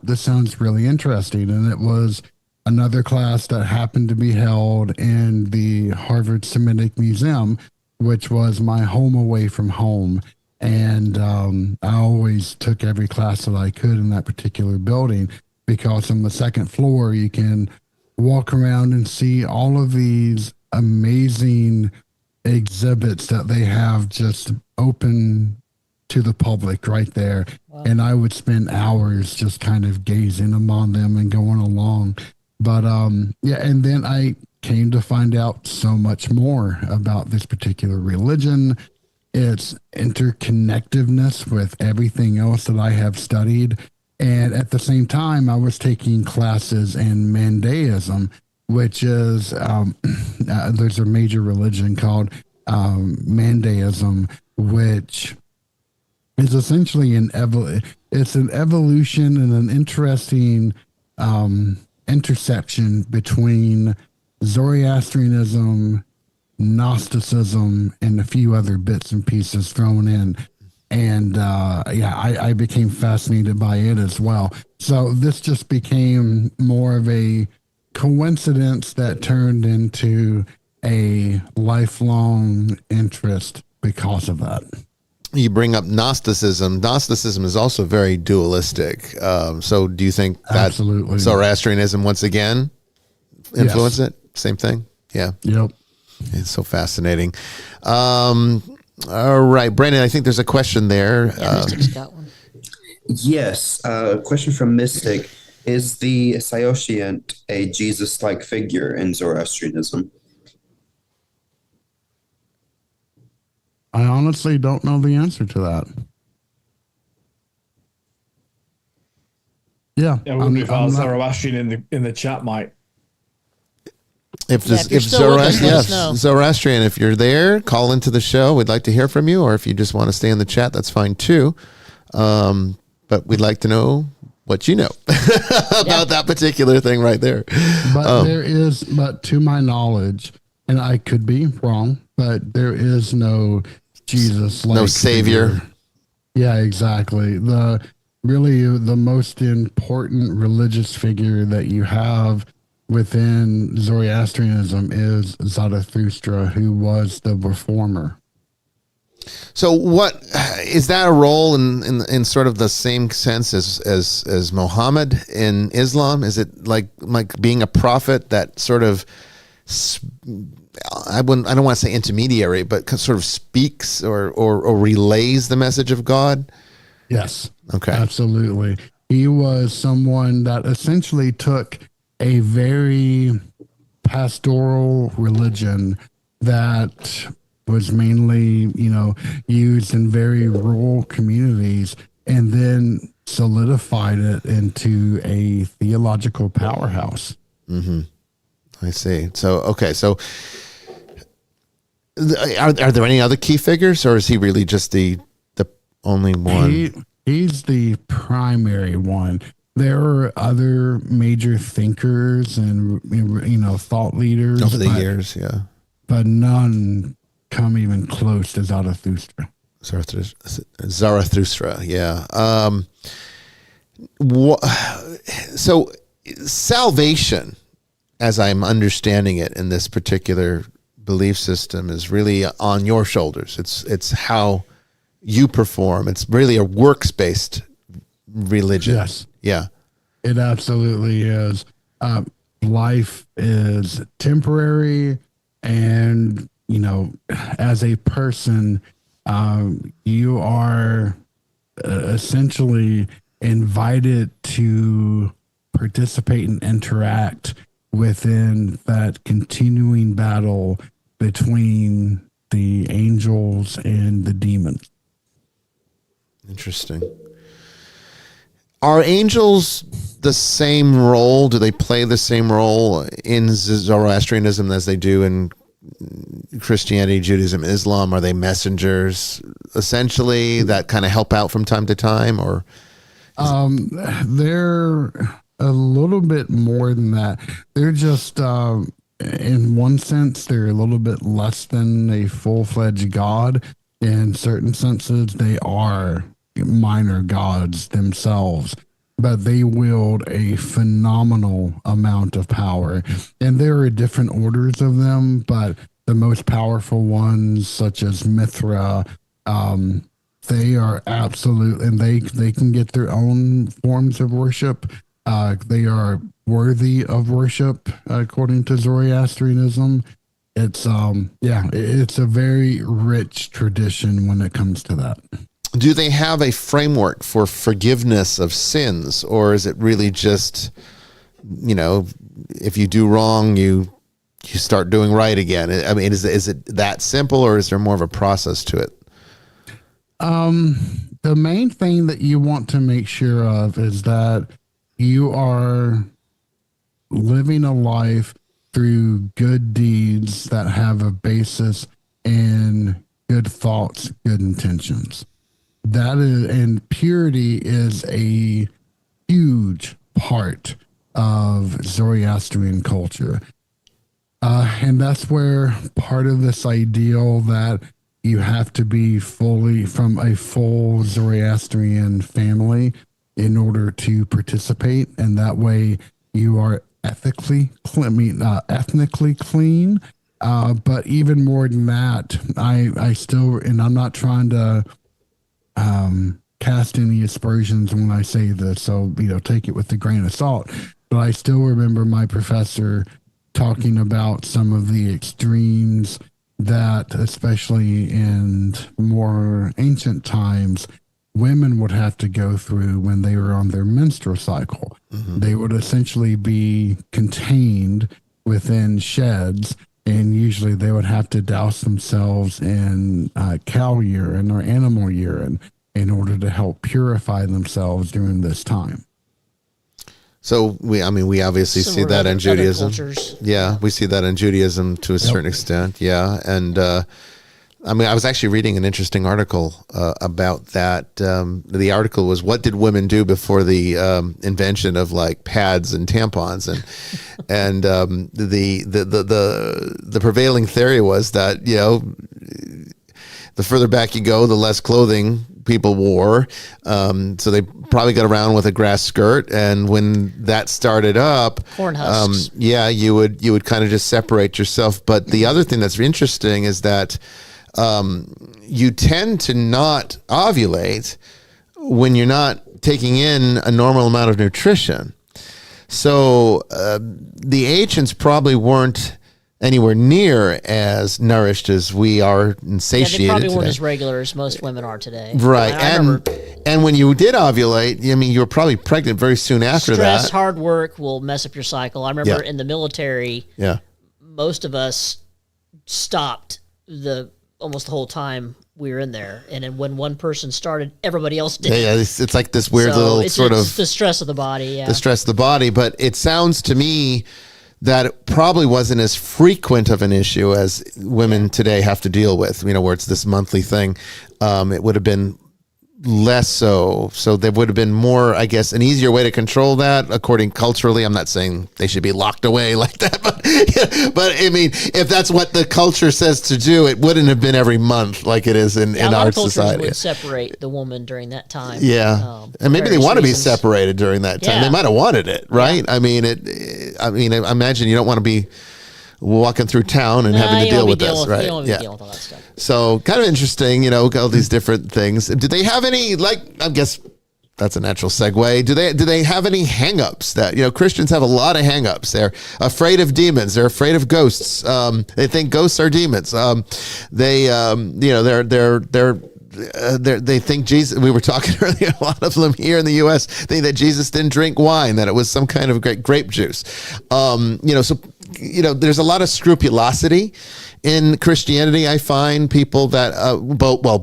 this sounds really interesting. And it was another class that happened to be held in the Harvard Semitic Museum, which was my home away from home. And I always took every class that I could in that particular building because on the second floor, you can walk around and see all of these amazing exhibits that they have just open to the public right there. Wow. And I would spend hours just kind of gazing upon them and going along. But and then I came to find out so much more about this particular religion, its interconnectedness with everything else that I have studied. And at the same time, I was taking classes in Mandaism, which is, there's a major religion called Mandaism, which is essentially an evolution and an interesting intersection between Zoroastrianism, Gnosticism, and a few other bits and pieces thrown in. And I became fascinated by it as well. So this just became more of a coincidence that turned into a lifelong interest because of that. You bring up Gnosticism. Gnosticism is also very dualistic. So do you think that Absolutely. Zoroastrianism once again influenced it? Same thing? Yeah. Yep. It's so fascinating. All right, Brandon, I think there's a question there. Yeah, Mystic's got one. Yes. Question from Mystic. Is the Saoshyant a Jesus-like figure in Zoroastrianism? I honestly don't know the answer to that. Yeah. I wonder if our I'm not- Zoroastrian in the chat might. If Yeah, if you're still with us, let us know. Zoroastrian, if you're there, call into the show. We'd like to hear from you, or if you just want to stay in the chat, that's fine too. But we'd like to know what you know about that particular thing right there. But but to my knowledge, and I could be wrong, but there is no Jesus, no savior. figure. Yeah, exactly. The most important religious figure that you have within Zoroastrianism is Zarathustra, who was the reformer. So, what is that a role in sort of the same sense as Muhammad in Islam? Is it like being a prophet that sort of I don't want to say intermediary, but sort of speaks or relays the message of God? Yes. Okay. Absolutely. He was someone that essentially took a very pastoral religion that was mainly, used in very rural communities and then solidified it into a theological powerhouse. Mm-hmm. I see. So, okay. So are there any other key figures, or is he really just the only one? He's the primary one. There are other major thinkers and thought leaders Over the years, yeah. But none come even close to Zarathustra. Zarathustra, yeah. So salvation, as I'm understanding it in this particular belief system, is really on your shoulders. It's how you perform. It's really a works-based religion. Yes. Yeah. It absolutely is. Life is temporary, and as a person, you are essentially invited to participate and interact within that continuing battle between the angels and the demons. Interesting. Are angels the same role? Do they play the same role in Zoroastrianism as they do in Christianity, Judaism, Islam? Are they messengers essentially that kind of help out from time to time, or? They're a little bit more than that. They're just, in one sense, they're a little bit less than a full-fledged god. In certain senses, they are minor gods themselves, but they wield a phenomenal amount of power. And there are different orders of them, but the most powerful ones, such as Mithra, they are absolute, and they can get their own forms of worship. They are worthy of worship according to Zoroastrianism. It's it's a very rich tradition when it comes to that. Do they have a framework for forgiveness of sins, or is it really just, if you do wrong, you start doing right again? I mean, is it that simple, or is there more of a process to it? The main thing that you want to make sure of is that you are living a life through good deeds that have a basis in good thoughts, good intentions. That is, and purity is a huge part of Zoroastrian culture. And that's where part of this ideal that you have to be fully from a full Zoroastrian family in order to participate. And that way you are ethnically clean. But even more than that, I still, and I'm not trying to cast any aspersions when I say this, so, take it with a grain of salt. But I still remember my professor talking about some of the extremes that, especially in more ancient times, women would have to go through when they were on their menstrual cycle. Mm-hmm. They would essentially be contained within sheds, and usually they would have to douse themselves in cow urine or animal urine in order to help purify themselves during this time. So we obviously see that in Judaism. Yeah, we see that in Judaism to a certain extent. Yeah, and I was actually reading an interesting article about that. The article was, "What did women do before the invention of like pads and tampons?" And the prevailing theory was that the further back you go, the less clothing people wore. So they probably got around with a grass skirt, and when that started up, corn husks. You would kind of just separate yourself. But the other thing that's interesting is that you tend to not ovulate when you're not taking in a normal amount of nutrition. So the ancients probably weren't anywhere near as nourished as we are and satiated. They probably today. weren't as regular as most women are today. Right. And when you did ovulate, you were probably pregnant very soon after that. Stress, hard work will mess up your cycle. I remember in the military, most of us stopped almost the whole time we were in there. And then when one person started, everybody else did. Yeah, it's like this weird little sort of the stress of the body. The stress of the body. But it sounds to me that it probably wasn't as frequent of an issue as women today have to deal with, where it's this monthly thing. It would have been less so. So there would have been more, I guess, an easier way to control that according culturally. I'm not saying they should be locked away like that, but I mean, if that's what the culture says to do, it wouldn't have been every month like it is in our society. Would separate the woman during that time. Yeah. And maybe they want to be separated during that time. They might have wanted it, right? Yeah. I imagine you don't want to be walking through town and having to deal with this, right? You don't want to be dealing with all that stuff. So kind of interesting, all these different things. Do they have any, I guess that's a natural segue. Do they have any hangups that, Christians have a lot of hangups. They're afraid of demons. They're afraid of ghosts. They think ghosts are demons. They think Jesus, we were talking earlier, a lot of them here in the U.S. think that Jesus didn't drink wine, that it was some kind of grape juice. There's a lot of scrupulosity in Christianity. I find people that,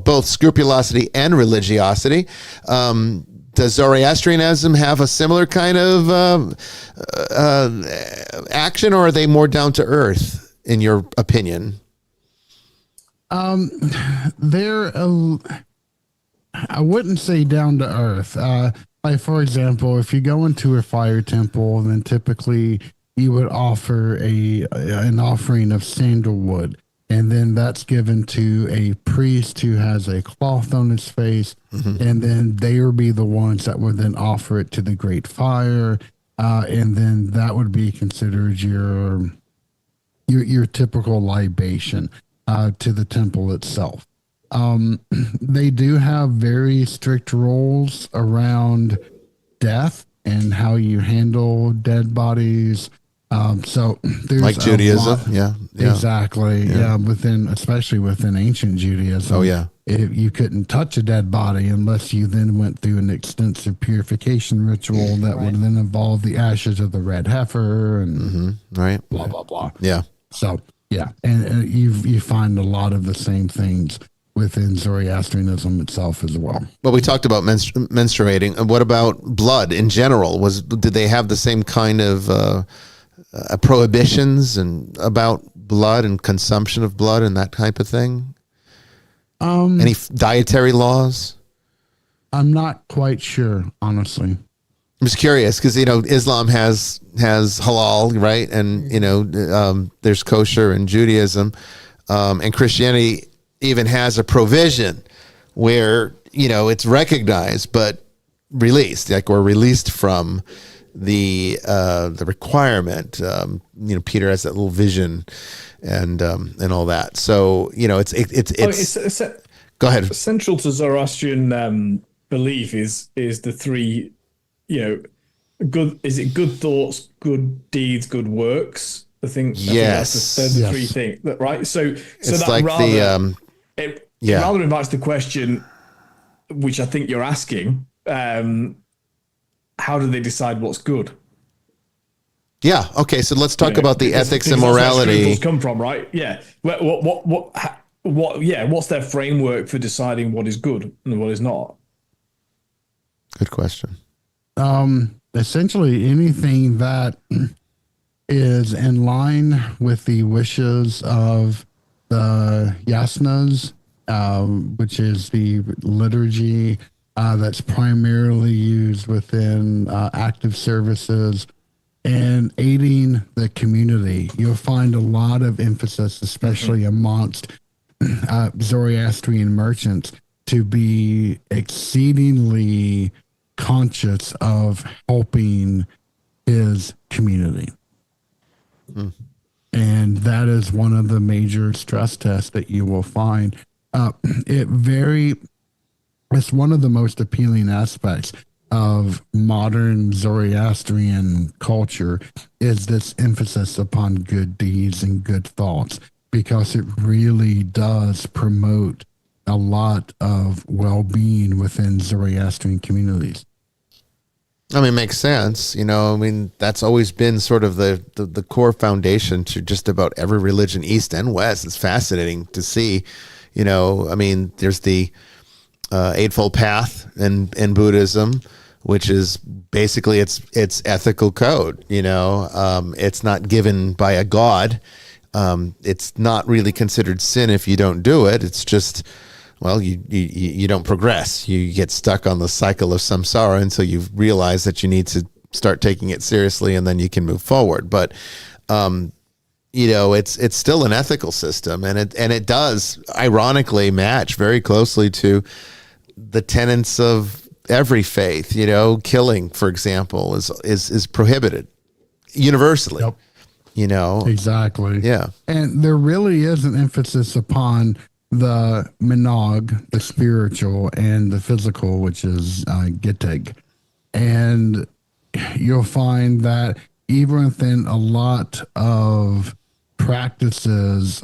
both scrupulosity and religiosity. Does Zoroastrianism have a similar kind of action, or are they more down to earth, in your opinion? They're I wouldn't say down to earth. Like, for example, if you go into a fire temple, then typically you would offer an offering of sandalwood, and then that's given to a priest who has a cloth on his face, and then they would be the ones that would then offer it to the great fire, and then that would be considered your typical libation to the temple itself. They do have very strict rules around death and how you handle dead bodies. So there's like Judaism, yeah, exactly, especially within ancient Judaism. Oh yeah, you couldn't touch a dead body unless you then went through an extensive purification ritual that would then involve the ashes of the red heifer and blah blah blah. Yeah. So yeah, and you find a lot of the same things within Zoroastrianism itself as well. Well, we talked about menstruating. What about blood in general? Did they have the same kind of prohibitions and about blood and consumption of blood and that type of thing? Any dietary laws? I'm not quite sure, honestly. I'm just curious because Islam has halal, right, and there's kosher in Judaism, and Christianity even has a provision where it's recognized but released, like we're released from the requirement. Peter has that little vision, and all that. So it's go ahead. Central to Zoroastrian belief is the three. Good. Is it good thoughts, good deeds, good works? I think yes, that's the three things, right? So it's that like rather rather invites the question, which I think you're asking. How do they decide what's good? Yeah. Okay. So let's talk about the ethics and morality. That's where come from, right? Yeah. What? Yeah. What's their framework for deciding what is good and what is not? Good question. Essentially anything that is in line with the wishes of the yasnas, which is the liturgy that's primarily used within active services and aiding the community. You'll find a lot of emphasis, especially amongst Zoroastrian merchants, to be exceedingly conscious of helping his community. And that is one of the major stress tests that you will find. It's one of the most appealing aspects of modern Zoroastrian culture is this emphasis upon good deeds and good thoughts, because it really does promote a lot of well-being within Zoroastrian communities. I mean, it makes sense. That's always been sort of the core foundation to just about every religion, East and West. It's fascinating to see, there's the Eightfold Path in Buddhism, which is basically it's ethical code. It's not given by a god. It's not really considered sin if you don't do it. It's just, well, you don't progress. You get stuck on the cycle of samsara until you realize that you need to start taking it seriously, and then you can move forward. But it's still an ethical system, and it does ironically match very closely to the tenets of every faith. Killing, for example, is prohibited universally. Yep. Exactly. Yeah. And there really is an emphasis upon the minog, the spiritual, and the physical, which is gittig. And you'll find that even within a lot of practices,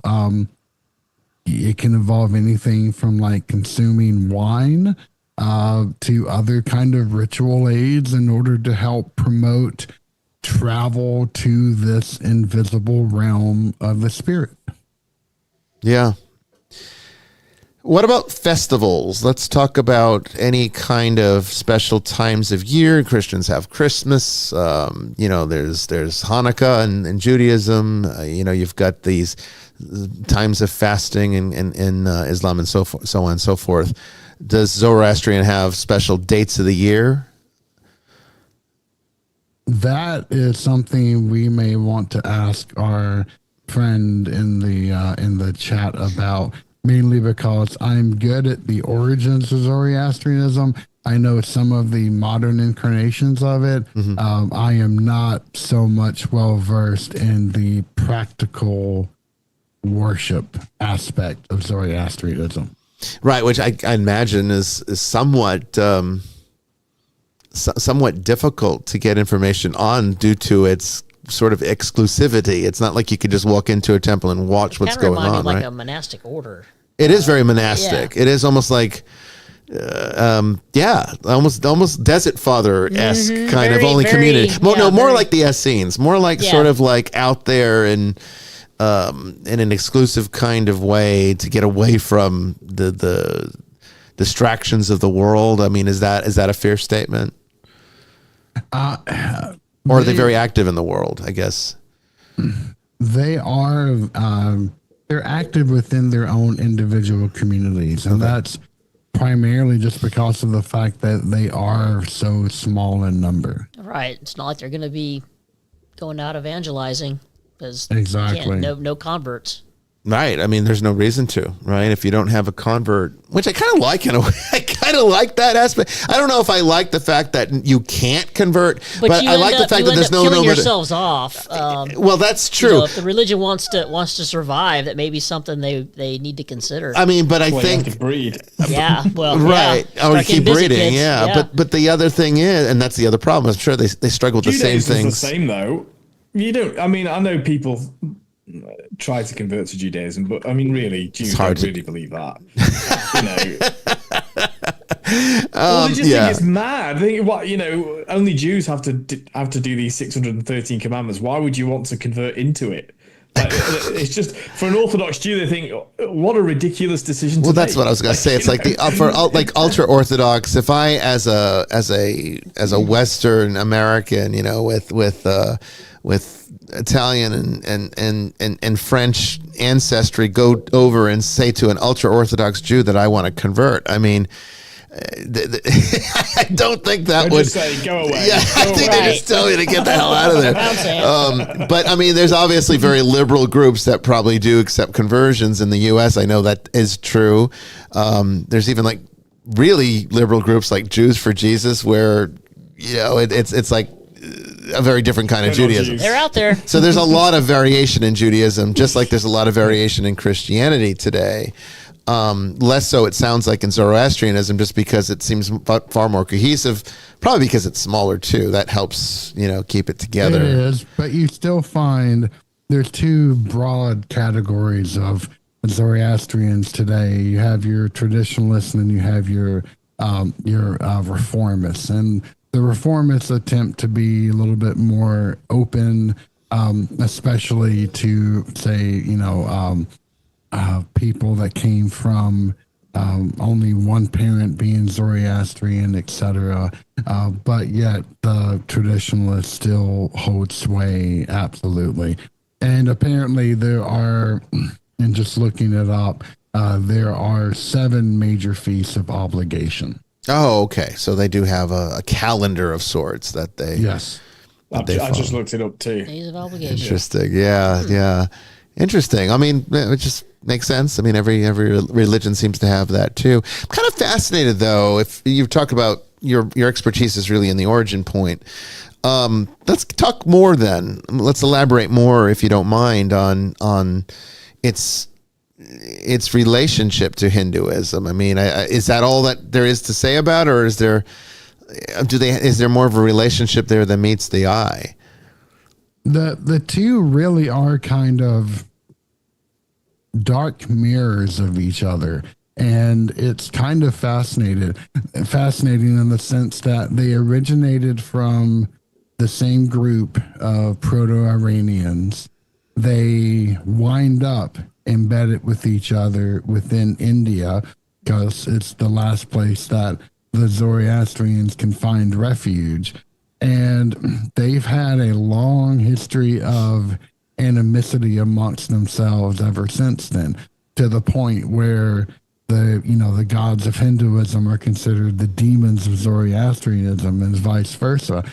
it can involve anything from like consuming wine to other kind of ritual aids in order to help promote travel to this invisible realm of the spirit. Yeah. What about festivals? Let's talk about any kind of special times of year. Christians have Christmas. There's Hanukkah in Judaism. You've got these times of fasting in Islam and so on and so forth. Does Zoroastrian have special dates of the year? That is something we may want to ask our friend in the chat about. Mainly because I'm good at the origins of Zoroastrianism. I know some of the modern incarnations of it. Mm-hmm. I am not so much well versed in the practical worship aspect of Zoroastrianism. Right, which I imagine is somewhat somewhat difficult to get information on due to its sort of exclusivity. It's not like you could just walk into a temple and watch what's going on, like right? a monastic order. It is very monastic. It is almost like, almost Desert Father-esque kind of only community. More like the Essenes, more like sort of like out there in an exclusive kind of way to get away from the distractions of the world. I mean, is that a fair statement? Or are they very active in the world, I guess? They are, they're active within their own individual communities. And that's primarily just because of the fact that they are so small in number. Right. It's not like they're going to be going out evangelizing because Exactly. no converts. Right. I mean, there's no reason to, right? If you don't have a convert, which I kind of like in a way. I kind of like that aspect. I don't know if I like the fact that you can't convert, but I like the fact that there's no killing yourselves off. Well, that's true. You know, if the religion wants to survive, that may be something they need to consider. I mean, but I You think have to breed. Yeah. Well. right. Yeah. Or Start keep getting busy, breeding. kids. Yeah. But the other thing is, and that's the other problem. I'm sure they struggle with the same Judaism's things. the same though. You don't. I mean, I know people try to convert to Judaism, but I mean, really, Jews don't really believe that. Well, they just think it's mad. They think, what, only Jews have to do these 613 commandments. Why would you want to convert into it? It's just, for an Orthodox Jew, they think, what a ridiculous decision to make. Well, that's what I was going to say. It's like like ultra Orthodox. If I, as a Western American, with Italian and French ancestry, go over and say to an ultra Orthodox Jew that I want to convert, I mean, I don't think that would just say go away. Yeah, I think they just tell you to get the hell out of there. But I mean, there's obviously very liberal groups that probably do accept conversions in the U.S. I know that is true. There's even like really liberal groups like Jews for Jesus, where it's like a very different kind of Judaism. They're out there. So there's a lot of variation in Judaism, just like there's a lot of variation in Christianity today. Less so, it sounds like, in Zoroastrianism, just because it seems far more cohesive, probably because it's smaller too. That helps, keep it together. It is, but you still find there's two broad categories of Zoroastrians today. You have your traditionalists and you have your reformists. And the reformists attempt to be a little bit more open, especially to say, people that came from only one parent being Zoroastrian, etc. But yet the traditionalists still hold sway, absolutely. And apparently there are, and just looking it up, there are 7 major feasts of obligation. Oh, okay. So they do have a calendar of sorts that they... Yes. I just looked it up too. Days of obligation. Interesting. Yeah. Interesting. I mean, it just makes sense. I mean, every religion seems to have that too. I'm kind of fascinated, though, if you talk about your expertise is really in the origin point. Let's talk more then. Let's elaborate more, if you don't mind, on its relationship to Hinduism. I mean, is that all that there is to say about it, or is there more of a relationship there than meets the eye? The two really are kind of dark mirrors of each other, and it's kind of fascinating in the sense that they originated from the same group of Proto-Iranians. They wind up embedded with each other within India because it's the last place that the Zoroastrians can find refuge. And they've had a long history of animosity amongst themselves ever since then, to the point where the gods of Hinduism are considered the demons of Zoroastrianism and vice versa.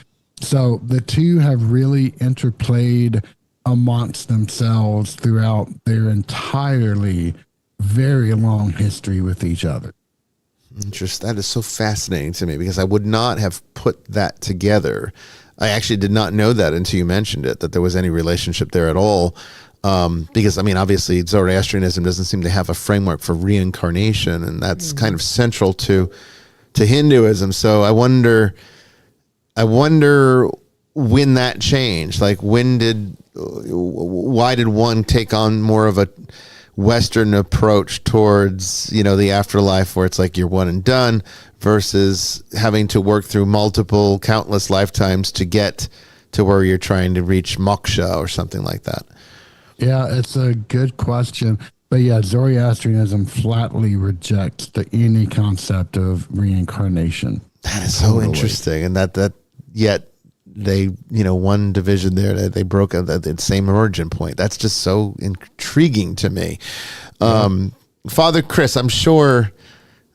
So the two have really interplayed amongst themselves throughout their entirely very long history with each other. Interesting. That is so fascinating to me, because I would not have put that together. I actually did not know that until you mentioned it, that there was any relationship there at all. Because, I mean, obviously Zoroastrianism doesn't seem to have a framework for reincarnation, and that's kind of central to Hinduism. So I wonder when that changed. Like, why did one take on more of a Western approach towards, the afterlife, where it's like you're one and done, versus having to work through countless lifetimes to get to where you're trying to reach moksha or something like that? Yeah, it's a good question. But yeah, Zoroastrianism flatly rejects any concept of reincarnation. That is so interesting. And that yet they, one division there, they broke the same origin point. That's just so intriguing to me. Father Chris, I'm sure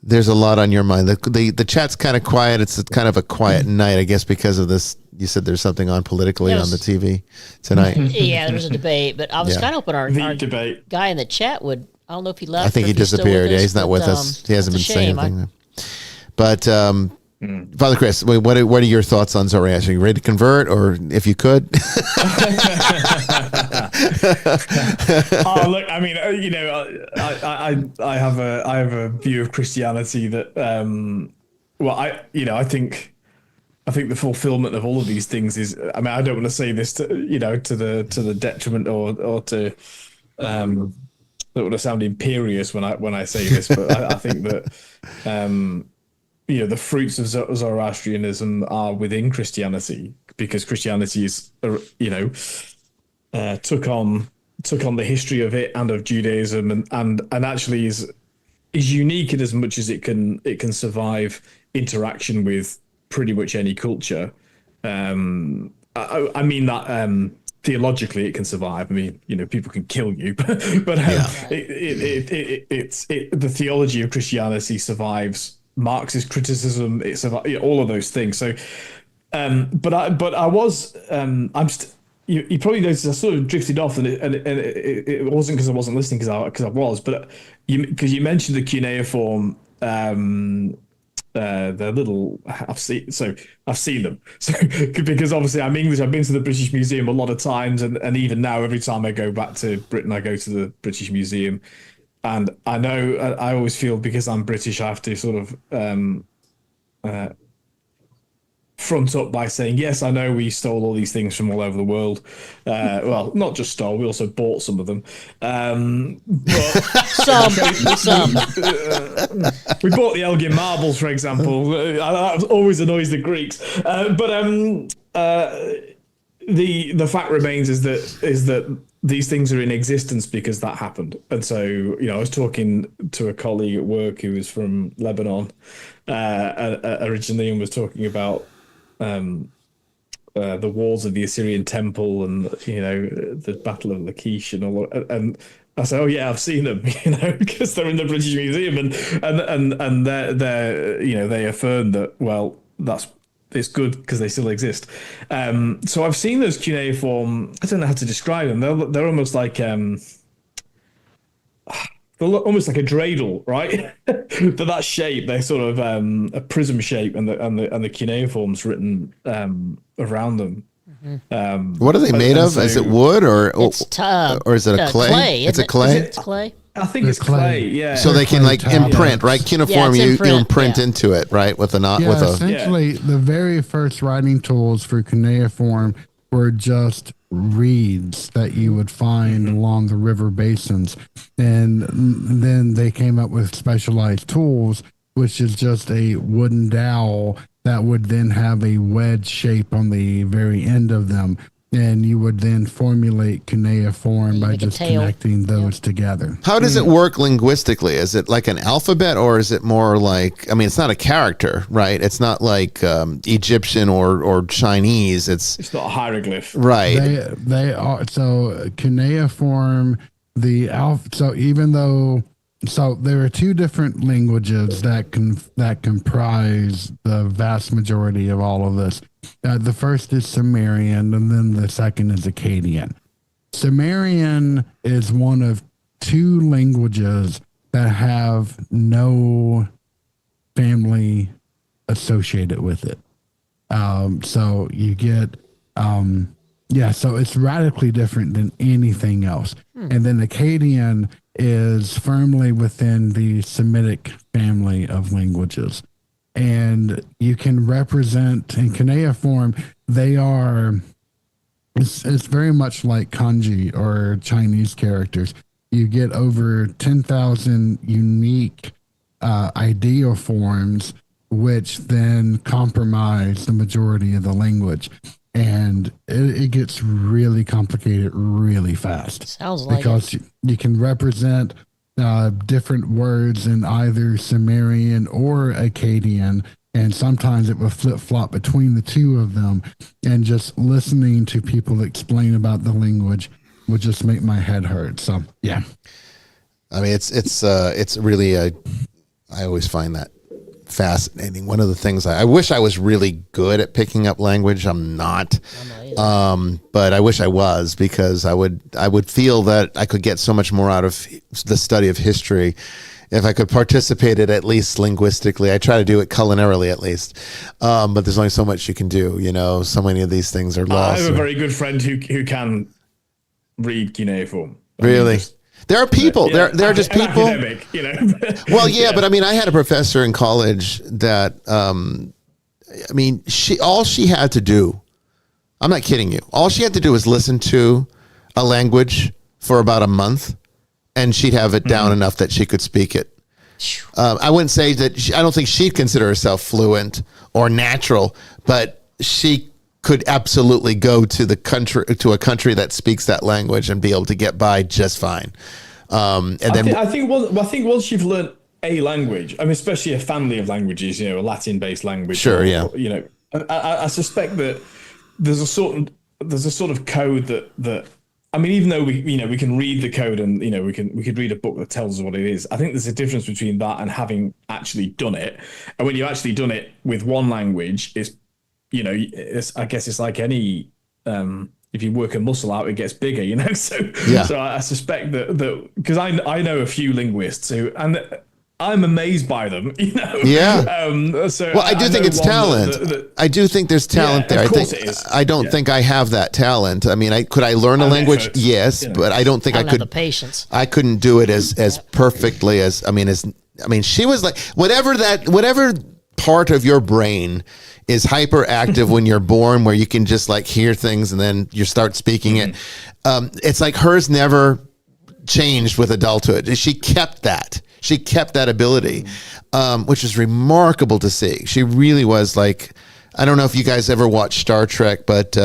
There's a lot on your mind. The chat's kind of quiet. It's kind of a quiet night, I guess, because of this. You said there's something on politically on the TV tonight. Yeah, there was a debate, but I was kind of hoping our debate guy in the chat would. I don't know if he left. I think he disappeared. Yeah, he's not with us. He hasn't been saying anything. But Father Chris, what are your thoughts on Zoroaster? Are you ready to convert, or if you could? Oh, look, I mean, I have a view of Christianity that, I think the fulfillment of all of these things is. I mean, I don't want to say this to the detriment or to. That would sound imperious when I say this, but I think that the fruits of Zoroastrianism are within Christianity, because Christianity is took on the history of it and of Judaism and actually is unique in as much as it can survive interaction with pretty much any culture. I mean that. Theologically, it can survive. I mean, people can kill you, but the theology of Christianity survives Marxist criticism. It survives all of those things. So, but I was, you probably noticed I sort of drifted off, and it wasn't because I wasn't listening, because I was, but because you mentioned the cuneiform. They're little. I've seen them. So because obviously I'm English, I've been to the British Museum a lot of times, and even now, every time I go back to Britain, I go to the British Museum, and I know I always feel, because I'm British, I have to sort of front up by saying, yes, I know we stole all these things from all over the world. Well, not just stole, we also bought some of them. But some. We bought the Elgin marbles, for example. That always annoys the Greeks. The fact remains is that these things are in existence because that happened. And so, I was talking to a colleague at work who was from Lebanon originally, and was talking about the walls of the Assyrian temple and the Battle of Lachish and all, and I said, oh yeah, I've seen them, because they're in the British Museum, and they're they affirm that, well, it's good because they still exist. So I've seen those cuneiform. I don't know how to describe them. They're almost like they look almost like a dreidel, right? But that shape, they're sort of a prism shape, and the cuneiform's written around them. What are they made of? Is it wood or is it a clay? It's a clay. It's clay. I think it's clay. Yeah. So they can imprint, right? Cuneiform, you imprint into it, right? With a knot. Yeah, essentially, the very first writing tools for cuneiform were just reeds that you would find along the river basins, and then they came up with specialized tools, which is just a wooden dowel that would then have a wedge shape on the very end of them, and you would then formulate cuneiform by just connecting those together. How does it work linguistically? Is it like an alphabet, or is it more like, I mean, it's not a character, right? It's not like Egyptian or Chinese. It's not a hieroglyph. Right. They are. So cuneiform, so there are two different languages that comprise the vast majority of all of this. The first is Sumerian, and then the second is Akkadian. Sumerian is one of two languages that have no family associated with it. So you get, so it's radically different than anything else. And then Akkadian is firmly within the Semitic family of languages. And you can represent in cuneiform, it's very much like kanji or Chinese characters. You get over 10,000 unique ideoforms, which then compromise the majority of the language. And it gets really complicated really fast. Sounds like because you can represent different words in either Sumerian or Akkadian, and sometimes it will flip-flop between the two of them. And just listening to people explain about the language would just make my head hurt. So yeah, I mean, it's really always find that fascinating. One of the things I wish I was really good at picking up language. I'm not. But I wish I was, because I would feel that I could get so much more out of the study of history if I could participate it at least linguistically. I try to do it culinarily at least, but there's only so much you can do. So many of these things are lost. I have a very good friend who can read cuneiform. Really? There are people. Yeah, there are just people. Academic, Well, yeah, but I mean, I had a professor in college that, all she had to do, I'm not kidding you, all she had to do was listen to a language for about a month, and she'd have it down enough that she could speak it. I wouldn't say that, I don't think she'd consider herself fluent or natural, but she could absolutely go to a country that speaks that language and be able to get by just fine. I think once you've learned a language, especially a family of languages, a Latin-based language. Sure, yeah. I suspect that there's a sort of code that even though we can read the code and we could read a book that tells us what it is. I think there's a difference between that and having actually done it. And when you've actually done it with one language, I guess it's like any, if you work a muscle out, it gets bigger, So, yeah. So I suspect that because I know a few linguists and I'm amazed by them, Yeah. So I do think it's talent. I do think there's talent there. Of course it is. I don't think I have that talent. Could I learn a language? Yes, but I don't think I could. Have the patience. I couldn't do it as perfectly as she was like whatever part of your brain is hyperactive when you're born, where you can just like hear things and then you start speaking it. It's like hers never changed with adulthood. She kept that. She kept that ability, which is remarkable to see. She really was like, I don't know if you guys ever watched Star Trek, but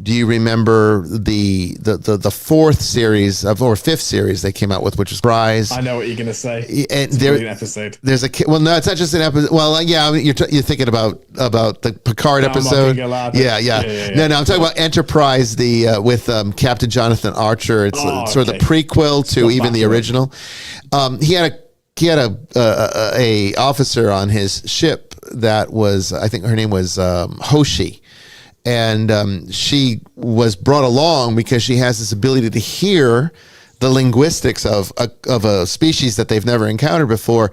do you remember the fourth series or fifth series they came out with, which was Rise? I know what you're going to say. And it's an episode. There's no, it's not just an episode. Well, yeah, you're thinking about the Picard episode. Yeah. No, I'm talking about Enterprise, with Captain Jonathan Archer. It's sort of the prequel to even the original. He had a officer on his ship that was, I think her name was Hoshi. And she was brought along because she has this ability to hear the linguistics of a species that they've never encountered before.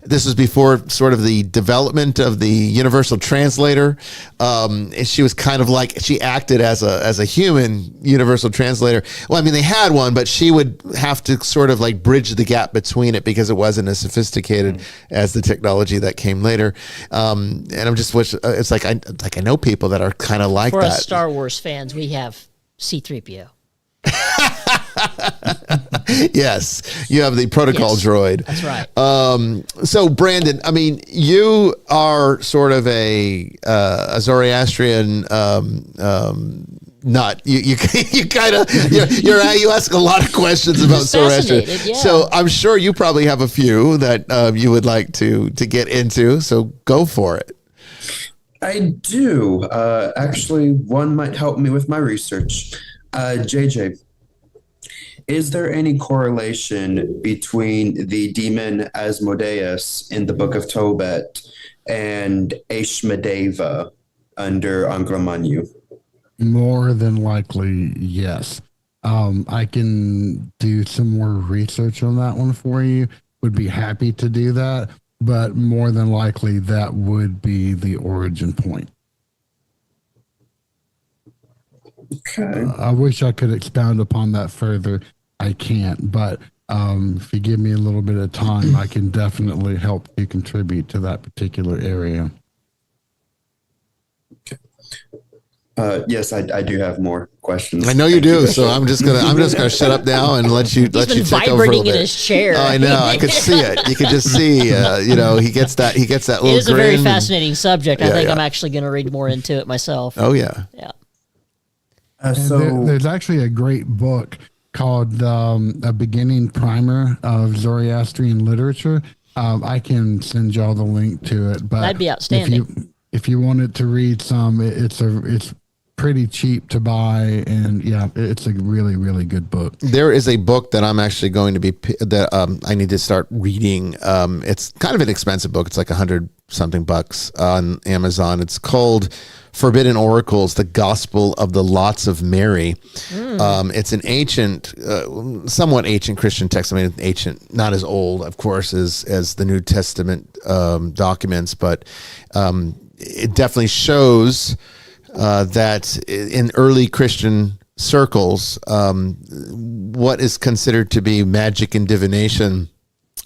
This was before sort of the development of the universal translator. And she was kind of like, she acted as a human universal translator. Well, they had one, but she would have to sort of like bridge the gap between it because it wasn't as sophisticated as the technology that came later. And I'm just wish it's like I know people that are kind of like For that. us Star Wars fans, we have C-3PO. Yes, you have the protocol droid. That's right. So Brandon, you are sort of a Zoroastrian nut. You kind of you ask a lot of questions about Zoroastrian. Yeah. So I'm sure you probably have a few that you would like to get into. So go for it. I do. Actually, one might help me with my research. JJ, is there any correlation between the demon Asmodeus in the Book of Tobit and Ashmedeva under Angra Mainyu? More than likely, yes. I can do some more research on that one for you. Would be happy to do that, but more than likely that would be the origin point. Okay. I wish I could expound upon that further. I can't, but if you give me a little bit of time, I can definitely help you contribute to that particular area. Okay. Yes, I do have more questions. I know you do, so I'm just gonna shut up now and let you take over a little bit. Vibrating in his chair. I know. I could see it. You could just see. He gets that little. It is a grin very fascinating subject. I think yeah. I'm actually going to read more into it myself. Oh yeah. Yeah. There's actually a great book called A Beginning Primer of Zoroastrian Literature. I can send y'all the link to it. But that'd be outstanding. If you wanted to read some, it's pretty cheap to buy, and yeah, it's a really, really good book. There is a book that I'm actually going to be I need to start reading. It's kind of an expensive book. It's like $100 something on Amazon. It's called Forbidden Oracles: The Gospel of the Lots of Mary. It's an ancient, somewhat ancient Christian text. I mean, ancient, not as old, of course, as the New Testament documents, but it definitely shows that in early Christian circles, what is considered to be magic and divination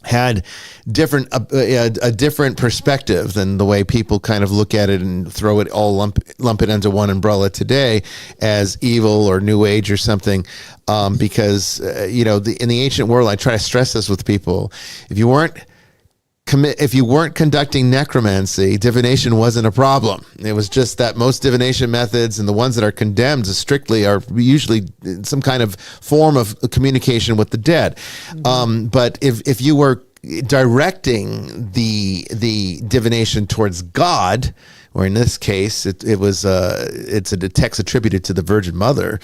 had a different perspective than the way people kind of look at it and throw it all, lump it into one umbrella today as evil or new age or something. Because in the ancient world, I try to stress this with people: if you weren't conducting necromancy, divination wasn't a problem. It was just that most divination methods, and the ones that are condemned strictly, are usually some kind of form of communication with the dead. But if you were directing the divination towards God, or in this case, it's a text attributed to the Virgin Mother.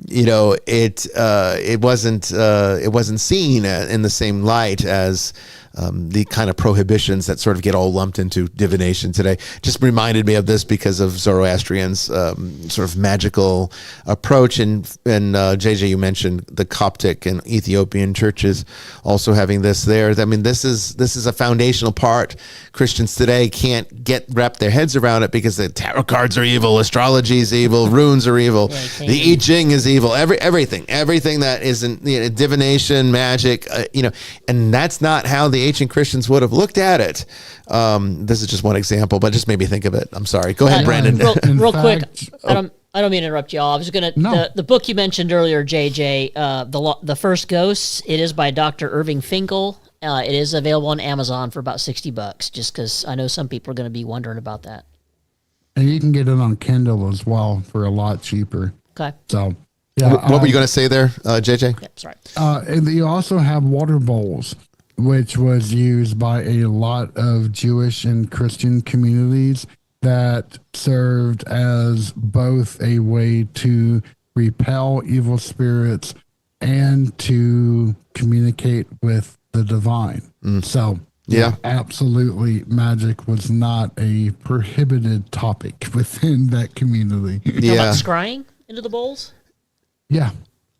It wasn't seen in the same light as the kind of prohibitions that sort of get all lumped into divination today. Just reminded me of this because of Zoroastrian's sort of magical approach. And JJ, you mentioned the Coptic and Ethiopian churches also having this there. I mean, this is a foundational part. Christians today can't wrap their heads around it because the tarot cards are evil, astrology is evil, runes are evil, the I Ching is evil, everything that isn't divination, magic, and that's not how the ancient Christians would have looked at it. This is just one example, but it just made me think of it. I'm sorry. Go ahead, Brandon. Real quick. I don't mean to interrupt y'all. I was going to, the book you mentioned earlier, JJ, The First Ghosts, it is by Dr. Irving Finkel. It is available on Amazon for about $60, just because I know some people are going to be wondering about that. And you can get it on Kindle as well for a lot cheaper. Okay. So, yeah. What were you going to say there, JJ? Yep, sorry. And you also have water bowls, which was used by a lot of Jewish and Christian communities that served as both a way to repel evil spirits and to communicate with the divine. So, yeah, absolutely, magic was not a prohibited topic within that community. Yeah. About scrying into the bowls? Yeah.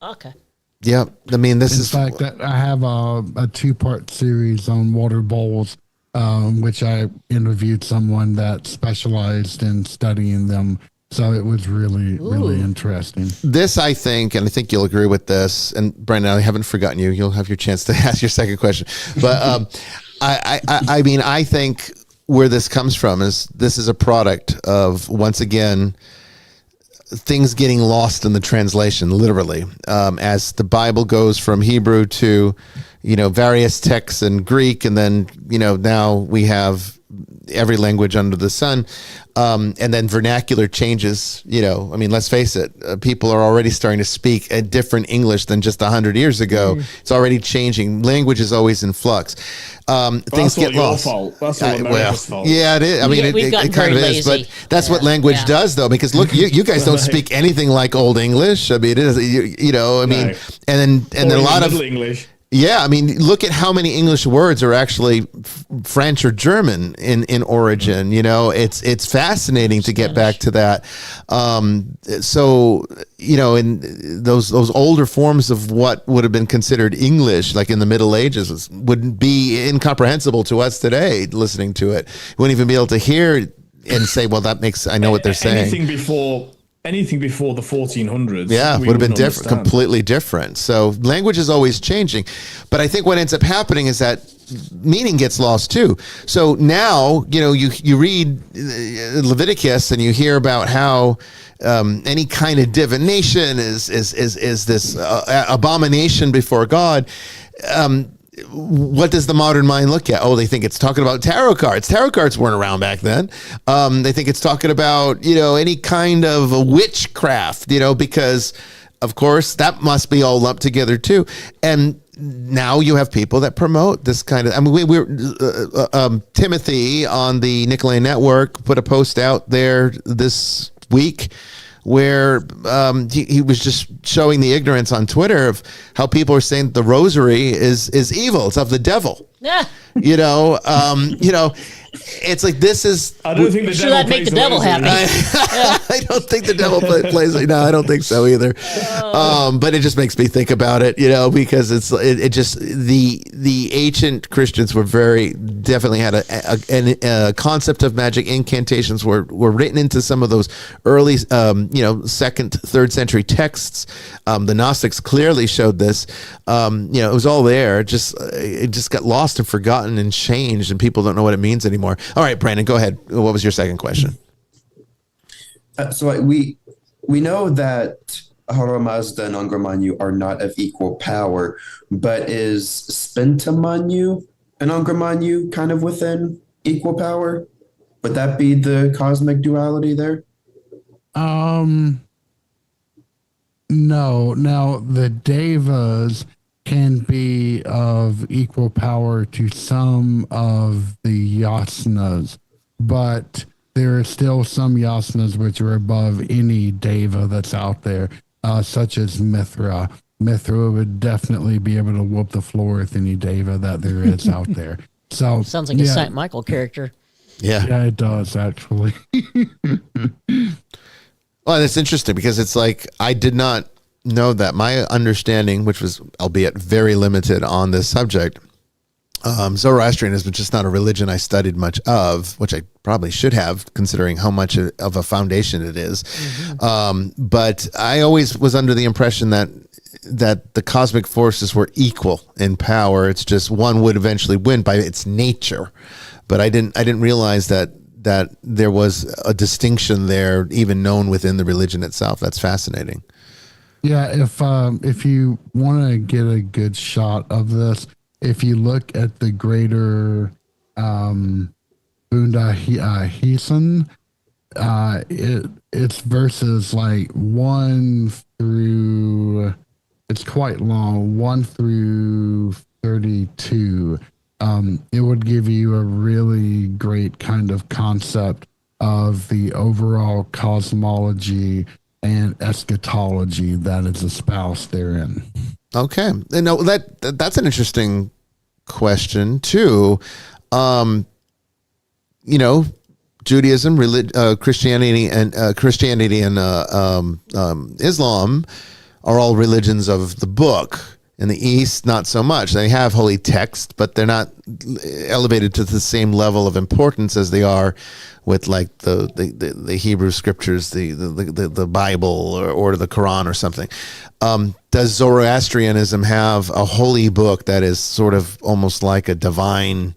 Okay. Yeah, I mean, in fact, I have a 2-part series on water bowls, which I interviewed someone that specialized in studying them. So it was really, really interesting. This, I think, and I think you'll agree with this, and Brandon, I haven't forgotten you. You'll have your chance to ask your second question. But I mean, I think where this comes from is this is a product of, once again, things getting lost in the translation, literally, as the Bible goes from Hebrew to, various texts in Greek, and then, now we have every language under the sun, and then vernacular changes. I mean, let's face it, people are already starting to speak a different English than just 100 years ago. It's already changing. Language is always in flux. Things get lost. That's all America's fault. Yeah, it is. I mean, it kind of is, but that's what language does, though. Because look, you guys don't speak anything like Old English. I mean, it is. I mean, no. and then a lot of English. Yeah, I mean, look at how many English words are actually French or German in origin. It's fascinating to get back to that. So, in those older forms of what would have been considered English, like in the Middle Ages, would be incomprehensible to us today. Listening to it, we wouldn't even be able to hear and say, "Well, I know what they're saying." Anything before the 1400s, would have been different, completely different. So language is always changing, but I think what ends up happening is that meaning gets lost too. So now, you read Leviticus and you hear about how any kind of divination is this abomination before God. What does the modern mind look at? Oh, they think it's talking about tarot cards. Tarot cards weren't around back then. They think it's talking about, any kind of a witchcraft, because, of course, that must be all lumped together too. And now you have people that promote this kind of, I mean, we're Timothy on the Nicolay Network put a post out there this week where he was just showing the ignorance on Twitter of how people are saying the rosary is evil. It's of the devil. Yeah. You know, it's like this is. I don't think the Sure, devil that'd make plays the devil rosary. I don't think the devil plays. No, I don't think so either. But it just makes me think about it, you know, because it just the ancient Christians were definitely had a concept of magic. Incantations were written into some of those early, second, third century texts. The Gnostics clearly showed this. It was all there. It just got lost and forgotten and changed, and people don't know what it means anymore. All right, Brandon, go ahead. What was your second question? So we know that Ahura Mazda and Angra Mainyu are not of equal power, but is Spenta Mainyu and Angra Mainyu kind of within equal power? Would that be the cosmic duality there? No. Now the devas can be of equal power to some of the yasanas, but there are still some yasanas which are above any deva that's out there, such as Mithra. Mithra would definitely be able to whoop the floor with any deva that there is out there. So Sounds like a Saint Michael character. Yeah, it does actually. Well, it's interesting because it's like I did not know that. My understanding, which was albeit very limited on this subject, Zoroastrianism is just not a religion I studied much of, which I probably should have, considering how much of a foundation it is. Mm-hmm. But I always was under the impression that the cosmic forces were equal in power. It's just one would eventually win by its nature. But I didn't realize that there was a distinction there, even known within the religion itself. That's fascinating. Yeah, if you want to get a good shot of this, if you look at the greater Bundahisan, it's verses like 1 through, it's quite long, 1 through 32. It would give you a really great kind of concept of the overall cosmology and eschatology that is espoused therein. Okay. No, that's an interesting question too. Judaism, Christianity and Islam are all religions of the book. In the East, not so much. They have holy text, but they're not elevated to the same level of importance as they are with like the Hebrew scriptures, the Bible or the Quran or something. Does Zoroastrianism have a holy book that is sort of almost like a divine?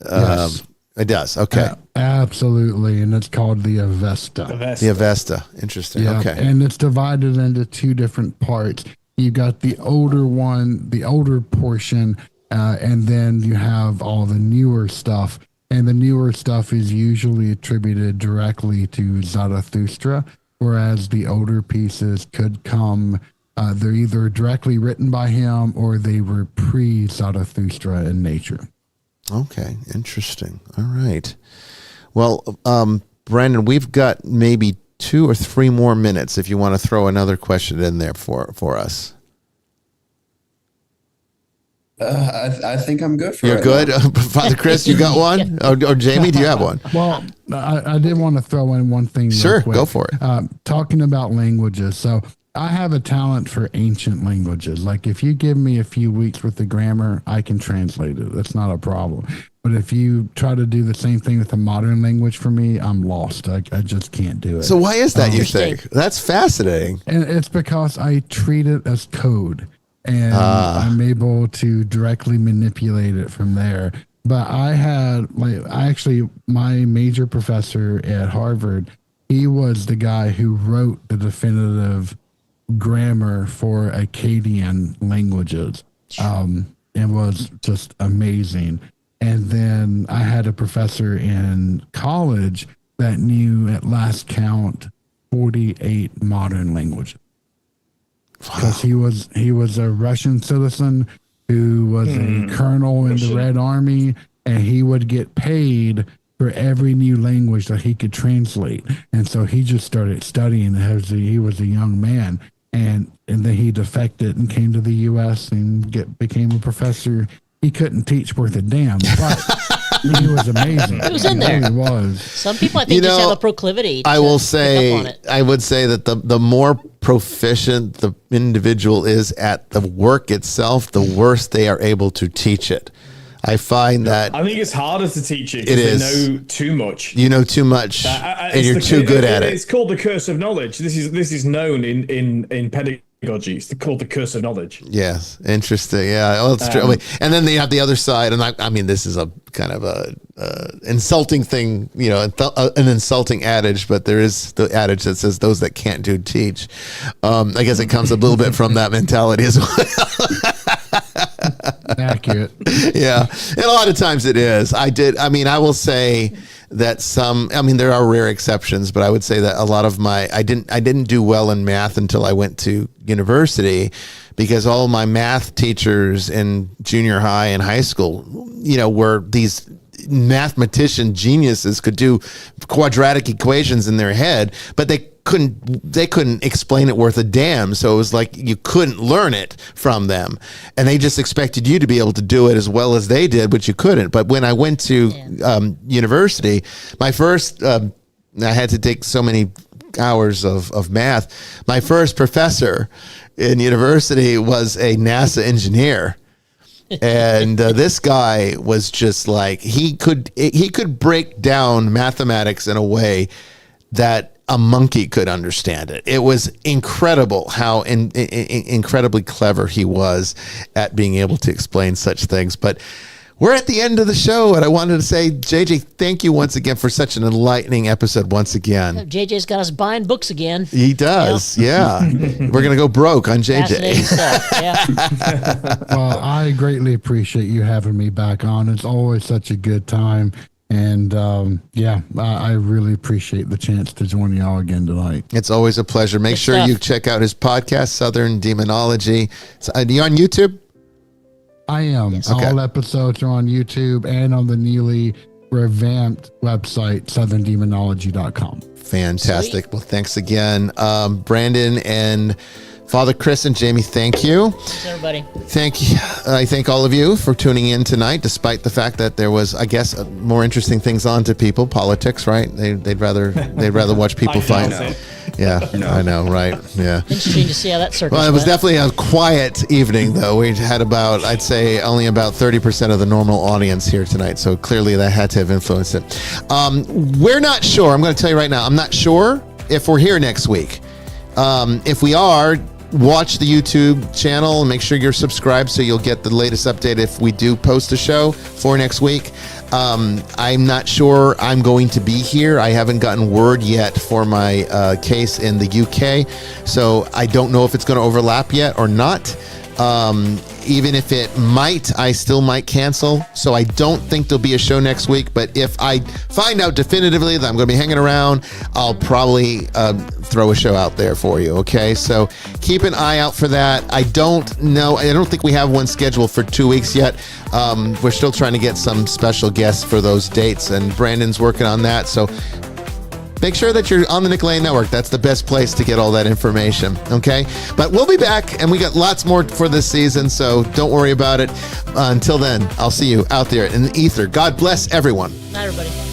Yes. It does. Okay. Absolutely. And it's called the Avesta. The Avesta. Interesting. Yeah. Okay. And it's divided into two different parts. You got the older one, the older portion, and then you have all the newer stuff. And the newer stuff is usually attributed directly to Zarathustra, whereas the older pieces could come, they're either directly written by him or they were pre-Zarathustra in nature. Okay, interesting. All right. Well, Brandon, we've got maybe 2 or 3 more minutes if you want to throw another question in there for us. I think I'm good for You're right good? now. Father Chris, you got one? Or Jamie, do you have one? Well, I did want to throw in one thing. Sure, quick. go for it. Talking about languages. So I have a talent for ancient languages. Like if you give me a few weeks with the grammar, I can translate it. That's not a problem. But if you try to do the same thing with a modern language for me, I'm lost. I just can't do it. So why is that, you think? That's fascinating. And it's because I treat it as code. And I'm able to directly manipulate it from there. But I had my major professor at Harvard, he was the guy who wrote the definitive grammar for Akkadian languages. It was just amazing. And then I had a professor in college that knew at last count 48 modern languages. Because he was a Russian citizen who was a colonel in the Red Army, and he would get paid for every new language that he could translate. And so he just started studying as he was a young man. And then he defected and came to the U.S. and became a professor. He couldn't teach worth a damn, but he was amazing. It was in there. He really was. Some people, I think, just have a proclivity. I would say that the more proficient the individual is at the work itself, the worse they are able to teach it. I find that I think it's harder to teach it it because is. they know too much. You know too much, and you're too good at it. It's called the curse of knowledge. This is known in pedagogy. It's called the curse of knowledge. Yes, interesting. Yeah, well, it's true. And then they have the other side, and I mean, this is a kind of a insulting thing, an insulting adage, but there is the adage that says those that can't do teach. I guess it comes a little bit from that mentality as well. Accurate. Yeah, and a lot of times it is. I will say that there are rare exceptions, but I would say that a lot of I didn't do well in math until I went to university, because all my math teachers in junior high and high school, were these mathematician geniuses, could do quadratic equations in their head, but they couldn't explain it worth a damn. So it was like you couldn't learn it from them, and they just expected you to be able to do it as well as they did, but you couldn't. But when I went to university, my first I had to take so many hours of math. My first professor in university was a NASA engineer. And this guy was just like, he could break down mathematics in a way that a monkey could understand it. It was incredible how incredibly clever he was at being able to explain such things. But we're at the end of the show, and I wanted to say, JJ, thank you once again for such an enlightening episode once again. JJ's got us buying books again. He does, yeah. We're going to go broke on JJ. Fascinating stuff, yeah. Well, I greatly appreciate you having me back on. It's always such a good time. And I really appreciate the chance to join y'all again tonight. It's always a pleasure. Make sure you check out his podcast, Southern Demonology. Are you on YouTube? I am. Yes. All episodes are on YouTube and on the newly revamped website, southerndemonology.com. Fantastic. Sweet. Well, thanks again. Brandon and Father Chris and Jamie, thank you. Thanks, everybody. Thank you. I thank all of you for tuning in tonight, despite the fact that there was, I guess, more interesting things on to people. Politics, right? They'd rather watch people fight. Yeah, I know, right? Yeah. Interesting to see how that circles. Well, it was definitely a quiet evening, though. We had I'd say, only about 30% of the normal audience here tonight. So clearly that had to have influenced it. We're not sure. I'm going to tell you right now, I'm not sure if we're here next week. If we are, watch the YouTube channel and make sure you're subscribed so you'll get the latest update if we do post a show for next week. I'm not sure I'm going to be here. I haven't gotten word yet for my case in the UK, so I don't know if it's going to overlap yet or not. Even if it might, I still might cancel. So I don't think there'll be a show next week. But if I find out definitively that I'm going to be hanging around, I'll probably throw a show out there for you. Okay, so keep an eye out for that. I don't know. I don't think we have one scheduled for 2 weeks yet. We're still trying to get some special guests for those dates, and Brandon's working on that. So make sure that you're on the Nick Lane Network. That's the best place to get all that information, okay? But we'll be back, and we got lots more for this season, so don't worry about it. Until then, I'll see you out there in the ether. God bless everyone. Night, everybody.